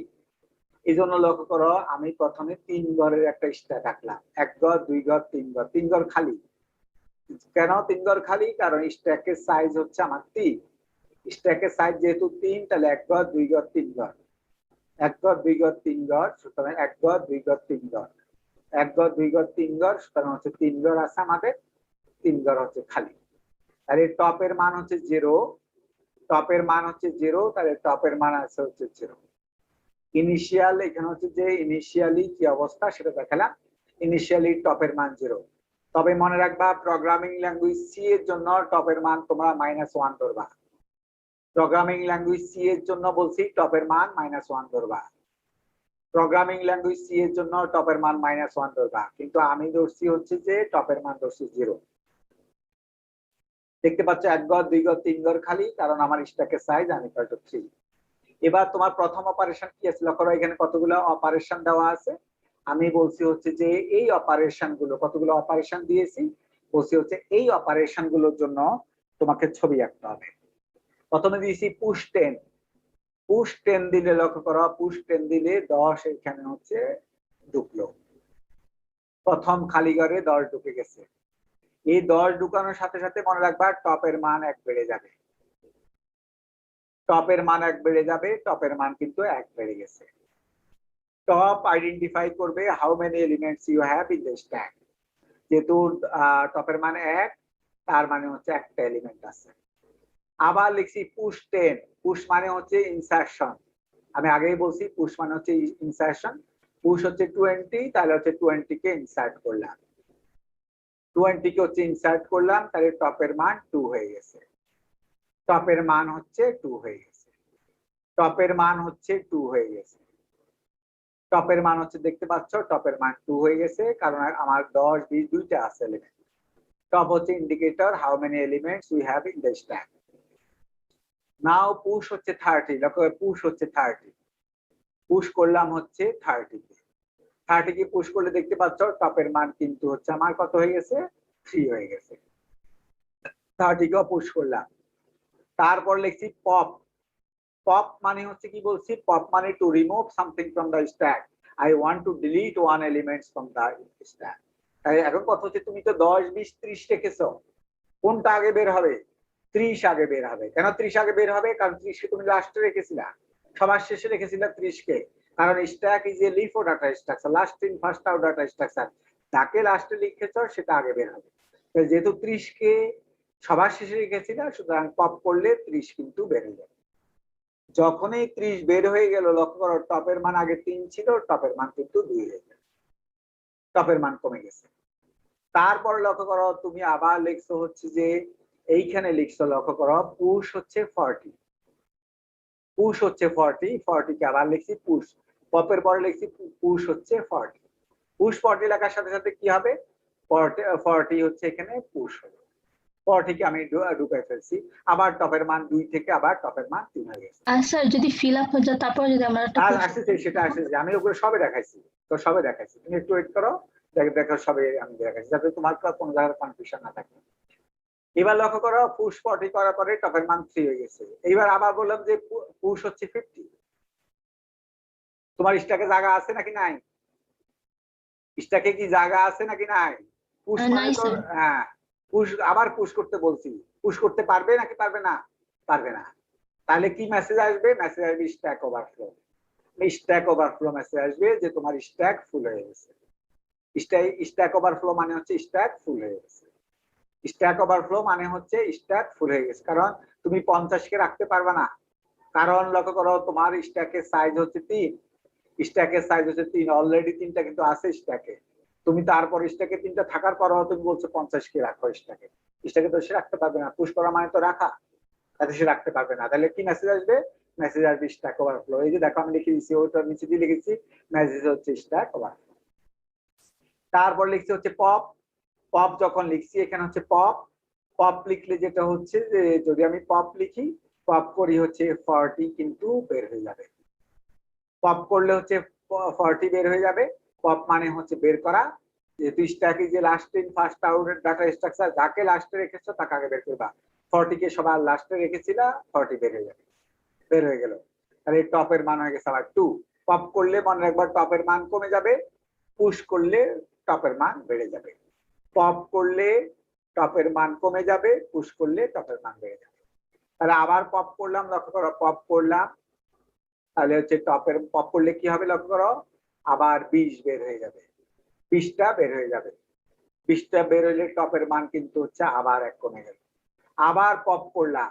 এই জন্য লক্ষ্য করো আমি প্রথমে 3 ঘরের একটা স্ট্যাক আঁকলাম, 1 ঘর 2 ঘর 3 ঘর, 3 ঘর খালি। কেন 3 ঘর খালি? কারণ স্ট্যাকের সাইজ হচ্ছে আমার 3। স্ট্যাকের সাইজ যেহেতু 3, তাহলে 1 ঘর 2 ঘর 3 ঘর, 1 ঘর 2 ঘর 3 ঘর, সুতরাং 1 ঘর 2 ঘর 3 ঘর, 1 ঘর 2 ঘর 3 ঘর, সুতরাং হচ্ছে 3 ঘর আছে আমাদের, 3 ঘর হচ্ছে খালি। আর এই টপের মান হচ্ছে 0, টপের মান হচ্ছে 0, তাহলে টপের মান আছে হচ্ছে 0। ইনিশিয়াল, এখানে হচ্ছে যে ইনিশিয়ালি কি অবস্থা সেটা দেখালাম। ইনিশিয়ালি টপের মান 0। তবে মনে রাখবা প্রোগ্রামিং ল্যাঙ্গুয়েজ সি এর জন্য টপের মান তোমরা -1 ধরবা। প্রোগ্রামিং ল্যাঙ্গুয়েজ সি এর জন্য বলছি টপের মান -1 ধরবা। প্রোগ্রামিং ল্যাঙ্গুয়েজ সি এর জন্য টপের মান -1 ধরবা, কিন্তু আমি ধরছি হচ্ছে যে টপের মান ধরছি 0। দেখতে পাচ্ছ 1 ঘর 2 ঘর 3 ঘর খালি, কারণ আমার স্ট্যাকের সাইজ আমি 3। এবার তোমার প্রথম অপারেশন কি আছে লক্ষ্য করো, এখানে কতগুলো অপারেশন দেওয়া আছে। আমি বলছি হচ্ছে যে এই অপারেশন গুলো, কতগুলো অপারেশন দিয়েছি বলছি হচ্ছে এই অপারেশন গুলোর জন্য তোমাকে ছবি আঁকতে হবে। প্রথমে দিয়েছি পুশ 10। পুশ 10 দিলে লক্ষ্য করো, পুশ 10 দিলে 10 এখানে হচ্ছে ঢুকলো, প্রথম খালি ঘরে 10 ঢুকে গেছে। এই 10 ঢুকানোর সাথে সাথে মনে রাখবা টপের মান 1 বেড়ে যাবে, টপের মান 1 বেড়ে যাবে, টপের মান কিন্তু 1 বেড়ে গেছে। টপ আইডেন্টিফাই করবে how many elements you have in the stack. যেহেতু টপের মান 1, তার মানে হচ্ছে একটা এলিমেন্ট আছে। আবার লিখছি পুশ 10, পুশ মানে হচ্ছে ইনসারশন। আমি আগেই বলছি পুশ মানে হচ্ছে ইনসারশন। পুশ হচ্ছে 20, তাহলে হচ্ছে 20 কে ইনসার্ট করলাম, 20 কে হচ্ছে ইনসার্ট করলাম, তাহলে টপের মান 2 হয়ে গেছে। টপের মান হচ্ছে 2 হয়ে গেছে। টপের মান হচ্ছে 2 হয়ে গেছে। টপের মান হচ্ছে দেখতে পাচ্ছ, টপের মান 2 হয়ে গেছে, কারণ আমার 10, 20 দুইটা আছে এলিমেন্ট। টপ হচ্ছে indicator how many elements we have in the stack. Now push হচ্ছে 30, লক্ষ্য করে পুশ হচ্ছে 30, পুশ করলাম হচ্ছে 30 কে। 30 কে পুশ করলে দেখতে পাচ্ছ টপের মান কিন্তু হচ্ছে আমার কত হয়ে গেছে, 3 হয়ে গেছে। 30 কে পুশ করলাম। তারপর লিখছি পপ। পপ মানে হচ্ছে কি বলছি, পপ মানে to remove something from the stack. I want to delete one elements from the stack. তাই এখন কথা হচ্ছে তুমি তো 10, 20, 30 রেখেছো, কোনটা আগে বের হবে? 30 আগে বের হবে। কেন 30 আগে বের হবে? কারণ 30 কে তুমি লাস্টে রেখেছিলা, সবার শেষে রেখেছিলা 30 কে। কারণ stack is a leaf data structure, last in first out data structure. যাকে লাস্টে লিখেছো সেটা আগে বের হবে। তো যেহেতু 30 কে সবার শেষে রেখেছিলা, সুতরাং পপ করলে 30 কিন্তু বের হয়ে যাবে। যখনই 30 বের হয়ে গেল, লক্ষ্য করো টপের মান আগে 3 ছিল, টপের মান কিন্তু 2 হয়ে গেল, টপের মান কমে গেছে। তারপরে লক্ষ্য করো তুমি আবার লিখছো হচ্ছে যে এইখানে লিখছো, লক্ষ্য করো পুশ হচ্ছে 40, পুশ হচ্ছে 40, 40 কে আবার লিখছি পুশ। পপের পরে লিখছি পুশ হচ্ছে 40, পুশ 40 লেখার সাথে সাথে কি হবে, 40 হচ্ছে এখানে পুশ হবে। 40 কে আমি ঢুকাই ফেলছি। আবার টপের মান 2 থেকে আবার টপের মান 3 হয়ে গেছে। স্যার যদি ফিল আপ হয়ে যায় তারপর যদি আমরা একটা আর প্রশ্ন আসছে সেটা আসছে, আমি ওগুলো সবে দেখাইছি, তো সবে দেখাইছি, তুমি একটু ওয়েট করো, দেখো সবে আমি দেখাইছি, যাতে তোমার কোনো জায়গায় কনফিউশন না থাকে। এবার লক্ষ্য করো পুশ 40 করার পরে টপের মান 3 হয়ে গেছে। এইবার আবার বললাম যে পুশ হচ্ছে 50, তোমার স্ট্যাকে জায়গা আছে নাকি নাই? স্ট্যাকে কি জায়গা আছে নাকি নাই? পুশ মানে নাই তো স্যার। হ্যাঁ, পুশ আবার পুশ করতে বলছি, পুশ করতে পারবে নাকি পারবে না? পারবে না। তাহলে কি মেসেজ আসবে? মেসেজ আসবে stack overflow. Stack overflow message আসবে যে তোমার স্ট্যাক ফুল হয়ে গেছে। স্ট্যাক ওভারফ্লো মানে হচ্ছে স্ট্যাক ফুল হয়ে গেছে। স্ট্যাক ওভারফ্লো মানে হচ্ছে স্ট্যাক ফুল হয়ে গেছে, কারণ তুমি 50 কে রাখতে পারবে না। কারণ লক্ষ্য করো তোমার স্ট্যাকের সাইজ হচ্ছে 3, স্ট্যাকের সাইজ হচ্ছে 3, অলরেডি 3টা কিন্তু আছে স্ট্যাকে। তুমি তারপর স্ট্যাকে 3টা থাকার পরও তুমি বলছো 50 কে রাখো স্ট্যাকে, স্ট্যাকে তো সে রাখতে পারবে না। পুশ করা মানে তো রাখা, তাতে সে রাখতে পারবে না। তাহলে কি মেসেজ আসবে? মেসেজ আসবে স্ট্যাক ওভারফ্লো। এই যে দেখো আমি লিখে দিচ্ছি, ওটার নিচে দিয়ে লিখেছি মেসেজ হচ্ছে স্ট্যাক ওভারফ্লো। তারপর লিখছি হচ্ছে পপ। পপ যখন লিখছি এখানে হচ্ছে পপ, পপ লিখলে যেটা হচ্ছে যে যদি আমি পপ লিখি, পপ করি হচ্ছে 40 কিন্তু বের হয়ে যাবে। পপ করলে হচ্ছে 40 বের হয়ে যাবে। পপ মানে হচ্ছে বের করা, যেহেতু stack is a last in first out data structure, যাকে লাস্টে রেখেছো তাকে আগে বের করবা। 40 কে সবার লাস্টে রেখেছিলা, 40 বের হয়ে যাবে, বের হয়ে গেল। তাহলে টপের মান হয়ে গেছে আবার 2। পপ করলে মনে রাখবা টপের মান কমে যাবে, পুশ করলে টপের মান বেড়ে যাবে। পপ করলে টপের মান কমে যাবে, পুশ করলে টপের মান বেড়ে যাবে। তাহলে আবার পপ করলাম, লক্ষ্য করো পপ করলাম, তাহলে হচ্ছে টপের পপ করলে কি হবে লক্ষ্য করো, আবার 20 বের হয়ে যাবে, 20টা বের হয়ে যাবে। 20টা বের হইলে টপের মান কিন্তু হচ্ছে আবার 1 কমে গেল। আবার পপ করলাম,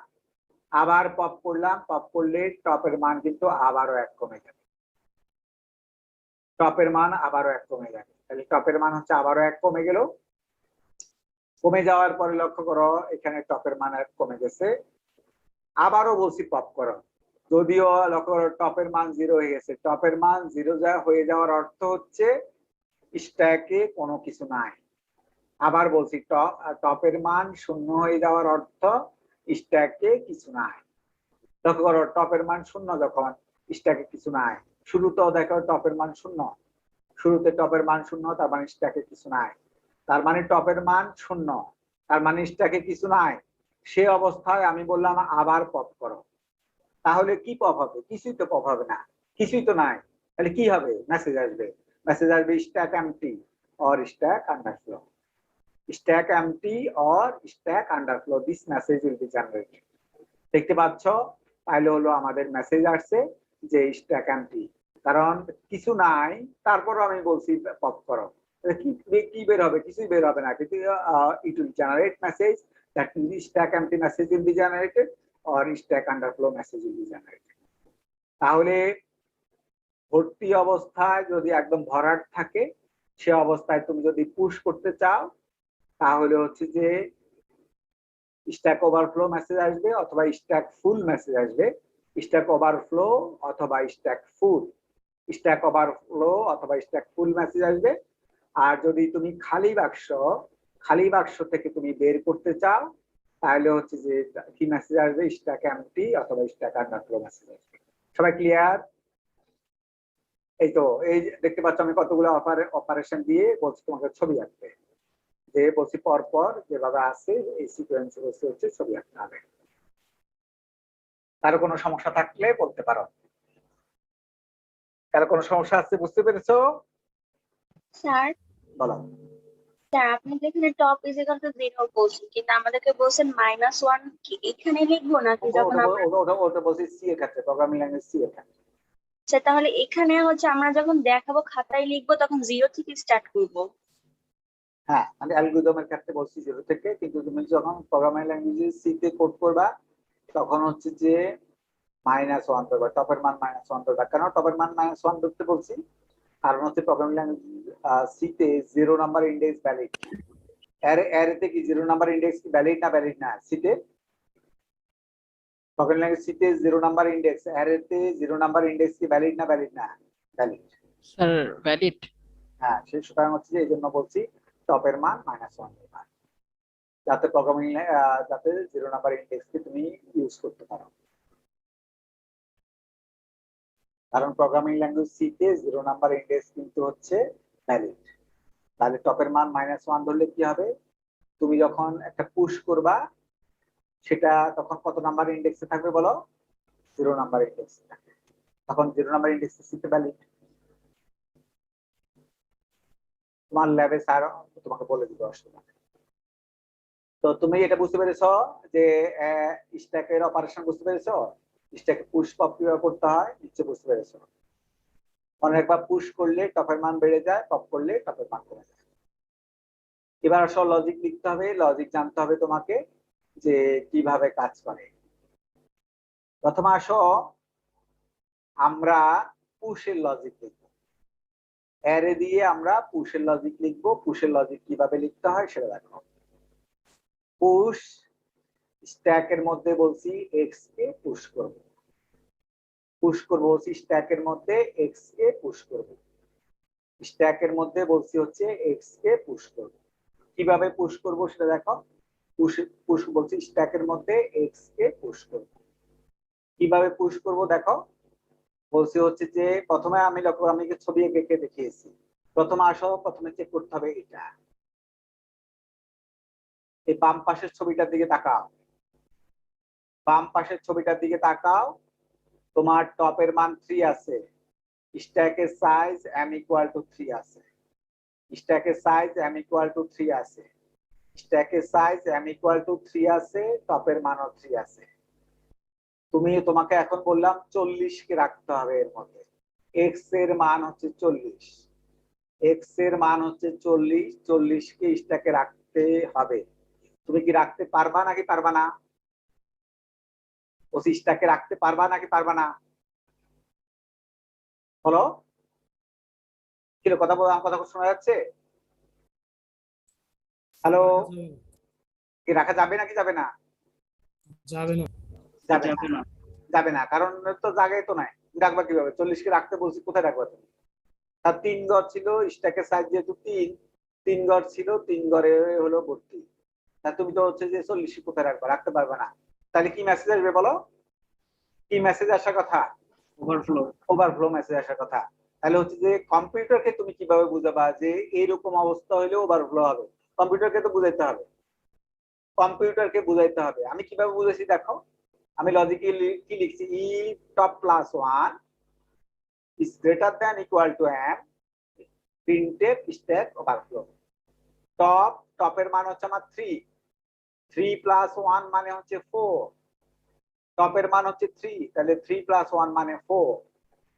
আবার পপ করলাম, পপ করলে টপের মান কিন্তু আবারও 1 কমে যাবে, টপের মান আবারও 1 কমে যাবে। তাহলে টপের মান হচ্ছে আবারও 1 কমে গেল। কমে যাওয়ার পরে লক্ষ্য করো এখানে টপের মান 1 কমে গেছে। আবারও বলছি পপ করো, যদিও লক্ষ্য করো টপের মান 0 হয়ে গেছে। টপের মান 0 হয়ে যাওয়ার অর্থ হচ্ছে স্ট্যাকে কোনো কিছু নাই। আবার বলছি টপের মান 0 হয়ে যাওয়ার অর্থ স্ট্যাকে কিছু নাই। লক্ষ্য করো টপের মান 0 যখন, স্ট্যাকে কিছু নাই। শুরুতেও দেখো টপের মান 0, শুরুতে টপের মান 0, তার মানে স্ট্যাকে কিছু নাই। তার মানে টপের মান 0, তার মানে স্ট্যাকে কিছু নাই। সে অবস্থায় আমি বললাম আবার পপ করো, তাহলে কি পপ হবে? কিছুই তো পপ হবে না, কিছুই তো নাই। তাহলে কি হবে? মেসেজ আসবে, মেসেজ আসবে stack empty or stack underflow, stack empty or stack underflow, this message will be generated. দেখতে পাচ্ছ, তাহলে হলো আমাদের মেসেজ আসছে যে স্ট্যাক এমটি। কারণ কিছু নাই, তারপরও আমি বলছি পপ করো। কি কি বের হবে? কিছুই বের হবে না, কিন্তু it will generate message, that means stack empty message will be generated or stack underflow message will be generated. তাহলে ভর্তি অবস্থায় যদি একদম ভরাট থাকে, সে অবস্থায় তুমি যদি পুশ করতে চাও, তাহলে হচ্ছে যে স্ট্যাক ওভারফ্লো মেসেজ আসবে অথবা স্ট্যাক ফুল মেসেজ আসবে। স্ট্যাক ওভারফ্লো অথবা স্ট্যাক ফুল, স্ট্যাক ওভারফ্লো অথবা স্ট্যাক ফুল মেসেজ আসবে। আর যদি তুমি খালি বাক্স থেকে তুমি বের করতে চাও, তাহলে হচ্ছে যে কি মেসেজ আসবে? স্ট্যাক এমটি অথবা স্ট্যাক আন্ডারফ্লো মেসেজ আসবে। সবাই ক্লিয়ার? এই তো, এই দেখতে পাচ্ছ আমি কতগুলো অপারেশন দিয়ে বলছি তোমাকে ছবি আঁকতে, যে বলছি পরপর যেভাবে আছে এই সিকোয়েন্স হচ্ছে ছবি আঁকতে হবে। কারো কোনো সমস্যা থাকলে বলতে পারো। কারো কোনো সমস্যা আছে? বুঝতে পেরেছো? স্যার বলো। স্যার আপনি যেখানে টপ ইজ ইকুয়াল টু 0 বলছেন, কিন্তু আমাদেরকে বলছেন -1 কি এখানে লিখবো নাকি যখন আমরা ওটা বলছি সি এর ক্ষেত্রে, প্রোগ্রামিং ল্যাঙ্গুয়েজ সি এর ক্ষেত্রে। আচ্ছা, তাহলে এখানে হচ্ছে আমরা যখন দেখাবো খাতায় লিখবো তখন 0 থেকে স্টার্ট করব। হ্যাঁ, আমি অ্যালগরিদমের ক্ষেত্রে বলছি 0 থেকে, কিন্তু তুমি যখন প্রোগ্রামিং ল্যাঙ্গুয়েজ সি তে কোড করবা তখন হচ্ছে যে -1 করবা, টপের মান -1 করবা। কেন টপের মান -1 ধরতে বলছি? কারণ হচ্ছে প্রোগ্রামিং ল্যাঙ্গুয়েজ সি তে 0 নাম্বার ইন্ডেক্স ভ্যালিড। এরতে কি 0 নাম্বার ইন্ডেক্স কি ভ্যালিড না? সি তে প্রোগ্রামিং ল্যাঙ্গুয়েজ সি তে 0 নাম্বার ইন্ডেক্স, এরতে 0 নাম্বার ইন্ডেক্স কি ভ্যালিড না? ভ্যালিড। Sir valid. হ্যাঁ, সেই সুতরাং হচ্ছে যে এই জন্য বলছি টপের মান -1 দেবা, যাতে প্রোগ্রামিং যাতে 0 নাম্বার ইন্ডেক্স কে তুমি ইউজ করতে পারো। কারণ প্রোগ্রামিং ল্যাঙ্গুয়েজ সি তে 0 নাম্বার ইন্ডেক্স কিন্তু হচ্ছে ভ্যালিড। তাহলে টপের মান -1 ধরলে কি হবে? তুমি যখন একটা পুশ করবা সেটা তখন কত নাম্বার ইন্ডেক্সে থাকবে বলো? 0 নাম্বার ইন্ডেক্সে থাকবে। তখন 0 নাম্বার ইন্ডেক্সে সি তে ভ্যালিড। তোমার ল্যাবে স্যার তোমাকে বলে দিবে, অসুবিধা নেই। তো তুমি এটা বুঝতে পেরেছো যে স্ট্যাকের অপারেশন বুঝতে পেরেছো? স্ট্যাকে পুশ পপ কিভাবে করতে হয় নিশ্চয় বুঝতে পেরেছো। অনেকবার পুশ করলে টপের মান বেড়ে যায়, পপ করলে টপের মান কমে যায়। এবার আসলে লজিক লিখতে হবে, লজিক জানতে হবে তোমাকে যে কিভাবে কাজ করে। প্রথমে আসো আমরা পুশের লজিক লিখব। অ্যারে দিয়ে আমরা পুশের লজিক লিখবো। পুশের লজিক কিভাবে লিখতে হয় সেটা দেখো। পুশ স্ট্যাকের মধ্যে বলছি এক্স কে পুশ করব, বলছি স্ট্যাকের মধ্যে এক্স কে পুশ করব, স্ট্যাকের মধ্যে বলছি হচ্ছে এক্স কে পুশ করব। কিভাবে পুশ করব সেটা দেখো। পুশ বলছি স্ট্যাকের মধ্যে এক্স কে পুশ করব। কিভাবে পুশ করব দেখো, বলছি হচ্ছে যে প্রথমে আমি ছবি এঁকে দেখিয়েছি। প্রথমে আসো, প্রথমে চেক করতে হবে এটা। এই বাম পাশের ছবিটার দিকে তাকাও, বাম পাশের ছবিটার দিকে তাকাও। তোমার টপের মান 3 আছে, স্ট্যাকের সাইজ m ইকুয়াল টু 3 আছে, স্ট্যাকের সাইজ m ইকুয়াল টু 3 আছে, স্ট্যাকের সাইজ m ইকুয়াল টু 3 আছে, টপের মানও 3 আছে। তোমাকে এখন বললাম 40 কে রাখতে হবে এর মধ্যে। x এর মান হচ্ছে 40, x এর মান হচ্ছে 40, 40 কে স্ট্যাকে রাখতে হবে। তুমি কি রাখতে পারবা নাকি পারবা না? ও স্ট্যাকে রাখতে পারবা নাকি পারবা না? বলো, কি কথা বলো, আমার কথা শোনা যাচ্ছে? হ্যালো, কি রাখা যাবে নাকি যাবে না? যাবে না, কারণ তো জায়গায় তো নাই। রাখবা কিভাবে? 40 কে রাখতে বলছি, কোথায় রাখবা তুমি? তার 3 ঘর ছিল, স্ট্যাকের সাইজ যেহেতু 3 ঘর ছিল, 3 ঘরে হলো ভর্তি। তা তুমি তো হচ্ছে যে 40 কোথায় রাখবা? রাখতে পারবে না। তাহলে কি মেসেজ আসবে বলো? কি মেসেজ আসার কথা? ওভারফ্লো মেসেজ আসার কথা। তাহলে হচ্ছে যে কম্পিউটারকে তুমি কিভাবে বুঝাবা যে এইরকম অবস্থা হলে ওভারফ্লো হবে? কম্পিউটারকে তো বুঝাইতে হবে, কম্পিউটারকে বুঝাইতে হবে। আমি কিভাবে বুঝাইছি দেখো, আমি লজিকে কি লিখছি, ই top plus 1 is greater than equal to m printf stack overflow। টপের মান হচ্ছে আমার 3 প্লাস 1 মানে হচ্ছে 4, টপের মান হচ্ছে 3, তাহলে 3 প্লাস 1 মানে 4।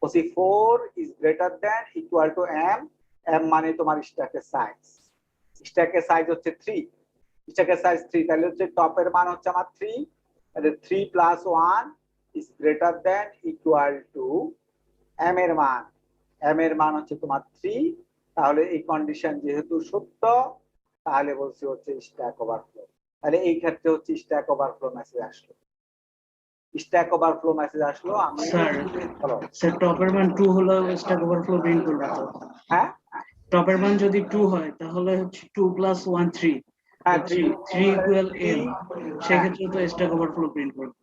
বলছি 4 is greater than equal to M, M মানে তোমার স্ট্যাকের সাইজ, স্ট্যাকের সাইজ হচ্ছে 3, স্ট্যাকের সাইজ 3, তাহলে হচ্ছে টপের মান হচ্ছে আমার 3, তাহলে 3 plus 1 is greater than equal to M এর মান, এম এর মান হচ্ছে তোমার 3, তাহলে এই কন্ডিশন যেহেতু সত্য তাহলে বলছি হচ্ছে স্ট্যাক ওভারফ্লো। তাহলে এই ক্ষেত্রে হচ্ছে স্ট্যাক ওভারফ্লো মেসেজ আসলো, স্ট্যাক ওভারফ্লো মেসেজ আসলো। আমি স্যার টপের মান 2 হলে স্ট্যাক ওভারফ্লো প্রিন্ট করবে তো? হ্যাঁ টপের মান যদি 2 হয় তাহলে হচ্ছে 2 প্লাস 1 3, হ্যাঁ 3 ইকুয়াল m, সেক্ষেত্রে তো স্ট্যাক ওভারফ্লো প্রিন্ট করবে।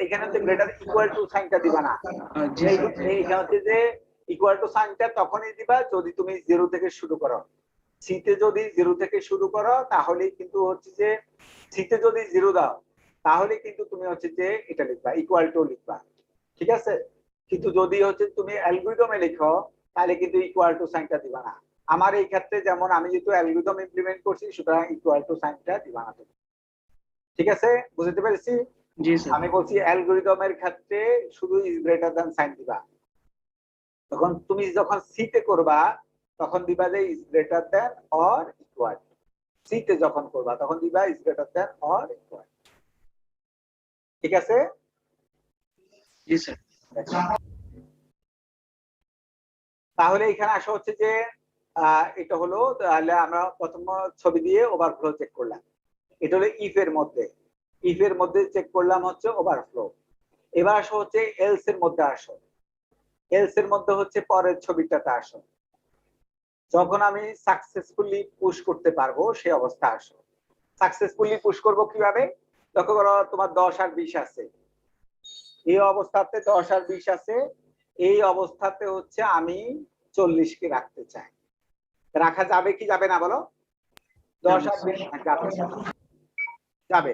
এখানে হচ্ছে গ্রেটার ইকুয়াল টু সাইনটা দিবা না, জি স্যার। এইখানে হচ্ছে যে ইকুয়াল টু সাইনটা তখনই দিবা যদি তুমি 0 থেকে শুরু করো। সিতে যদি 0 থেকে শুরু করো তাহলে কিন্তু হচ্ছে যে সিতে যদি 0 দাও তাহলে কিন্তু তুমি হচ্ছে যে এটা লিখবা ইকুয়াল টু লিখবা, ঠিক আছে। কিন্তু যদি হচ্ছে তুমি অ্যালগরিদমে লিখো তাহলে কিন্তু ইকুয়াল টু সাইনটা দিবা না। আমার এই ক্ষেত্রে যেমন আমি যেহেতু অ্যালগরিদম ইমপ্লিমেন্ট করছি সুতরাং ইকুয়াল টু সাইনটা দিবা না তুমি, ঠিক আছে, বুঝতে পেরেছি? জি স্যার। আমি বলছি অ্যালগরিদমের ক্ষেত্রে শুধু ইজ গ্রেটার দ্যান সাইন দিবা, তখন তুমি যখন সিতে করবা তখন দিবা যে is greater than or equal, সিতে যখন করবা তখন দিবা is greater than or equal, ঠিক আছে? জি স্যার। তাহলে এখানে আসা হচ্ছে যে এটা হলো, তাহলে আমরা প্রথম ছবি দিয়ে ওভারফ্লো চেক করলাম, এটা হলো ইফ এর মধ্যে, ইফ এর মধ্যে চেক করলাম হচ্ছে ওভারফ্লো। এবার আসো হচ্ছে এলস এর মধ্যে আসো, এলস এর মধ্যে হচ্ছে পরের ছবিটাতে আসো, যখন আমি সাকসেসফুলি পুশ করতে পারবো সেই অবস্থা আসো। সাকসেসফুলি পুশ করবো কিভাবে? লক্ষ্য করো তোমার 10 আর 20 আছে, এই অবস্থাতে 10 আর 20 আছে, এই অবস্থাতে হচ্ছে আমি 40 কে রাখতে চাই, রাখা যাবে কি যাবে না বলো? 10 আর 20 যাবে,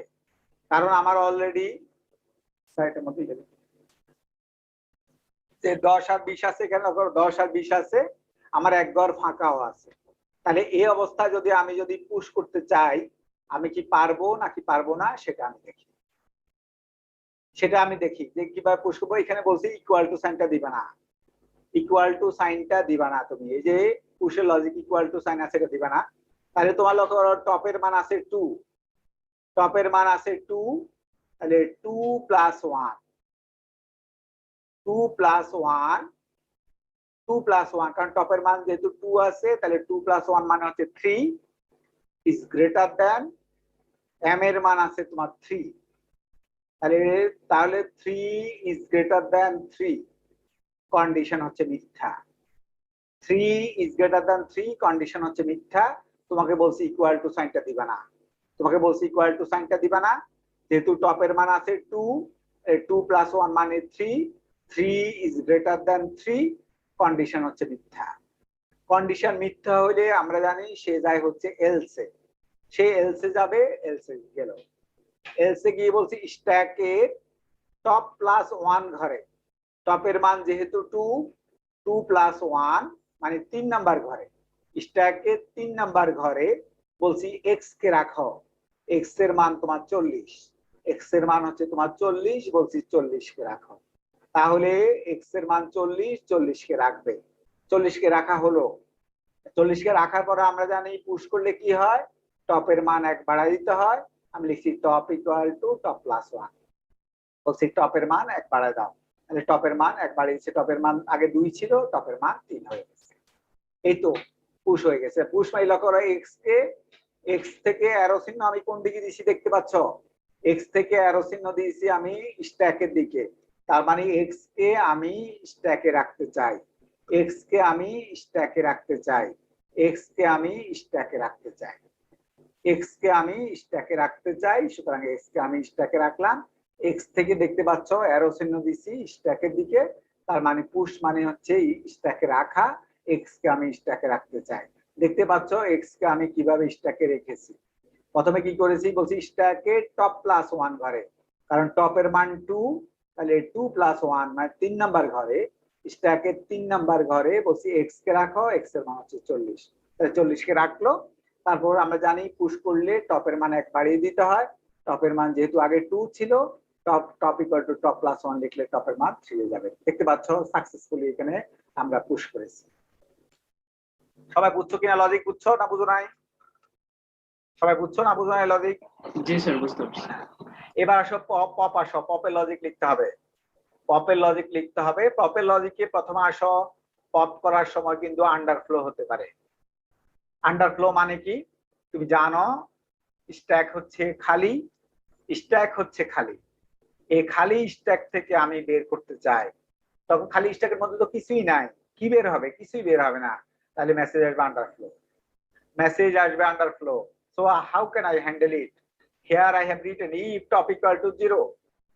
কারণ আমার অলরেডি সাইটের মধ্যে যে 10 আর 20 আছে, এখানে 10 আর 20 আছে, আমার এক ঘর ফাঁকাও আছে। তাহলে এই অবস্থায় যদি আমি পুশ করতে চাই আমি কি পারবো নাকি পারবো না সেটা আমি দেখি, সেটা আমি দেখি যে কিভাবে পুশ করবো। এখানে বলছি ইকুয়াল টু সাইনটা দিবা না, ইকুয়াল টু সাইনটা দিবা না তুমি, এই যে পুশের লজিক ইকুয়াল টু সাইন আছে এটা দিবা না। তাহলে তোমার লক্ষ্য করো টপের মান আছে 2, টপের মান আছে 2, তাহলে 2 প্লাস 1, 2 প্লাস 1, 2 প্লাস 1, কারণ টপের মান যেহেতু 2 আছে তাহলে 2 প্লাস 1 মানে হচ্ছে 3 ইজ গ্রেটার দ্যান এম এর মান আছে তোমার 3, তাহলে 3 ইজ গ্রেটার দ্যান 3 কন্ডিশন হচ্ছে মিথ্যা, 3 ইজ গ্রেটার দ্যান 3 কন্ডিশন হচ্ছে মিথ্যা। তোমাকে বলছি ইকুয়াল টু সাইনটা দিবা না, তোমাকে বলছি ইকুয়াল টু সাইনটা দিবা না, যেহেতু টপের মান আছে 2, 2 প্লাস 1 মানে 3, 3 ইজ গ্রেটার দ্যান 3 কন্ডিশন হচ্ছে মিথ্যা। কন্ডিশন মিথ্যা হলে আমরা জানি সে যায় হচ্ছে এলসে, সে এলসে যাবে, এলসে গেল, এলসে গিয়ে বলছি স্ট্যাকে টপ প্লাস 1 ঘরে, টপের মান যেহেতু 2, 2 প্লাস 1 মানে 3 নাম্বার ঘরে, স্ট্যাকে 3 নাম্বার ঘরে বলছি এক্স কে রাখো, এক্স এর মান তোমার 40, এক্স এর মান হচ্ছে তোমার 40, বলছি 40 কে রাখো, তাহলে এক্স এর মান 40, 40 কে রাখবে, 40 কে রাখা হলো। 40 কে রাখার পরে আমরা জানি পুশ করলে কি হয়, টপের মান 1 বাড়াই দিতে হয়, আমি লিখছি top equal to top plus 1, বলছি টপের মান 1 বাড়াই দাও, তাহলে টপের মান 1 বাড়িয়েছে, টপের মান আগে 2 ছিল, টপের মান 3 হয়ে গেছে, এই তো পুশ হয়ে গেছে। পুশ মাইল করো এক্স কে, এক্স থেকে অ্যারো চিহ্ন আমি কোন দিকে দিয়েছি দেখতে পাচ্ছ, এক্স থেকে অ্যারো চিহ্ন দিয়েছি আমি স্ট্যাকের দিকে, তার মানে এক্স কে আমি স্ট্যাকে রাখতে চাই, এক্স কে আমি স্ট্যাকে রাখতে চাই, এক্স কে আমি স্ট্যাকে রাখতে চাই, এক্স কে আমি স্ট্যাকে রাখতে চাই, সুতরাং এক্স কে আমি স্ট্যাকে রাখলাম। এক্স থেকে দেখতে পাচ্ছ অ্যারো চিহ্ন দিছি স্ট্যাকের দিকে, তার মানে পুশ মানে হচ্ছে স্ট্যাকে রাখা, এক্স কে আমি স্ট্যাকে রাখতে চাই। দেখতে পাচ্ছ এক্স কে আমি কিভাবে স্ট্যাকে রেখেছি, প্রথমে কি করেছি বলছি স্ট্যাকে টপ প্লাস 1 ঘরে, কারণ টপের মান 2, তাহলে 2 প্লাস 1 মানে 3 নাম্বার ঘরে, স্ট্যাকের 3 নাম্বার ঘরে বলছি এক্স কে রাখো, এক্স এর মান হচ্ছে 40, তাহলে 40 কে রাখলো। তারপর আমরা জানি পুশ করলে টপের মান 1 বাড়িয়ে দিতে হয়, টপের মান যেহেতু আগে 2 ছিল top equal to top plus 1 লিখলে টপের মান 3 হয়ে যাবে। দেখতে পাচ্ছ সাকসেসফুলি এখানে আমরা পুশ করেছি। সবাই বুঝছো কিনা লজিক? বুঝছো না বুঝো নাই? সবাই বুঝছো না বুঝো নাই লজিক? জি স্যার বুঝতে পারছি। এবার আসো পপ আসো, পপের লজিক লিখতে হবে। পপের লজিক লিখতে হবে। পপের লজিকে প্রথমে আসো, পপ করার সময় কিন্তু আন্ডারফ্লো হতে পারে। আন্ডারফ্লো মানে কি তুমি জানো, স্ট্যাক হচ্ছে খালি, স্ট্যাক হচ্ছে খালি। এই খালি স্ট্যাক থেকে আমি বের করতে চাই, তখন খালি স্ট্যাকের মধ্যে তো কিছুই নাই, কি বের হবে? কিছুই বের হবে না, তাহলে মেসেজ আসবে আন্ডারফ্লো, মেসেজ আসবে underflow. So how can I handle it? Here I have written if top equal to 0.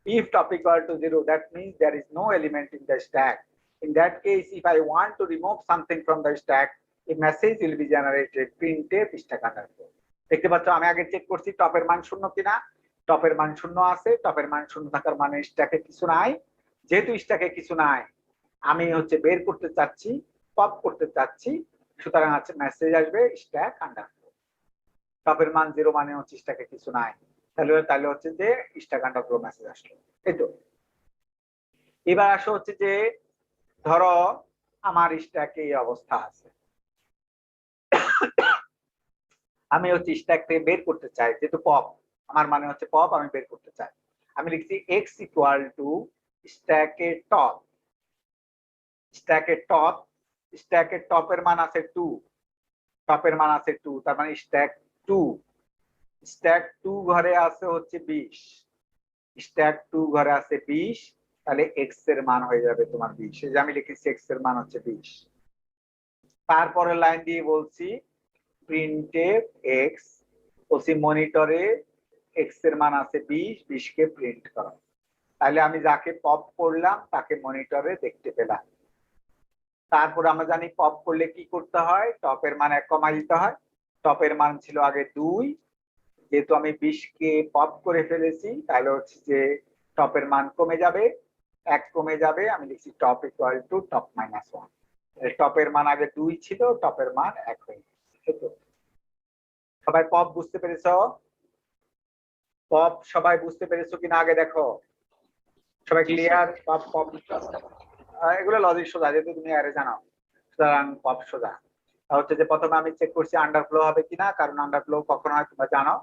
If top equal to 0, that means there is no element in the stack. In that case, if I want to remove something from the stack, a message will be generated, printf stack underscore. দেখতে পাচ্ছ আমি আগে check করছি টপের মান শূন্য কিনা। টপের মান শূন্য আছে। টপের মান শূন্য থাকার মানে স্ট্যাকে কিছু নাই। যেহেতু স্ট্যাকে কিছু নাই, আমি হচ্ছে বের করতে চাচ্ছি, পপ করতে চাচ্ছি, সুতরাং আছে মেসেজ আসবে স্ট্যাক আন্ডারস্কোর। টপের মান 0 মানে হচ্ছে স্ট্যাকে কিছু নাই, তাহলে হচ্ছে যে স্ট্যাক আন্ডারস্কোর মেসেজ আসলো। এই তো। এবার আসো হচ্ছে যে ধরো আমার স্ট্যাকে এই অবস্থা আছে, আমি হচ্ছে স্ট্যাক থেকে বের করতে চাই, যেহেতু পপ আমার মানে হচ্ছে পপ, আমি বের করতে চাই। আমি লিখছি x ইকুয়াল টু স্ট্যাকের টপ, স্ট্যাকের টপ, স্ট্যাকের টপের মান আছে 2, টপের মান আছে 2, তার মানে স্ট্যাক 2, স্ট্যাক 2 ঘরে আছে হচ্ছে 20, স্ট্যাক 2 ঘরে আছে 20, তাহলে x এর মান হয়ে যাবে তোমার 20। এই যে আমি লিখেছি x এর মান হচ্ছে 20। তারপরে লাইন দিয়ে বলছি printf x, ওসি মনিটরে x এর মান আছে 20, 20 কে প্রিন্ট করো। তাহলে আমি যাকে পপ করলাম তাকে মনিটরে দেখতে পেলাম। তারপর আমরা জানি পপ করলে কি করতে হয়, টপের মান 1 কমাই দিতে হয়। টপের মান ছিল আগে 2, যেহেতু আমি 20 কে পপ করে ফেলেছি, তাহলে হচ্ছে যে টপের মান কমে যাবে, 1 কমে যাবে। আমি লিখছি top equal to top minus 1। টপের মান আগে 2 ছিল, টপের মান 1 হয়ে গেছে। সবাই পপ বুঝতে পেরেছো? পপ সবাই বুঝতে পেরেছো কিনা আগে দেখো। সবাই ক্লিয়ার? পপ পপ এগুলো লজিক সোজা, যেহেতু তুমি আরে জানো, সুতরাং পপ সোজা। হচ্ছে যে প্রথমে আমি চেক করছি আন্ডারফ্লো হবে কিনা, কারণ আন্ডারফ্লো কখন হয় তোমরা জানো,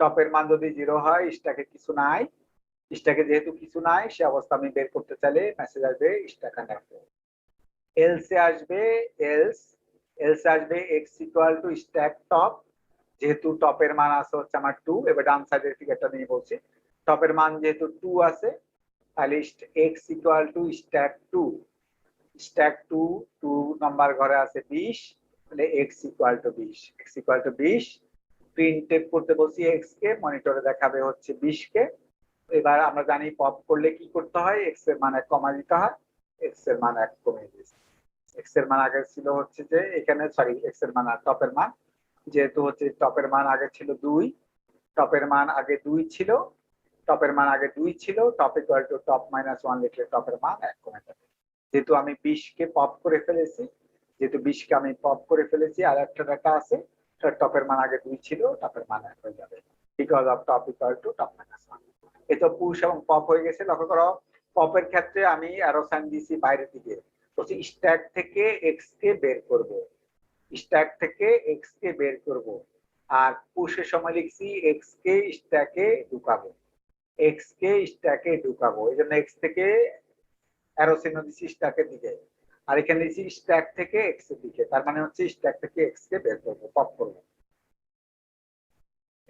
টপের মান যদি 0 হয়, স্ট্যাকে কিছু নাই, স্ট্যাকে যেহেতু কিছু নাই সে অবস্থা আমি বের করতে চাইলে মেসেজ আসবে স্ট্যাক আন্ডারফ্লো। এলসে আসবে এলসে আসবে x equal to stack top, যেহেতু টপের মান আছে হচ্ছে আমার 2। এবার ডান সাইডের ফিগারটা নিয়ে বলছি, টপের মান যেহেতু 2 আছে, তাহলে x equal to stack 2, stack 2 number ঘরে আছে 20, তাহলে x equal to 20, x equal to 20 printf করতে বলছি x কে, মনিটরে দেখাবে হচ্ছে 20 কে। এবার আমরা জানি পপ করলে কি করতে হয়, x এর মান 1 কমা দিতে হয়, x এর মান 1 কমে দিয়েছে। x এর মান আগে ছিল হচ্ছে যে এখানে, সরি x এর মান আর টপের মান, যেহেতু হচ্ছে টপের মান আগে ছিল 2, টপের মান আগে 2 ছিল, টপের মান আগে 2 ছিল, top equal to top minus 1 লিখলে টপের মান 1 কমে যাবে। যেহেতু আমি 20 কে পপ করে ফেলেছি, যেহেতু 20 কে আমি পপ করে ফেলেছি, আর একটা ডাটা আছে, টপের মান আগে 2 ছিল, টপের মান 1 হয়ে যাবে, because of top equal to top minus 1। এই তো পুশ এবং পপ হয়ে গেছে। লক্ষ্য করো পপের ক্ষেত্রে আমি অ্যারো সাইন দিয়েছি বাইরের দিকে, বলছি স্ট্যাক থেকে x কে বের করব, স্ট্যাক থেকে x কে বের করব। আর পুশের সময় লিখছি x কে স্ট্যাকে ঢুকাবো, x কে স্ট্যাকে ঢুকাবো, এই জন্য x থেকে অ্যারো চিহ্ন দিচ্ছি স্ট্যাকের দিকে, আর এখানে দিচ্ছি স্ট্যাক থেকে x এর দিকে, তার মানে হচ্ছে স্ট্যাক থেকে x কে বের করব, পপ করব।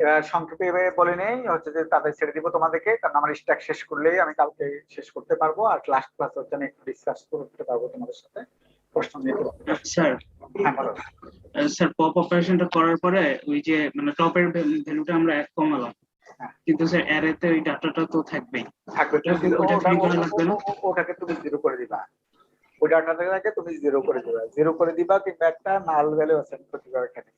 এবার সংক্ষেপে বলে নেই হচ্ছে যে তাদের ছেড়ে দিব তোমাদেরকে, কারণ আমার স্ট্যাক শেষ করলেই আমি কালকে শেষ করতে পারবো, আর লাস্ট ক্লাস হচ্ছে আমি একটু ডিসকাস করতে পারবো তোমাদের সাথে প্রশ্ন নিয়ে। স্যার হ্যাঁ বলো। স্যার পপ অপারেশনটা করার পরে ওই যে মানে টপের ভ্যালুটা আমরা 1 কমালাম, কিন্তু স্যার অ্যারেতে ওই ডাটাটা তো থাকবেই, থাকবে, ওটা ফ্রি করা লাগবে না? ওটাকে তুমি 0 করে দিবা, ওই ডাটাটাকে তুমি 0 করে দিবা, 0 করে দিবা, কিংবা একটা নাল ভ্যালু অ্যাসাইন করতে দিবা এখানে।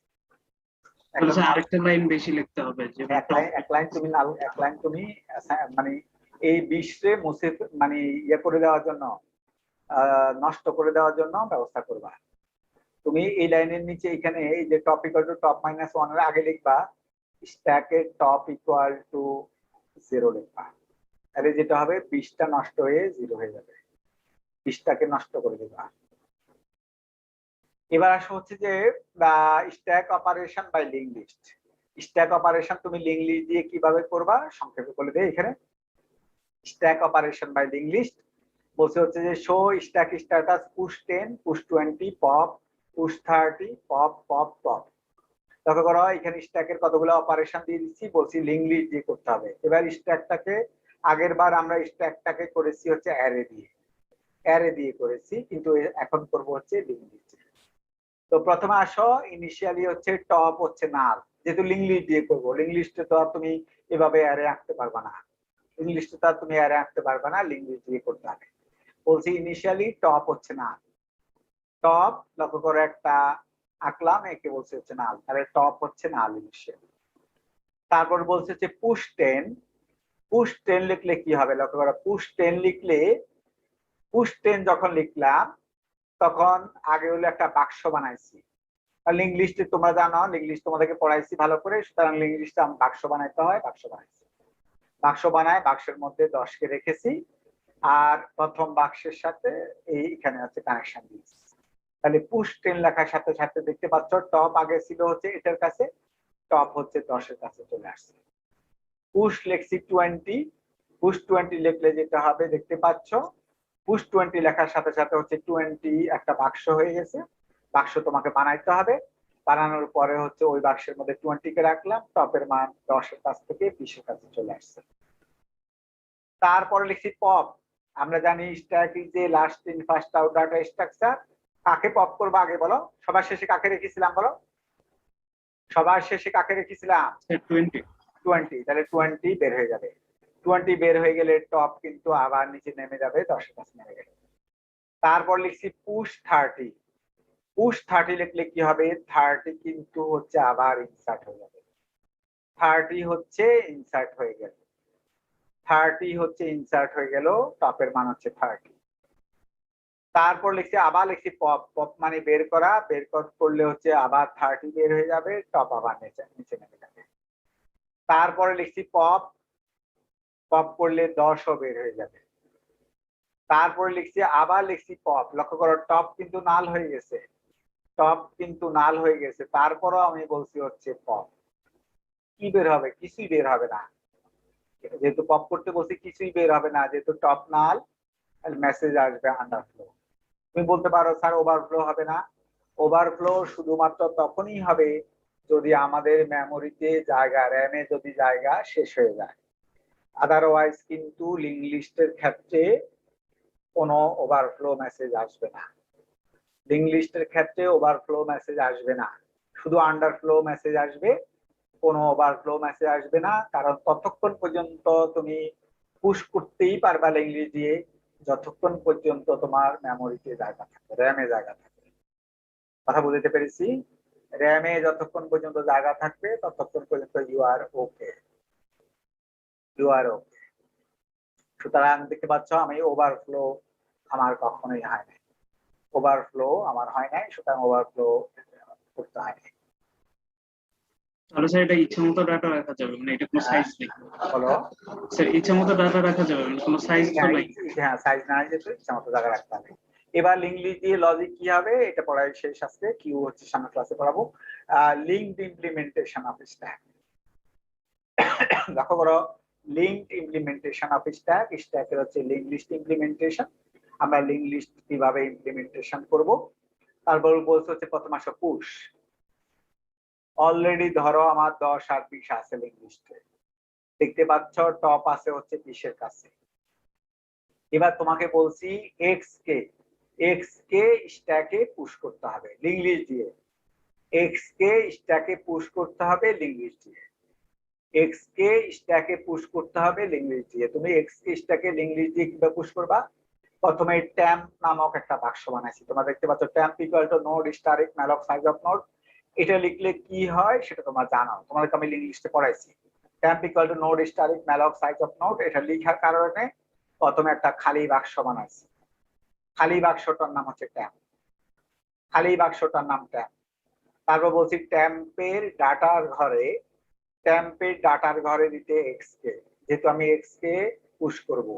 তাহলে স্যার আরেকটা লাইন বেশি লিখতে হবে, যে এক লাইন তুমি নাল, এক লাইন তুমি মানে এই 20 রে মুছে মানে ইয়ে করে দেওয়ার জন্য, নষ্ট করে দেওয়ার জন্য ব্যবস্থা করবা। তুমি এই লাইনের নিচে এখানে এই যে top equal to top minus 1 এর আগে লিখবা স্ট্যাকের টপ ইকুয়াল টু 0 লিখবা, অ্যারে যেটা হবে 20টা নষ্ট হয়ে 0 হয়ে যাবে, 20টাকে নষ্ট করে দেবা। এবার আসো হচ্ছে যে stack operation by link list. Stack operation তুমি লিঙ্ক লিস্ট দিয়ে কিভাবে করবা সংক্ষেপে বলে দেই। এখানে stack operation by link list বলছে হচ্ছে যে show stack status push 10 push 20 pop push 30 pop pop pop. লক্ষ্য করো এখানে স্ট্যাকের কতগুলো অপারেশন দিয়ে দিচ্ছি, বলছি লিঙ্ক লিস্ট দিয়ে করতে হবে। এবার স্ট্যাকটাকে আগের বার আমরা স্ট্যাকটাকে করেছি হচ্ছে অ্যারে দিয়ে করেছি, কিন্তু এখন করব হচ্ছে লিঙ্ক লিস্ট। তো প্রথমে আসো ইনিশিয়ালি হচ্ছে টপ হচ্ছে নাল, যেহেতু লিঙ্ক লিস্ট দিয়ে করবো। লিঙ্ক লিস্টে তো আর তুমি এভাবে অ্যারে আঁকতে পারবা না, লিঙ্ক লিস্টে তো আর তুমি অ্যারে আঁকতে পারবা না, লিঙ্ক লিস্ট দিয়ে করতে হবে। বলছি ইনিশিয়ালি টপ হচ্ছে নাল, টপ লক্ষ্য করে একটা আঁকলাম, একে বলছে হচ্ছে নাল, তাহলে টপ হচ্ছে নাল ইনিশিয়ালি। তারপর বলছে হচ্ছে পুশ 10, পুশ 10 লিখলে কি হবে লক্ষ্য করো, পুশ 10 লিখলে পুশ 10 যখন লিখলাম তখন আগে হলো একটা বাক্স বানাইছি। লিঙ্ক লিস্টে তোমরা জানো, লিঙ্ক লিস্ট তোমাদেরকে পড়াইছি ভালো করে, সুতরাং লিঙ্ক লিস্টে বাক্স বানাইতে হয়, বাক্স বানাইছি। বাক্স বানায় বাক্সের মধ্যে 10কে রেখেছি, আর প্রথম বাক্সের সাথে এইখানে হচ্ছে কানেকশন দিয়েছি। তাহলে পুশ 10 লেখার সাথে সাথে দেখতে পাচ্ছ টপ আগে ছিল হচ্ছে এটার কাছে, টপ হচ্ছে 10-এর কাছে চলে আসছে। পুশ লেখছি 20, পুশ 20 লিখলে যেটা হবে দেখতে পাচ্ছ, পুশ 20 লেখার সাথে সাথে হচ্ছে 20 একটা বাক্স হয়ে গেছে। বাক্স তোমাকে বানাইতে হবে, বানানোর পরে হচ্ছে ওই বাক্সের মধ্যে 20 কে রাখলাম, টপের মান 10-এর কাছ থেকে 20-এর কাছে চলে আসছে। তারপরে লিখছি পপ। আমরা জানি stack is a last in first out data structure. কাকে পপ করবো আগে বলো, সবার শেষে কাকে রেখেছিলাম বলো, সবার শেষে কাকে রেখেছিলাম 20, তাহলে 20 বের হয়ে যাবে। 20 বের হয়ে গেলে টপ কিন্তু আবার নিচে নেমে যাবে, 10-এর কাছে নেমে গেলে। তারপর লিখছি পুশ 30, পুশ 30 লিখলে কি হবে, 30 কিন্তু হচ্ছে আবার ইনসার্ট হয়ে যাবে, 30 হচ্ছে ইনসার্ট হয়ে গেল, 30 হচ্ছে ইনসার্ট হয়ে গেল, টপের মান হচ্ছে 30। তারপর লিখছি আবার লিখছি পপ, পপ মানে বের করা, বের করলে হচ্ছে আবার 30 বের হয়ে যাবে, টপ আবার নিচে নেমে যাবে। তারপরে লিখছি পপ, পপ করলে 10ও বের হয়ে যাবে। তারপরে লিখছি আবার লিখছি পপ, লক্ষ্য করো টপ কিন্তু নাল হয়ে গেছে, টপ কিন্তু নাল হয়ে গেছে, তারপরও আমি বলছি হচ্ছে পপ। কি বের হবে, কিছুই বের হবে না, যেহেতু পপ করতে বলছি কিছুই বের হবে না, যেহেতু টপ নাল, মেসেজ আসবে আন্ডারফ্লো। তুমি বলতে পারো স্যার ওভারফ্লো হবে না, ওভারফ্লো শুধুমাত্র তখনই হবে যদি আমাদের মেমোরিতে জায়গা, র্যামে যদি জায়গা শেষ হয়ে যায়। আদারওয়াইজ কিন্তু লিঙ্ক লিস্টের ক্ষেত্রে কোনো ওভারফ্লো মেসেজ আসবে না, লিঙ্ক লিস্টের ক্ষেত্রে ওভারফ্লো মেসেজ আসবে না, শুধু আন্ডারফ্লো মেসেজ আসবে, কোনো ওভারফ্লো মেসেজ আসবে না। কারণ ততক্ষণ পর্যন্ত তুমি পুশ করতেই পারবা লিঙ্ক লিস্ট দিয়ে যতক্ষণ পর্যন্ত তোমার মেমোরিতে জায়গা থাকবে, র্যামে জায়গা থাকবে। কথা বুঝতে পেরেছি? র্যামে যতক্ষণ পর্যন্ত জায়গা থাকবে ততক্ষণ পর্যন্ত ইউ আর ওকে, ইউ আর ওকে। সুতরাং দেখতে পাচ্ছ আমি ওভারফ্লো আমার কখনোই হয় নাই, ওভারফ্লো আমার হয় নাই, সুতরাং ওভারফ্লো করতে হয় নাই। তাহলে স্যার এটা ইচ্ছা মতো ডাটা রাখা যাবে, মানে এটা কোনো সাইজ নেই বলো স্যার, ইচ্ছা মতো ডাটা রাখা যাবে, মানে কোনো সাইজ তো নাই। হ্যাঁ, সাইজ না যেত ইচ্ছা মতো জায়গা রাখতে হবে। এবার লিঙ্ক লিস্ট দিয়ে লজিক কি হবে এটা পড়াই শেষ আজকে, কিউ হচ্ছে সামনের ক্লাসে পড়াবো। Linked implementation of stack. দেখো বড়, লিঙ্কড ইমপ্লিমেন্টেশন অফ স্ট্যাক, স্ট্যাকের হচ্ছে লিঙ্ক লিস্ট ইমপ্লিমেন্টেশন। আমরা লিঙ্ক লিস্ট কিভাবে ইমপ্লিমেন্টেশন করব, তারপর বলছে হচ্ছে প্রথম আসো পুশ। অলরেডি ধরো আমার 10 আর 20 আছে লিঙ্ক লিস্টে, দেখতে পাচ্ছ টপ আছে হচ্ছে 20-এর কাছে। এবার তোমাকে বলছি এক্স কে স্ট্যাকে পুশ করতে হবে লিঙ্ক লিস্ট দিয়ে, এক্স কে স্ট্যাকে পুশ করতে হবে লিঙ্ক লিস্ট দিয়ে, এক্স কে স্ট্যাকে পুশ করতে হবে লিঙ্ক লিস্ট দিয়ে। তুমি এক্স কে স্ট্যাকে লিঙ্ক লিস্ট দিয়ে কিভাবে পুশ করবা, প্রথমে ট্যাম্প নামক একটা বাক্স বানাইছি, তোমরা দেখতে পাচ্ছ temp equal to node asterisk malloc size of node. এটা লিখলে কি হয় সেটা তোমরা জানো, তোমাদেরকে আমি লিঙ্ক লিস্টে পড়াইছি। Temp equal to node asterisk malloc size of node, এটা লেখার কারণে প্রথমে একটা খালি বাক্স বানাইছি, খালি বাক্সটার নাম হচ্ছে ট্যাম্প, খালি বাক্সটার নাম ট্যাম্প। তারপর বলছি ট্যাম্পের ডাটার ঘরে, ট্যাম্পের ডাটার ঘরে দিতে এক্স কে, যেহেতু আমি এক্স কে পুশ করব।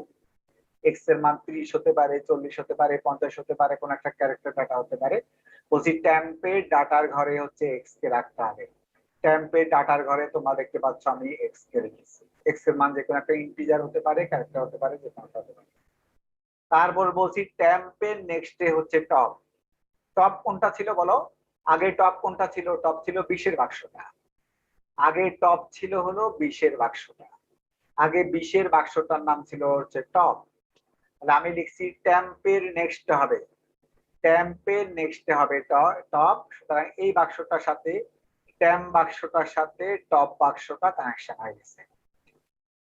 এক্স এর মান 30 হতে পারে, 40 হতে পারে, 50 হতে পারে, কোন একটা ক্যারেক্টার ডাটা হতে পারে। বলছি ট্যাম্পের ডাটার ঘরে হচ্ছে এক্স কে রাখতে হবে। ট্যাম্পের ডাটার ঘরে তোমরা দেখতে পাচ্ছ আমি এক্স কে রেখেছি। এক্স এর মান যে কোনো একটা ইন্টিজার হতে পারে, ক্যারেক্টার হতে পারে, যে কোনোটা হতে পারে। তারপর বলছি ট্যাম্পের নেক্সটে হচ্ছে টপ। টপ কোনটা ছিল বলো? আগে টপ কোনটা ছিল? টপ ছিল 20-এর বাক্সটা। আগে টপ ছিল হলো 20-এর বাক্সটা। আগে 20-এর বাক্সটার নাম ছিল হচ্ছে টপ। তাহলে আমি লিখছি ট্যাম্পের নেক্সট হবে, ট্যাম্পের নেক্সট হবে টপ। সুতরাং এই বাক্সটার সাথে ট্যাম্প বাক্সটার সাথে টপ বাক্সটা কানেকশন হয়ে গেছে।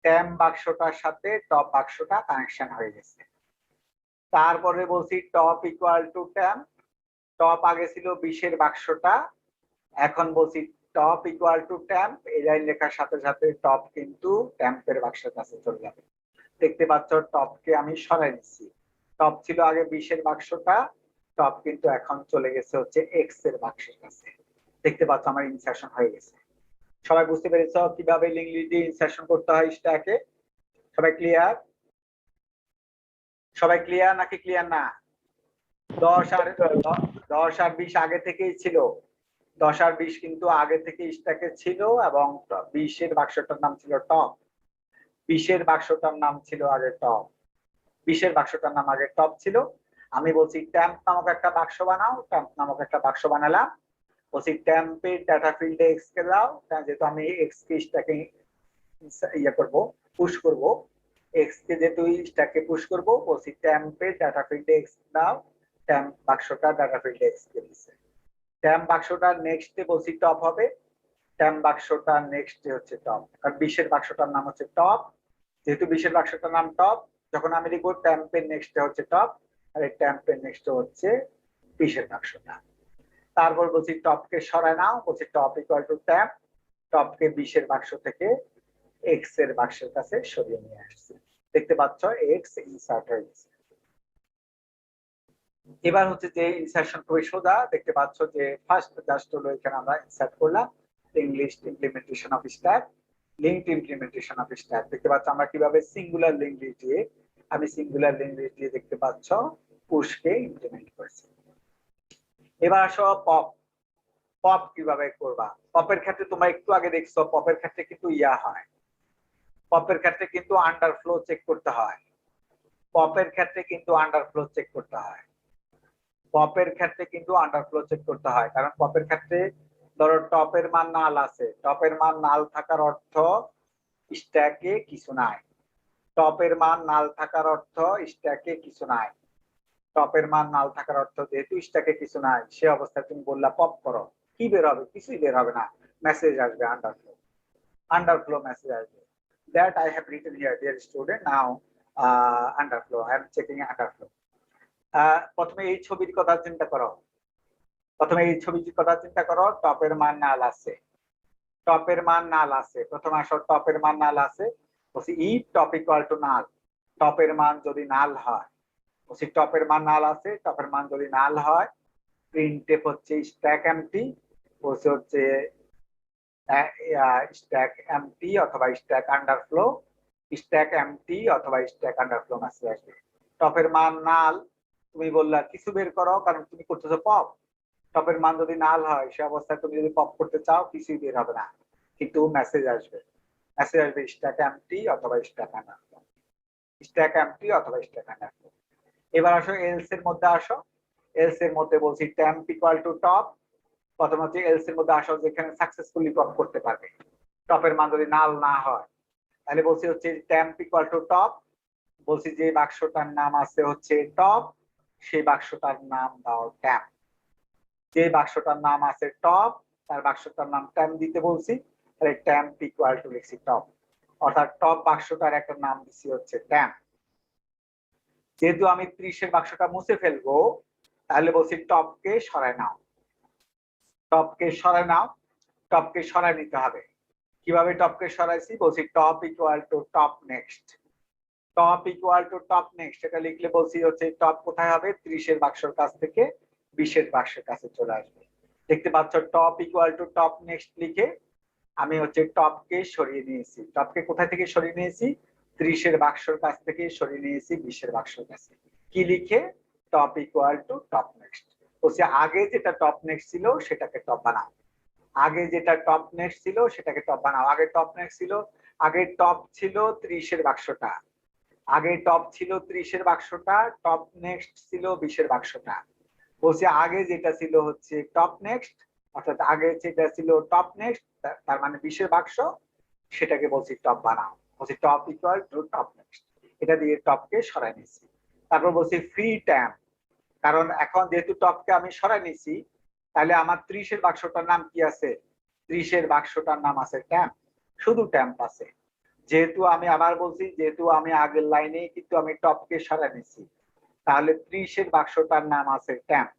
ট্যাম্প বাক্সটার সাথে টপ বাক্সটা কানেকশন হয়ে গেছে। তারপরে বলছি top equal to temp. Top আগে ছিল 20-এর বাক্সটা, এখন বলছি টপ ইকুয়াল টু ট্যাম্প। এই লাইন লেখার সাথে সাথে টপ কিন্তু ট্যাম্পের বাক্সের কাছে চলে যাবে। দেখতে পাচ্ছ টপকে আমি সরাই নিচ্ছি। টপ ছিল আগে 20-এর বাক্সটা, টপ কিন্তু এখন চলে গেছে হচ্ছে এক্স এর বাক্সের কাছে। দেখতে পাচ্ছ আমার ইনসারশন হয়ে গেছে। সবাই বুঝতে পেরেছো কিভাবে লিঙ্কড দিয়ে ইনসারশন করতে হয় স্ট্যাকে? সবাই ক্লিয়ার? সবাই ক্লিয়ার নাকি ক্লিয়ার না? 10 আর 20 আগে থেকেই ছিল। 10 আর 20 কিন্তু আগে থেকে স্ট্যাকে ছিল, এবং 20-এর বাক্সটার নাম ছিল টপ। 20-এর বাক্সটার নাম ছিল আগে টপ। 20-এর বাক্সটার নাম আগে টপ ছিল। আমি বলছি ট্যাম্প নামক একটা বাক্স বানাও। ট্যাম্প নামক একটা বাক্স বানালাম। বলছি ট্যাম্পের ডাটা ফিল্ডে এক্স কে দাও, যেহেতু আমি এক্স কে স্ট্যাকে ইয়ে করবো, পুশ করব। এক্স কে যেহেতু স্ট্যাকে পুশ করব, বলছি ট্যাম্পের ডাটা ফিল্ডে এক্স দাও। ট্যাম্প বাক্সটা ডাটা ফিল্ডে এক্স কে দিছে। ট্যাম্প বাক্সটার নেক্সটে বলছি টপ হবে। ট্যাম্প বাক্সটার নেক্সটে হচ্ছে টপ, কারণ 20-এর বাক্সটার নাম হচ্ছে টপ। যেহেতু 20-এর বাক্সটার নাম টপ, যখন আমি লিখবো ট্যাম্পের নেক্সটে হচ্ছে টপ, আর এই ট্যাম্পের নেক্সটে হচ্ছে 20-এর বাক্সটা। তারপর বলছি টপকে সরায় নাও, বলছি টপ ইকুয়াল টু ট্যাম্প। টপকে 20-এর বাক্স থেকে এক্স এর বাক্সের কাছে সরিয়ে নিয়ে আসছে। দেখতে পাচ্ছ এক্স ইনসার্ট হয়ে গেছে। এবার হচ্ছে যে ইনসারশন খুবই সোজা। দেখতে পাচ্ছ যে ফার্স্ট জাস্ট হলো এখানে আমরা ইনসার্ট করলাম link implementation of stack, linked implementation of stack. দেখতে পাচ্ছ আমরা কিভাবে সিঙ্গুলার লিঙ্ক দিয়ে, আমি সিঙ্গুলার লিঙ্ক দিয়ে দেখতে পাচ্ছ পুশকে ইমপ্লিমেন্ট করেছি। এবার আসো পপ। পপ কিভাবে করবা? পপের ক্ষেত্রে তোমরা একটু আগে দেখছো, পপের ক্ষেত্রে কিন্তু ইয়া হয়, পপের ক্ষেত্রে কিন্তু আন্ডারফ্লো চেক করতে হয়। পপের ক্ষেত্রে কিন্তু আন্ডারফ্লো চেক করতে হয়। পপের ক্ষেত্রে কিন্তু আন্ডারফ্লো চেক করতে হয়, কারণ পপের ক্ষেত্রে ধরো টপের মান নাল আছে। টপের মান নাল থাকার অর্থ স্ট্যাকে কিছু নাই। টপের মান নাল থাকার অর্থ স্ট্যাকে কিছু নাই। টপের মান নাল থাকার অর্থ যেহেতু স্ট্যাকে কিছু নাই, সে অবস্থায় তুমি বললা পপ করো, কি বের হবে? কিছুই বের হবে না, মেসেজ আসবে আন্ডারফ্লো। আন্ডারফ্লো মেসেজ আসবে, that I have written here, dear student, now underflow, I am checking underflow. প্রথমে এই ছবির কথা চিন্তা করো। প্রথমে এই ছবির কথা চিন্তা করো। টপের মান নাল আছে, টপের মান নাল আছে। প্রথমে আসো টপের মান নাল আছে, বলছি ইফ টপ ইকুয়াল টু নাল। টপের মান যদি নাল হয়, বলছি টপের মান নাল আছে, টপের মান যদি নাল হয়, প্রিন্টএফ হচ্ছে স্ট্যাক এমটি, বলছে হচ্ছে স্ট্যাক এমটি অথবা স্ট্যাক আন্ডারফ্লো। স্ট্যাক এমটি অথবা স্ট্যাক আন্ডারফ্লো মেসেজ আসবে। টপের মান নাল, তুমি বললা কিছু বের করো, কারণ তুমি করতেছো পপ। টপের মান যদি নাল হয়, সে অবস্থায় তুমি যদি পপ করতে চাও, কিছুই বের হবে না, কিন্তু মেসেজ আসবে। মেসেজ আসবে স্ট্যাক এমটি অথবা স্ট্যাক আন্ডারফ্লো, স্ট্যাক এমটি অথবা স্ট্যাক আন্ডারফ্লো। এবার আসো এলস এর মধ্যে আসো। এলস এর মধ্যে বলছি টেম্প ইকুয়াল টু টপ। প্রথম হচ্ছে এলস এর মধ্যে আসো যেখানে সাকসেসফুলি পপ করতে পারবে। টপের মান যদি নাল না হয়, তাহলে বলছি হচ্ছে টেম্প ইকুয়াল টু টপ। বলছি যে বাক্সটার নাম আছে হচ্ছে টপ, সেই বাক্সটার নাম দাও ট্যাম্প। যে বাক্সটার নাম আছে টপ, তার বাক্সটার নাম ট্যাম্প দিতে বলছি, তাহলে ট্যাম্প ইকুয়াল টু লিখছি টপ, অর্থাৎ টপ বাক্সটার একটা নাম দিছি হচ্ছে ট্যাম্প। যেহেতু আমি 30-এর বাক্সটা মুছে ফেলবো, তাহলে বলছি টপকে সরায় নাও। টপকে সরায় নাও, টপকে সরায় নিতে হবে। কিভাবে টপকে সরাইছি? বলছি top equal to top next. Top equal to top next এটা লিখলে বলছি হচ্ছে টপ কোথায় হবে? 30-এর বাক্সের কাছ থেকে 20-এর বাক্সের কাছে চলে আসবে। দেখতে পাচ্ছ top equal to top next লিখে আমি হচ্ছে টপকে সরিয়ে নিয়েছি। টপকে কোথায় থেকে সরিয়ে নিয়েছি? 30-এর বাক্সর কাছ থেকে সরিয়ে নিয়েছি 20-এর বাক্সর কাছে। কি লিখে? Top equal to top next. বলছে আগে যেটা টপ নেক্সট ছিল সেটাকে টপ বানাও। আগে যেটা টপ নেক্সট ছিল সেটাকে টপ বানাও। আগে টপ নেক্সট ছিল, আগে টপ ছিল 30-এর বাক্সটা, আগে টপ ছিল 30-এর বাক্সটা, টপ নেক্সট ছিল 20-এর বাক্সটা। বলছে আগে যেটা ছিল হচ্ছে টপ নেক্সট, অর্থাৎ আগে যেটা ছিল টপ নেক্সট তার মানে 20-এর বাক্স, সেটাকে বলছি টপ বানাও। বলছি top equal to top next, এটা দিয়ে টপকে সরাই নিয়েছি। তারপর বলছি ফ্রি ট্যাম্প, কারণ এখন যেহেতু টপকে আমি সরাই নিয়েছি তাহলে আমার 30-এর বাক্সটার নাম কি আছে? 30-এর বাক্সটার নাম আছে ট্যাম্প, শুধু ট্যাম্প আছে। যেহেতু আমি আবার বলছি, যেহেতু আমি আগের লাইনে কিন্তু আমি টপকে সরাই নিয়েছি, তাহলে 30-এর বাক্সটার নাম আছে ট্যাম্প।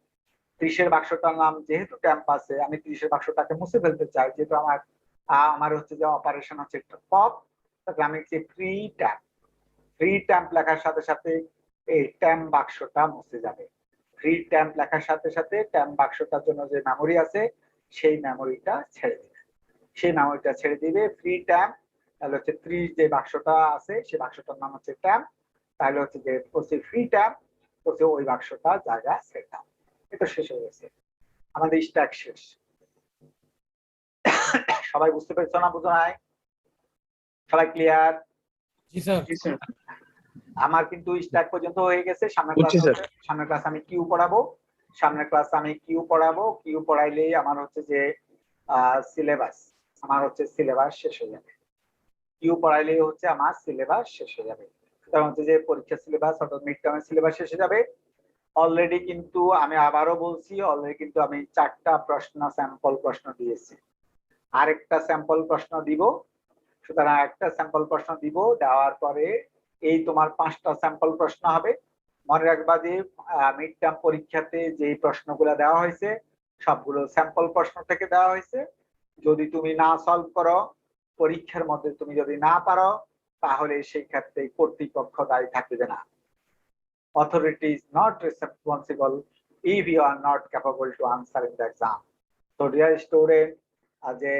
30-এর বাক্সটার নাম যেহেতু ট্যাম্প আছে, আমি 30-এর বাক্সটাকে মুছে ফেলতে চাই, যেহেতু আমার হচ্ছে যে অপারেশন হচ্ছে পপ, তাহলে আমি লিখছি ফ্রি ট্যাম্প। ফ্রি ট্যাম্প লেখার সাথে সাথে এই ট্যাম্প বাক্সটা মুছে যাবে। ফ্রি ট্যাম্প লেখার সাথে সাথে ট্যাম্প বাক্সটার জন্য যে মেমোরি আছে সেই মেমোরিটা ছেড়ে দিবে, সেই মেমোরিটা ছেড়ে দিবে ফ্রি ট্যাম্প। তাহলে হচ্ছে 30 যে বাক্সটা আছে সেই বাক্সটার নাম হচ্ছে ট্যাম্প, তাহলে হচ্ছে যে ফ্রি ট্যাম্প হচ্ছে ওই বাক্সটা জায়গা সেট দাও। এটা শেষ হয়ে গেছে, আমাদের স্ট্যাক শেষ। সবাই বুঝতে পেরেছো না? বুঝো নাই? সবাই ক্লিয়ার? জি স্যার। আমার কিন্তু স্ট্যাক পর্যন্ত হয়ে গেছে। সামনের ক্লাস আমি কিউ পড়াবো, সামনের ক্লাস আমি কিউ পড়াবো। কিউ পড়াইলেই আমার হচ্ছে যে সিলেবাস, আমার হচ্ছে সিলেবাস শেষ হয়ে যাবে। কিউ পড়াইলেই হচ্ছে আমার সিলেবাস শেষ হয়ে যাবে। সুতরাং হচ্ছে যে পরীক্ষার সিলেবাস অর্থাৎ মিড টার্মের সিলেবাস শেষ হয়ে যাবে। অলরেডি কিন্তু আমি আবারও বলছি, অলরেডি কিন্তু আমি 4টা প্রশ্ন স্যাম্পল প্রশ্ন দিয়েছি, আরেকটা স্যাম্পল প্রশ্ন দিব। সুতরাং একটা স্যাম্পল প্রশ্ন দিব, দেওয়ার পরে এই তোমার 5টা স্যাম্পল প্রশ্ন হবে। মনে রাখবা যে মিড টার্ম পরীক্ষাতে যে প্রশ্নগুলো দেওয়া হয়েছে সবগুলো স্যাম্পল প্রশ্ন থেকে দেওয়া হয়েছে। যদি তুমি না সলভ করো, পরীক্ষার মধ্যে তুমি যদি না পারো, তাহলে সেই ক্ষেত্রে কর্তৃপক্ষ দায়ী থাকবে না। Authority is not responsible if you are not capable to answer in the exam. So dear student, যে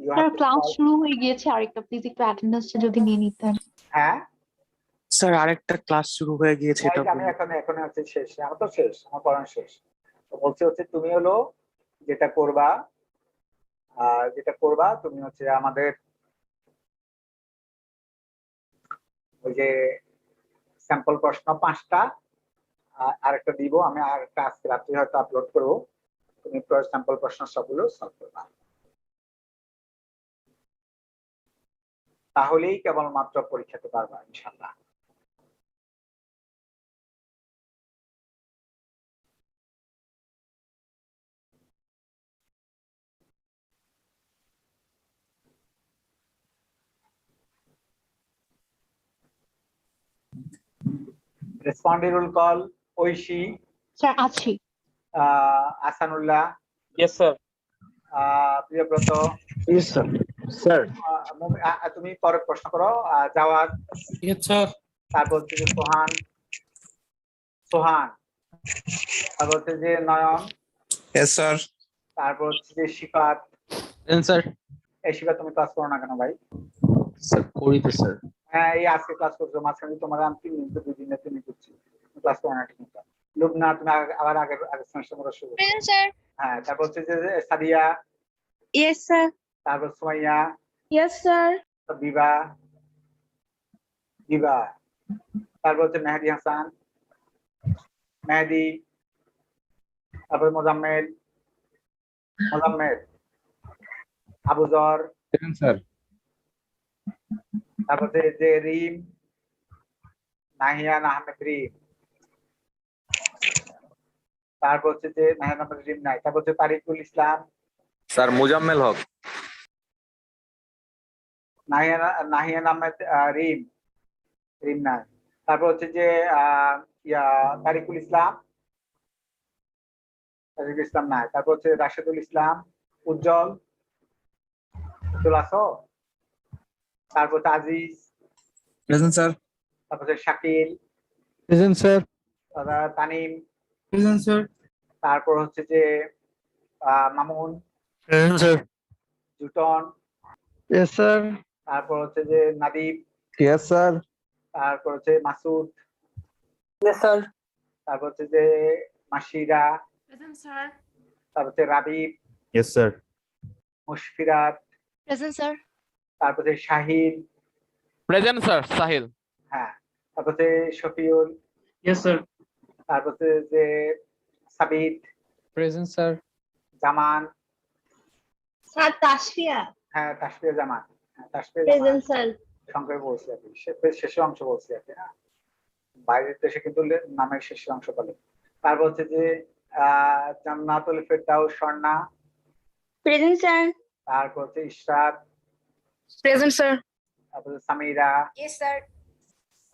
you have to class solve- শুরু হয়ে গিয়েছে, আরেকটা প্লিজ একটু অ্যাটেন্ডেন্সটা যদি নিয়ে নিতেন। হ্যাঁ স্যার আরেকটা ক্লাস শুরু হয়ে গিয়েছে, এটা আমি এখন হচ্ছে শেষ, আমার তো শেষ, আমার পড়ানো শেষ। তো বলছি হচ্ছে তুমি হলো যেটা করবা তুমি হচ্ছে আমাদের ওই যে স্যাম্পল প্রশ্ন 5টা আরেকটা দিব, আমি আরেকটা আজকে রাত্রে হয়তো আপলোড করবো। তুমি স্যাম্পল প্রশ্ন সবগুলো সলভ করবা, তাহলেই কেবলমাত্র পরীক্ষাতে পারবা ইনশাআল্লাহ। রেসপন্ডে রুল কল ঐশী, স্যার আছি। Ahsanullah, yes sir. Priyabrata, yes sir. Sir তুমি পরে প্রশ্ন করো। Jawad, yes sir. তারপর হচ্ছে যে সোহান, তারপর হচ্ছে যে নয়ন, স্যার। তারপর হচ্ছে যে শিফাত। স্যার। এই শিফাত তুমি ক্লাস করো না কেন ভাই? স্যার করি তো স্যার। হ্যাঁ এই আজকে ক্লাস করছো, মাঝখানে তোমার আমি 3 দিন 2 দিনে তুমি করছি ক্লাস করো না ঠিক মতো। লুবনা তুমি আবার আগের সেমিস্টার করে শুরু। স্যার। হ্যাঁ তারপর হচ্ছে যে সাদিয়া, ইয়েস স্যার। তারপর সুমাইয়া, ইয়েস স্যার। বিবা, তারপর হচ্ছে মেহেদি হাসান, মেহেদি, তারপর মোজাম্মেল, আবুজর, স্যার। তারপর যে রিম, নাহিয়ান আহমেদ রিম, তারপর হচ্ছে যে নাহিয়ান আহমেদ রিম নাই, তারপর হচ্ছে তারিকুল ইসলাম, স্যার মুজাম্মেল হক। নাহিয়ান আহমেদ রিম নাই, তারপর হচ্ছে যে তারিকুল ইসলাম নাই, তারপর হচ্ছে রাশেদুল ইসলাম, উজ্জ্বল আছো, তারপর হচ্ছে আজিজ, প্রেজেন্ট স্যার। তারপর হচ্ছে Shakil, present sir. Tanim, present sir. তারপর হচ্ছে যে Mamun, present sir. জুটন, yes sir. তারপর হচ্ছে যে নাদিব, ইয়েস স্যার। তারপর হচ্ছে মাসুদ, স্যার তারপর হচ্ছে যে মাসিরা, প্রেজেন্ট স্যার। তারপর হচ্ছে Rabib, Yes, sir. Mushfirat, present sir. তারপর হচ্ছে শাহিন, প্রেজেন্ট স্যার সাহিল। হ্যাঁ, তারপর হচ্ছে শফিউল, ইয়েস স্যার। তারপর হচ্ছে যে সাবিত, প্রেজেন্ট স্যার জামান, স্যার তাসফিয়া। হ্যাঁ তাসফিয়া জামান, হ্যাঁ তাসফিয়া জামান, প্রেজেন্ট স্যার। সংক্ষেপে বলছি আর কি, শেষের অংশ বলছি আর কি, হ্যাঁ বাইরের দেশে কিন্তু নামের শেষের অংশ বলে। তারপর হচ্ছে যে জান্নাতুল ফেরদাউস স্বর্ণা, প্রেজেন্ট স্যার। তারপর হচ্ছে ইশরাত, প্রেজেন্ট স্যার। তারপর হচ্ছে সামিরা, ইয়েস স্যার।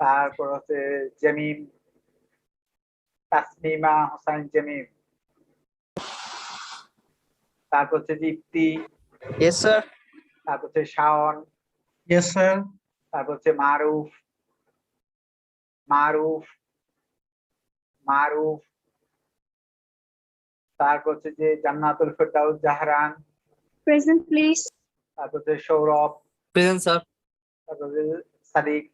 তারপর হচ্ছে জেমিম, তাসমিমা হোসাইন জেমিম, তারপর হচ্ছে দীপ্তি, ইয়েস স্যার তারপর হচ্ছে শাওন, ইয়েস স্যার। তারপর হচ্ছে মারুফ, মারুফ, মারুফ, তারপর হচ্ছে যে জান্নাতুল ফেরদাউস জাহরান, প্রেজেন্ট প্লিজ। তারপর হচ্ছে সৌরভ, প্রেজেন্ট স্যার তারপর হচ্ছে সাদিক,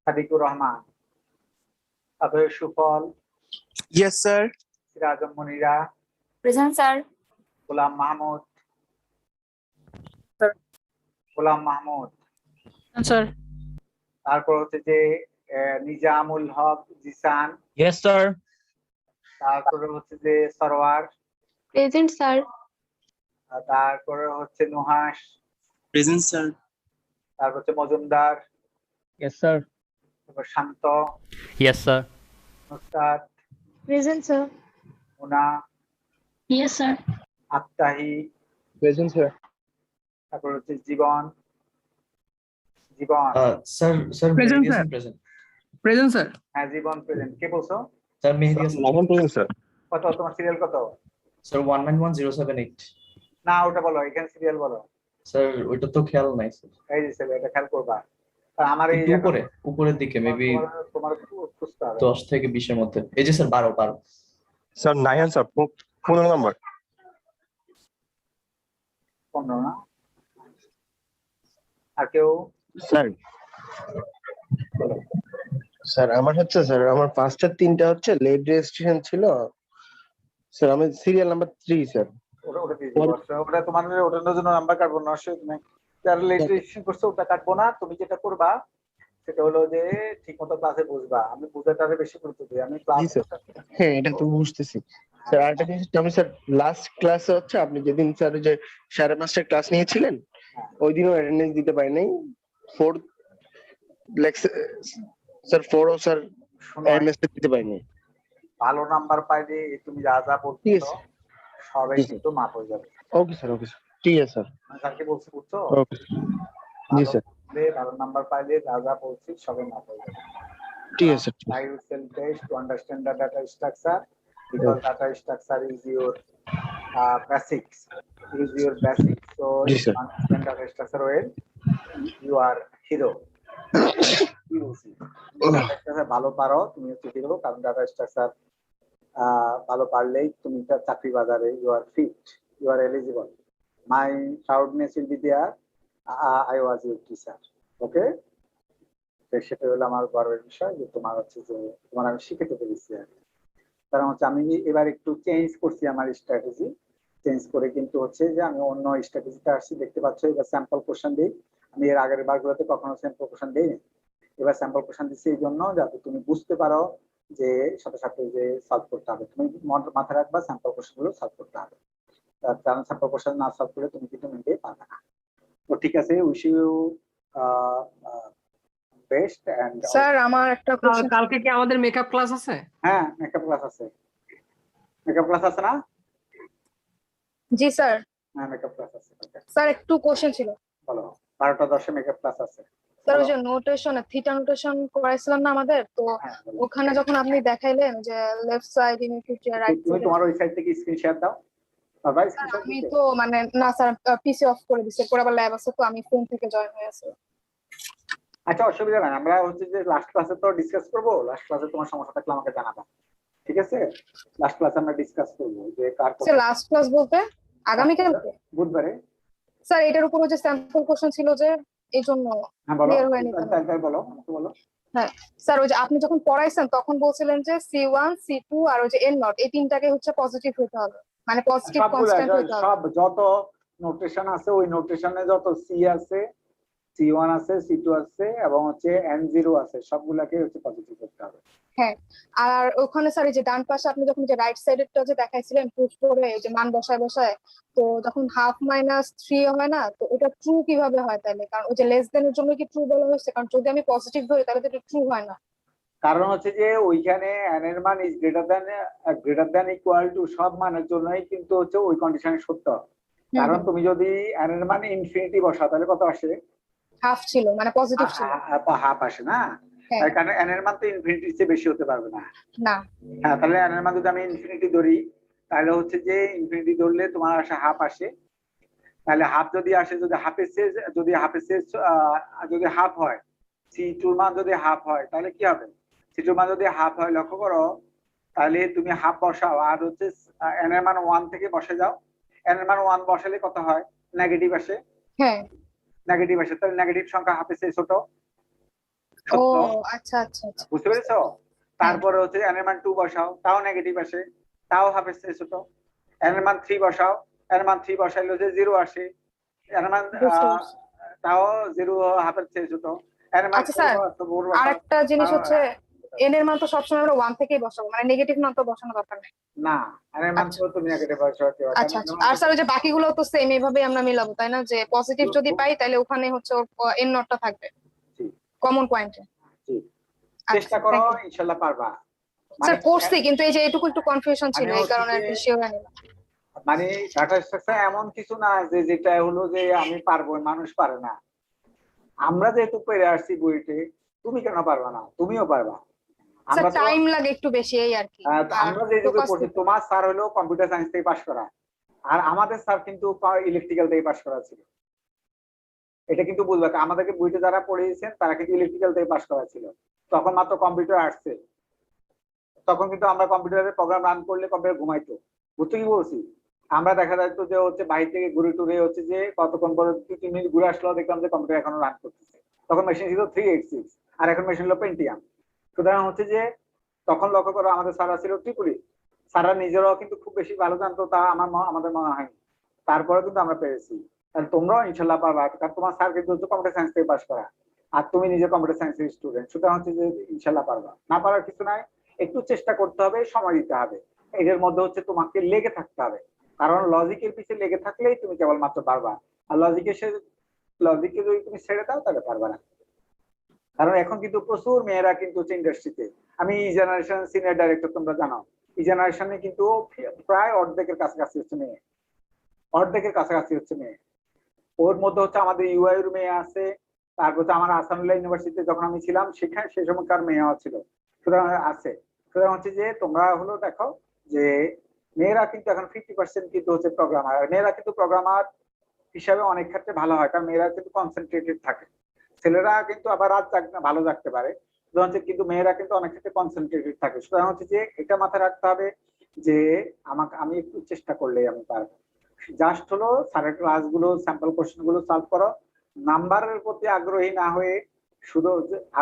সাদিকুর রহমান, তারপরে Sufal, yes sir. Sirajam Monira, present sir. Golam Mahmud, sir. Golam Mahmud, sir. তারপর হচ্ছে যে নিজামুল হক জিসান, ইয়েস স্যার তারপরে হচ্ছে যে সরওয়ার, প্রেজেন্ট স্যার। তারপরে হচ্ছে নুহাস, প্রেজেন্ট স্যার। তারপর হচ্ছে মজুমদার, ইয়েস স্যার তারপর Shanto, yes sir. Nusrat, present sir. Muna, yes sir. Attahi, present sir তারপর হচ্ছে Jibon, Jibon, sir sir Present, sir. Present present sir. হ্যাঁ জীবন প্রেজেন্ট। কে বলছো? Sir Mehedi Hasan Nahan present, sir. কত তোমার সিরিয়াল কত? স্যার 191078 না ওটা বলো, এখানে সিরিয়াল বলো। স্যার ওইটা তো খেয়াল নাই স্যার এই যে ছেলে, এটা খেয়াল করবা। আর আমার এই একটু উপরে উপরের দিকে মেবি তোমার খুঁজতে হবে। 10 থেকে 20 এর মধ্যে এই যে sir 12 Sir, Nahan, sir. 15 number. 15 না? আর কেউ? স্যার স্যার আমার হচ্ছে স্যার আমার পাঁচটা তিনটা হচ্ছে লেট রেজিস্ট্রেশন ছিল স্যার। আমি সিরিয়াল নাম্বার 3 স্যার। ওটা দিয়ে দিবো। ওটা তোমার ওটার জন্য নাম্বার কাটবো না, অবশ্যই তুমি যারা লেট রেজিস্ট্রেশন করছো ওটা কাটবো না। তুমি যেটা করবা সেটা হলো যে ঠিকমতো ক্লাসে বুঝবা। আমি বুঝাটারে বেশি গুরুত্ব দিই। আমি ক্লাস হ্যাঁ এটা তো বুঝতেছি স্যার। আরেকটা জিনিস আমি স্যার লাস্ট ক্লাসে হচ্ছে আপনি যেদিন স্যার যে 5:30 ক্লাস নিয়েছিলেন ওই দিনও অ্যাটেন্ডেন্স দিতে পারি নাই। 4 স্যার 4ও স্যার এমএস দিতে পারি নাই। ভালো নাম্বার পাইলে তুমি যা যা ঠিক বলছো আছে। সবাই কিন্তু মাপ হয়ে যাবে। ওকে স্যার, ওকে স্যার, ঠিক আছে স্যার। আমি স্যারকে বলছি বুঝছো? ওকে জি স্যার, ভালো নাম্বার পাইলে যা যা বলছি সবাই মাপ হয়ে যাবে। ঠিক আছে sir. I will self test to understand the data structure because data structure is your basics. Is your basics. So Yes, if sir. you understand data structure well, you are hero. Data structure ভালো পারো তুমি হচ্ছে hero, কারণ data structure ভালো পারলেই তুমি তার চাকরি বাজারে you are fit, you are eligible. My proudness will be there. I was your teacher. Okay? সেটা হলো আমার গর্বের বিষয় যে তোমার হচ্ছে যে তোমার আমি শিখাতে পেরেছি। আর কারণ হচ্ছে আমি এবার একটু চেঞ্জ করছি আমার স্ট্র্যাটেজি। চেঞ্জ করে কিন্তু হচ্ছে যে আমি অন্য স্ট্র্যাটেজিতে আসছি। দেখতে পাচ্ছ এবার স্যাম্পল কোশ্চেন দিই। আমি এর আগের বারগুলোতে কখনো স্যাম্পল কোশ্চেন দিইনি। এবার স্যাম্পল কোশ্চেন দিচ্ছি এই জন্য যাতে তুমি বুঝতে পারো যে সাথে সাথে যে সলভ করতে হবে। তুমি মাথায় রাখবা স্যাম্পল কোশ্চেন গুলো সলভ করতে হবে। কারণ স্যাম্পল কোশ্চেন না সলভ করলে তুমি কিন্তু মেনটেই পারবে না। তো ঠিক আছে, wish you best and sir আমার একটা কোশ্চেন। কালকে কি আমাদের মেকআপ ক্লাস আছে? হ্যাঁ মেকআপ ক্লাস আছে। মেকআপ ক্লাস আছে না? জি স্যার। হ্যাঁ মেকআপ ক্লাস আছে। স্যার একটু কোশ্চেন ছিল। বলো। 12টা 10 মেকআপ ক্লাস আছে। স্যার ওই যে নোটেশন থিটা নোটেশন করাইছিলাম না আমাদের, তো হ্যাঁ, বলো। ওখানে যখন আপনি দেখাইলেন যে left side in future right তুমি সাইড, তোমার ওই সাইড থেকে স্ক্রিনশট দাও। বাবা স্ক্রিনশট আমি দিতে। তো মানে না স্যার পিসি অফ করে দিছি, পরে আবার ল্যাব আছে তো আমি ফোন থেকে জয়েন হয়ে আছি। আচ্ছা অসুবিধা নাই, আমরা হচ্ছে যে লাস্ট ক্লাসে তো ডিসকাস করব। লাস্ট ক্লাসে তোমার সমস্যা থাকলে আমাকে জানাবা, ঠিক আছে? লাস্ট ক্লাসে আমরা ডিসকাস করব যে কার স্যার লাস্ট ক্লাস বলতে আগামী কালকে বুধবারে। স্যার এটার উপর যে স্যাম্পল কোশ্চেন ছিল যে এই জন্য হ্যাঁ বলো, ক্লিয়ার হয়নি কেন। তাই বলো, আমাকে বলো। হ্যাঁ স্যার, ওই যে আপনি যখন পড়াইছেন তখন বলছিলেন যে C1 C2 আর ওই যে N0 এই তিনটাকে হচ্ছে পজিটিভ হতে হবে, মানে পজিটিভ সবগুলা কনস্ট্যান্ট হতে হবে। সব যত নোটেশন আছে ওই নোটেশনে যত সি আছে, C1 আছে, C2 আছে এবং হচ্ছে N0 আছে, সবগুলাকে হচ্ছে পজিটিভ করতে হবে। হ্যাঁ, আর ওখানে স্যার এই যে ডান পাশে আপনি যখন যে রাইট সাইডেরটা যে দেখাইছিলেন প্রুফ করে এই যে মান বসায় বসায়, তো যখন ½ - 3 হয় না, তো ওটা ট্রু কিভাবে হয় তাহলে? কারণ ওই যে লেস দেন এর জন্য কি ট্রু বলা হয়েছে? কারণ যদি আমি পজিটিভ ধরি তাহলে তো এটা ট্রু হয় না। কারণ হচ্ছে যে ওইখানে n এর মান is greater than equal two সব মানের জন্যই কিন্তু হচ্ছে ওই কন্ডিশনে সত্য। কারণ তুমি যদি n এর মান ইনফিনিটি বসাও তাহলে কত আসে? হাফ ছিল, মানে পজিটিভ ছিল। হাফ আসে না, হ্যাঁ। তার কারণে n এর মান তো ইনফিনিটির চেয়ে বেশি হতে পারবে না। না। হ্যাঁ, তাহলে n এর মান যদি আমি ইনফিনিটি ধরি তাহলে হচ্ছে যে ইনফিনিটি ধরলে তোমার আসে হাফ আসে। তাহলে হাফ যদি আসে, যদি যদি হাফ হয়, C2 র মান যদি হাফ হয় তাহলে কি হবে? C2 র মান যদি হাফ হয়, লক্ষ্য করো, তাহলে তুমি হাফ বসাও আর হচ্ছে n এর মান 1 থেকে বসে যাও। n এর মান 1 বসালে কত হয়? নেগেটিভ আসে। হ্যাঁ, নেগেটিভ আসে, তাহলে নেগেটিভ সংখ্যা হাফের চেয়ে ছোট। ও সত্য, আচ্ছা আচ্ছা আচ্ছা। বুঝতে পেরেছো? তারপরে হচ্ছে n এর মান 2 বসাও, তাও নেগেটিভ আসে, তাও হাফের চেয়ে ছোট। n এর মান 3 বসাও, n এর মান 3 বসাইলে যে 0 আসে, n এর মান তাও 0 হাফের চেয়ে ছোট। n এর মান আচ্ছা স্যার, আরেকটা জিনিস হচ্ছে n এর মান তো সবসময় আমরা 1 থেকেই বসাবো, মানে নেগেটিভ মান তো বসানো দরকার নেই। না, n এর মান তো তুমি নেগেটিভ বসাও। আচ্ছা আচ্ছা। আর স্যার ওই যে বাকিগুলো তো সেম এইভাবে আমরা মিলাবো, তাই না? যে পজিটিভ যদি পাই তাহলে ওখানে হচ্ছে ওর N0 টা থাকবে কমন পয়েন্টে। চেষ্টা করো, ইনশাআল্লাহ পারবা। স্যার করছি, কিন্তু এই যে এটুকু একটু কনফিউশন ছিল, এই কারণে আর কি শিওর হয়নি। মানে ডাটা স্ট্রাকচার এমন কিছু না যে যেটা হলো যে আমি পারবো, মানুষ পারে না। আমরা যেহেতু পেরে আসছি বইতে, তুমি কেন পারবা না? তুমিও পারবা। স্যার টাইম লাগে একটু বেশি, এই আর কি। আমরা যে যুগে পড়ছি, তোমার স্যার হলো কম্পিউটার সায়েন্স থেকে পাশ করা, আর আমাদের স্যার কিন্তু ইলেকট্রিক্যাল থেকে পাশ করা ছিল। এটা কিন্তু বুঝবে, আমাদেরকে বইতে যারা পড়িয়েছেন তারা কিন্তু ইলেকট্রিক্যাল থেকে পাশ করা ছিল। তখন মাত্র কম্পিউটার আসছে, তখন কিন্তু আমরা কম্পিউটারের প্রোগ্রাম রান করলে কম্পিউটার ঘুমাইতো। বুঝতে কি বলছি? আমরা দেখা যেত যে হচ্ছে বাইরে থেকে ঘুরে টুরে হচ্ছে যে কতক্ষণ পরে 2-3 মিনিট ঘুরে আসলো, দেখলাম যে কম্পিউটার এখনো রান করতেছে। তখন মেশিন ছিল 386 আর এখন মেশিন হলো পেন্টিয়াম। সুতরাং হচ্ছে যে তখন লক্ষ্য করো আমাদের সারা ছিল ত্রিপুরি, সারা নিজেরাও কিন্তু খুব বেশি ভালো জানতো, তা আমাদের মনে হয়নি। তারপরে কিন্তু আমরা পেরেছি। তাহলে তোমরাও ইনশাল্লাহ পারবা, কারণ তোমার স্যার কিন্তু কম্পিউটার সায়েন্স থেকে পাশ করা, আর তুমি নিজে কম্পিউটার সায়েন্সের স্টুডেন্ট। সুতরাং হচ্ছে যে ইনশাল্লাহ পারবা। না পারার কিছু নাই, একটু চেষ্টা করতে হবে, সময় দিতে হবে। এদের মধ্যে হচ্ছে তোমাকে লেগে থাকতে হবে, কারণ লজিকের পিছিয়ে লেগে থাকলেই তুমি কেবলমাত্র পারবা। আর লজিকে যদি তুমি ছেড়ে দাও তাহলে পারবা না। কারণ এখন কিন্তু প্রচুর মেয়েরা কিন্তু হচ্ছে ইন্ডাস্ট্রিতে। আমি এই জেনারেশন সিনিয়র ডাইরেক্টর, তোমরা জানো এই জেনারেশনে কিন্তু প্রায় অর্ধেকের কাছাকাছি হচ্ছে মেয়ে, অর্ধেকের কাছাকাছি হচ্ছে মেয়ে। ওর মধ্যে হচ্ছে আমাদের ইউআইর মেয়ে আছে, তারপর হচ্ছে আমার আসানুল্লাহ ইউনিভার্সিটিতে যখন আমি ছিলাম সেখানে সে সময়কার মেয়েও ছিল। সুতরাং আছে, সুতরাং হচ্ছে যে তোমরা হলো দেখো যে মেয়েরা কিন্তু এখন 50% কিন্তু হচ্ছে প্রোগ্রামার। মেয়েরা কিন্তু প্রোগ্রামার হিসাবে অনেক ক্ষেত্রে ভালো হয়, কারণ মেয়েরা কিন্তু কনসেন্ট্রেটেড থাকে। ছেলেরা কিন্তু আবার রাত ভালো জাগতে পারে, কিন্তু মেয়েরা কিন্তু অনেক ক্ষেত্রে কনসেন্ট্রেটেড থাকে। সুতরাং হচ্ছে যে এটা মাথায় রাখতে হবে যে আমি একটু চেষ্টা করলেই আমি পারবো। জাস্ট হলো স্যারের ক্লাসগুলো, স্যাম্পল কোশ্চেন গুলো সলভ করো। নাম্বারের প্রতি আগ্রহী না হয়ে শুধু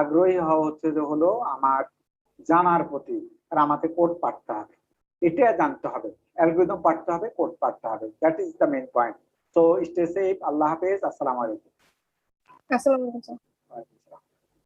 আগ্রহী হওয়া হচ্ছে যে হলো আমার জানার প্রতি, আর আমাকে কোড পাঠতে হবে, এটা জানতে হবে, অ্যালগরিদম পাঠতে হবে, কোড পাঠতে হবে। That is the main point. So stay safe. আল্লাহ হাফেজ। আসসালামু আলাইকুম। আসসালামু আলাইকুম।